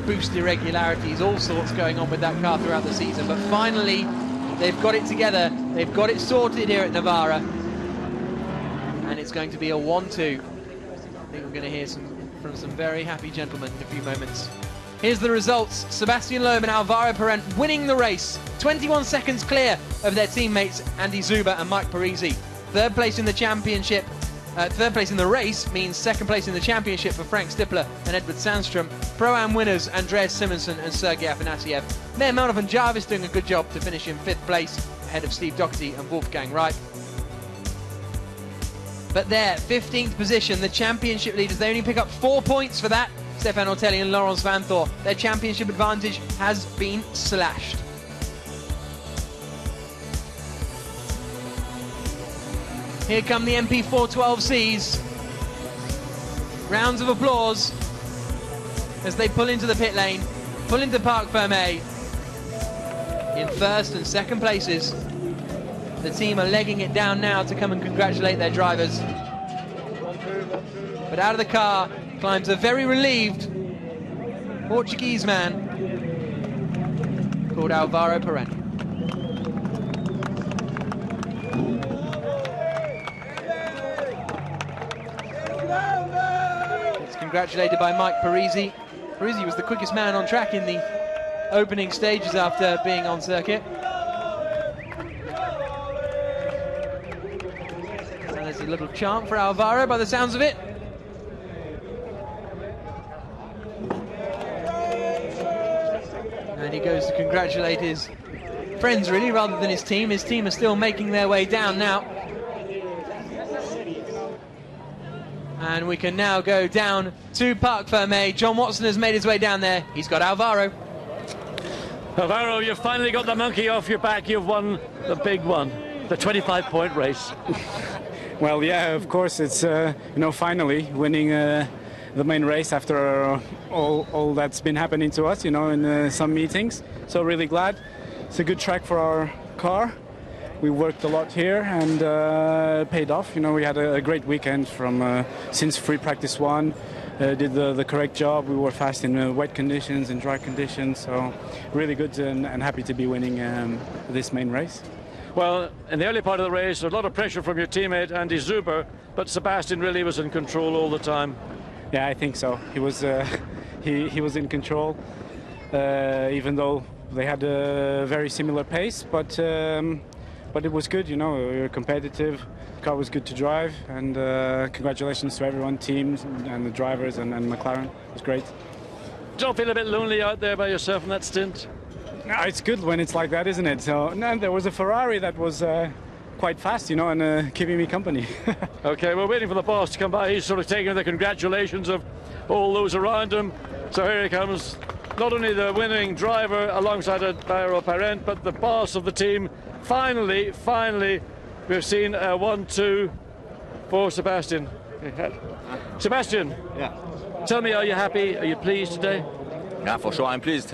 boost irregularities, all sorts going on with that car throughout the season. But finally, they've got it together. They've got it sorted here at Navarra. And it's going to be a 1-2. I think we're going to hear from some very happy gentlemen in a few moments. Here's the results. Sebastian Loeb and Alvaro Parent winning the race. 21 seconds clear of their teammates Andy Zuber and Mike Parisi. Third place in the championship. Third place in the race means second place in the championship for Frank Stippler and Edvard Sandström. Pro-Am winners Andreas Simonsen and Sergei Afanasyev. Mayor Melnov and Jarvis doing a good job to finish in 5th place ahead of Steve Doherty and Wolfgang Ripe. But there, 15th position, the championship leaders, they only pick up 4 points for that. Stefan Ortelli and Laurence Vanthor, their championship advantage has been slashed. Here come the MP412Cs. Rounds of applause as they pull into the pit lane, pull into Parc Fermé. In 1st and 2nd places. The team are legging it down now to come and congratulate their drivers. But out of the car climbs a very relieved Portuguese man called Alvaro Parent. It's congratulated by Mike Parisi. Parisi was the quickest man on track in the opening stages after being on circuit. There's a little chant for Alvaro by the sounds of it. And he goes to congratulate his friends, really, rather than his team. His team are still making their way down now. And we can now go down to Parc Fermé. John Watson has made his way down there. He's got Alvaro. Alvaro, you've finally got the monkey off your back. You've won the big one, the 25-point race. Well, yeah, of course, it's, finally winning the main race after all that's been happening to us, in some meetings. So really glad. It's a good track for our car. We worked a lot here and paid off. We had a great weekend since free practice 1. Did the correct job. We were fast in wet conditions and dry conditions. So really good and happy to be winning this main race. Well, in the early part of the race, a lot of pressure from your teammate Andy Zuber, but Sebastian really was in control all the time. Yeah, I think so. He was he was in control, even though they had a very similar pace. But it was good, you know. We were competitive. The car was good to drive, and congratulations to everyone, teams and the drivers and McLaren. It was great. Don't feel a bit lonely out there by yourself in that stint? No, it's good when it's like that, isn't it? So, no, there was a Ferrari that was quite fast, you know, and keeping me company. Okay, we're waiting for the boss to come by. He's sort of taking the congratulations of all those around him. So here he comes. Not only the winning driver alongside Navarra, but the boss of the team. Finally, we've seen a 1-2 for Sebastian. Sebastian, yeah. Tell me, are you happy? Are you pleased today? Yeah, for sure, I'm pleased.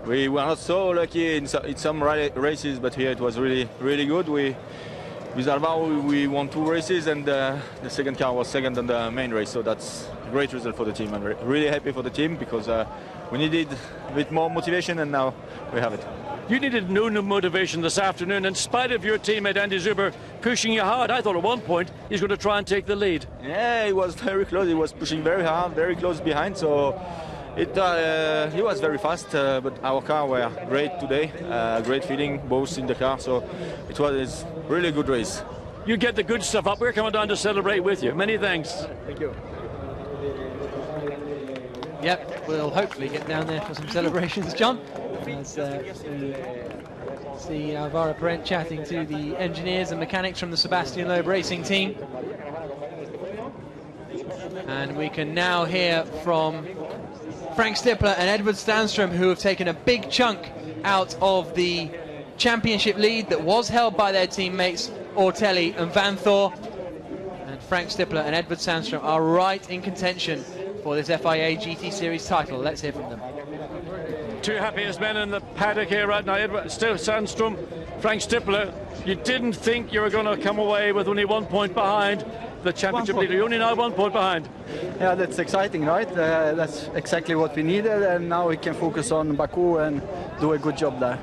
We were not so lucky in some races, but here it was really good. With Navarra, we won 2 races, and the second car was second on the main race, so that's a great result for the team. I'm really happy for the team because we needed a bit more motivation, and now we have it. You needed no motivation this afternoon, in spite of your teammate Andy Zuber pushing you hard. I thought at one point he's going to try and take the lead. Yeah, he was very close. He was pushing very hard, very close behind. So he was very fast. But our car were great today. Great feeling both in the car. So it was a really good race. You get the good stuff up. We're coming down to celebrate with you. Many thanks. Thank you. Yep, we'll hopefully get down there for some celebrations, John. As we see Navarra Parent chatting to the engineers and mechanics from the Sebastian Loeb racing team. And we can now hear from Frank Stippler and Edward Stanstrom, who have taken a big chunk out of the championship lead that was held by their teammates Ortelli and Vanthor. And Frank Stippler and Edward Stanstrom are right in contention for this FIA GT Series title. Let's hear from them. Two happiest men in the paddock here right now, Edward Sandstrom, Frank Stippler. You didn't think you were going to come away with only 1 point behind the championship leader. You're only now 1 point behind. Yeah, that's exciting, right? That's exactly what we needed, and now we can focus on Baku and do a good job there.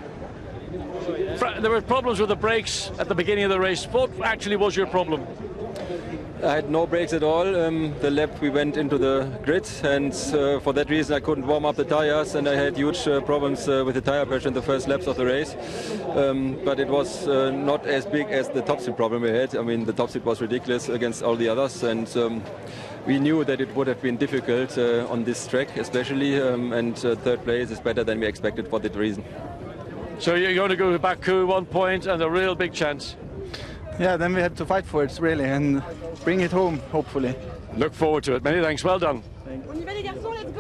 There were problems with the brakes at the beginning of the race. What actually was your problem? I had no brakes at all. The lap we went into the grid, and for that reason I couldn't warm up the tires, and I had huge problems with the tire pressure in the first laps of the race. But it was not as big as the top speed problem we had. I mean, the top speed was ridiculous against all the others, and we knew that it would have been difficult on this track especially, and third place is better than we expected for that reason. So you're going to go to Baku 1 point and a real big chance. Yeah, then we have to fight for it really and bring it home, hopefully. Look forward to it. Many thanks. Well done.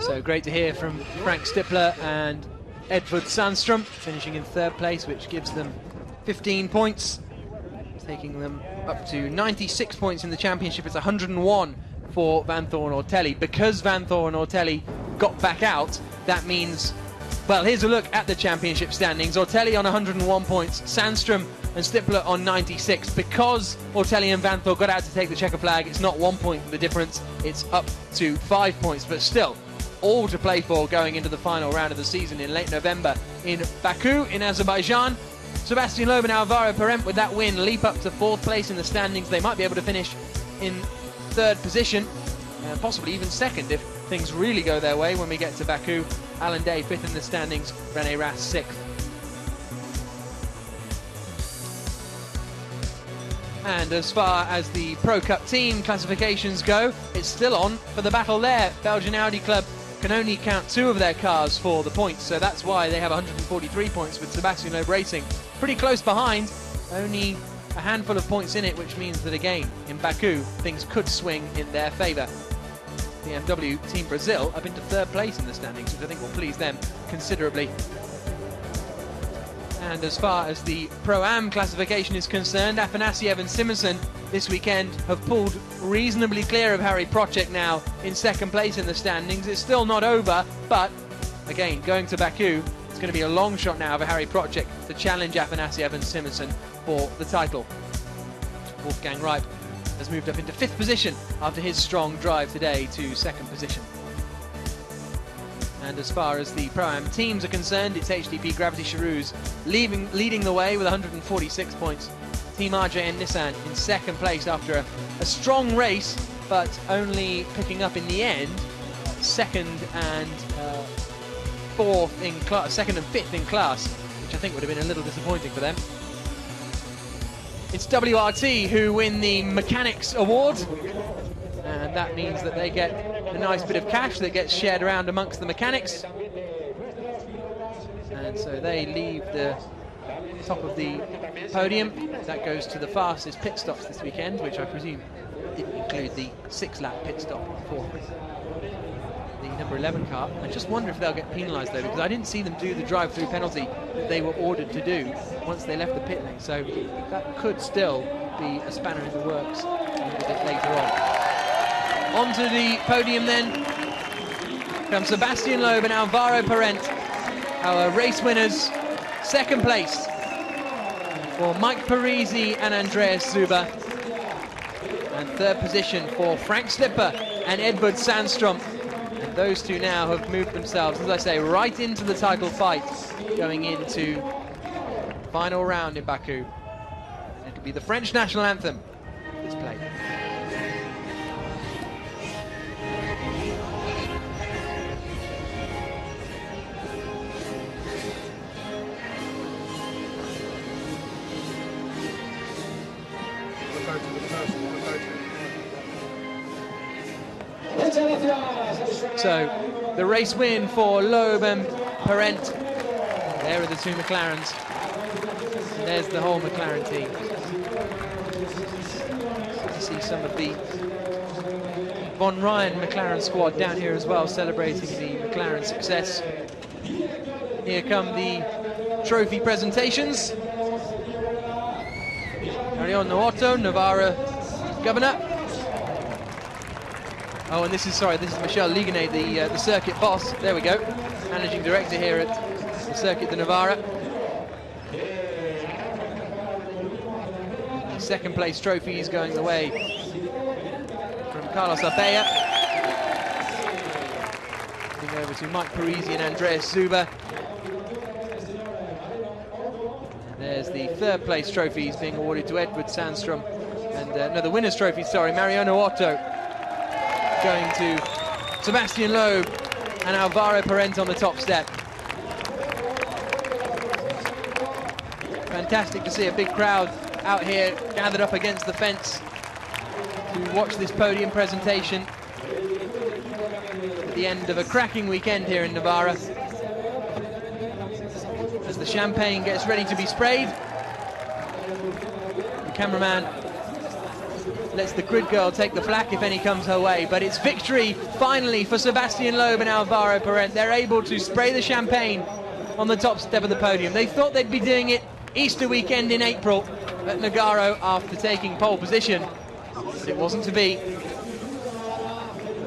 So great to hear from Frank Stippler and Edward Sandstrom, finishing in third place, which gives them 15 points, taking them up to 96 points in the championship. It's 101 for Vanthor and Ortelli. Because Vanthor and Ortelli got back out, that means, well, here's a look at the championship standings. Ortelli on 101 points, Sandstrom and Stippler on 96. Because Ortelli and Vanthor got out to take the checker flag, it's not 1 point for the difference, it's up to 5 points, but still all to play for going into the final round of the season in late November in Baku in Azerbaijan. Sebastian Loeb and Alvaro Parent with that win leap up to fourth place in the standings. They might be able to finish in third position, possibly even second if things really go their way when we get to Baku. Alan Day fifth in the standings, Rene Rast sixth. And as far as the Pro Cup team classifications go, it's still on for the battle there. Belgian Audi Club can only count 2 of their cars for the points, so that's why they have 143 points with Sebastian Loeb Racing pretty close behind, only a handful of points in it, which means that again in Baku things could swing in their favour. BMW Team Brazil up into third place in the standings, which I think will please them considerably. And as far as the Pro-Am classification is concerned, Afanasiev and Simonsen this weekend have pulled reasonably clear of Harry Procek now in second place in the standings. It's still not over, but again, going to Baku, it's going to be a long shot now for Harry Procek to challenge Afanasiev and Simonsen for the title. Wolfgang Reip has moved up into 5th position after his strong drive today to 2nd position. And as far as the Pro-Am teams are concerned, it's HDP Gravity Cherouz leading the way with 146 points. Team RJ and Nissan in 2nd place after a strong race but only picking up in the end second and fifth in class, which I think would have been a little disappointing for them. It's WRT who win the Mechanics Award, and that means that they get a nice bit of cash that gets shared around amongst the mechanics. And so they leave the top of the podium. That goes to the fastest pit stops this weekend, which I presume didn't include the 6-lap pit stop for the number 11 car. I just wonder if they'll get penalised though, because I didn't see them do the drive-through penalty that they were ordered to do once they left the pit lane. So that could still be a spanner in the works a little bit later on. Onto the podium then come Sebastian Loeb and Alvaro Parent, our race winners. Second place for Mike Parisi and Andreas Zuber, and third position for Frank Slipper and Edvard Sandstrom. And those two now have moved themselves, as I say, right into the title fight going into final round in Baku. And it'll be the French national anthem that's played. So the race win for Loeb and Parent. There are the two McLarens. And there's the whole McLaren team. You see some of the Von Ryan McLaren squad down here as well, celebrating the McLaren success. Here come the trophy presentations. Mariano Otto, Navarra governor. Oh, and this is Michel Ligonet, the circuit boss. There we go, managing director here at the Circuit de Navarra. The second place trophy is going the way from Carlos Abella. Moving over to Mike Parisi and Andreas Zuber. And there's the third place trophies being awarded to Edvard Sandstrom. And no, the winner's trophy, sorry, Mariano Otto, going to Sebastian Loeb and Alvaro Parent on the top step. Fantastic to see a big crowd out here gathered up against the fence to watch this podium presentation at the end of a cracking weekend here in Navarra. As the champagne gets ready to be sprayed, the cameraman lets the grid girl take the flak if any comes her way, but it's victory finally for Sebastian Loeb and Alvaro Parent. They're able to spray the champagne on the top step of the podium. They thought they'd be doing it Easter weekend in April at Nogaro after taking pole position, but it wasn't to be.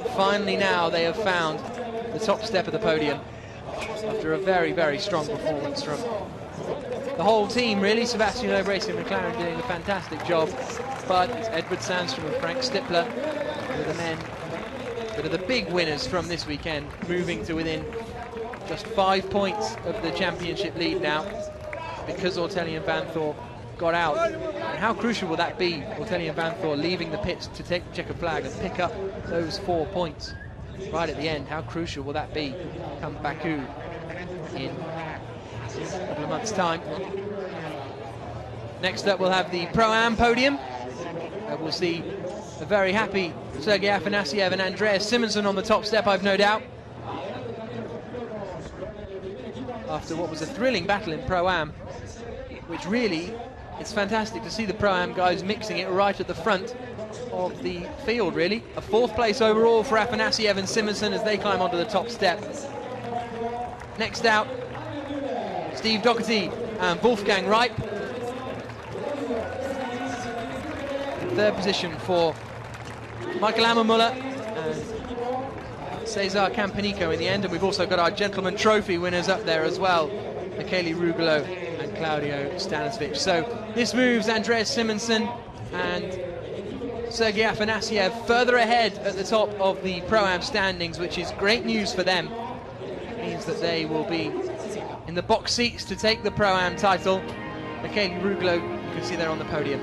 But finally now they have found the top step of the podium after a very, very strong performance from the whole team, really. Sebastian Loeb Racing McLaren doing a fantastic job, but it's Edvard Sandstrom and Frank Stippler who are the men that are the big winners from this weekend, moving to within just 5 points of the championship lead now, because Ortelli and Van Thor got out. And how crucial will that be, Ortelli and Van Thor leaving the pits to take the checkered flag and pick up those 4 points right at the end? How crucial will that be come Baku in a couple of months' time? Next up, we'll have the Pro-Am podium. We'll see a very happy Sergei Afanasyev and Andreas Simonsen on the top step, I've no doubt. After what was a thrilling battle in Pro-Am, which really, it's fantastic to see the Pro-Am guys mixing it right at the front of the field, really. A 4th place overall for Afanasyev and Simonsen as they climb onto the top step. Next out, Steve Doherty and Wolfgang Reip. 3rd position for Michael Ammermuller and Cesar Campanico in the end. And we've also got our Gentleman Trophy winners up there as well, Michele Rugolo and Claudio Stanisvich. So this moves Andreas Simonsen and Sergei Afanasyev further ahead at the top of the Pro-Am standings, which is great news for them. It means that they will be in the box seats to take the Pro-Am title. Michele Rugolo, you can see there on the podium.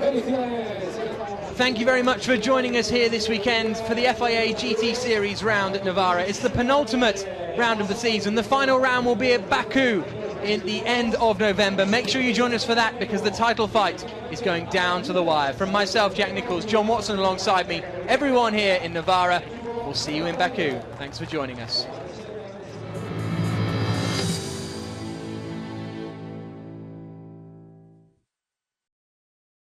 Thank you very much for joining us here this weekend for the FIA GT Series round at Navarra. It's the penultimate round of the season. The final round will be at Baku in the end of November. Make sure you join us for that, because the title fight is going down to the wire. From myself, Jack Nichols, John Watson alongside me, everyone here in Navarra, we'll see you in Baku. Thanks for joining us.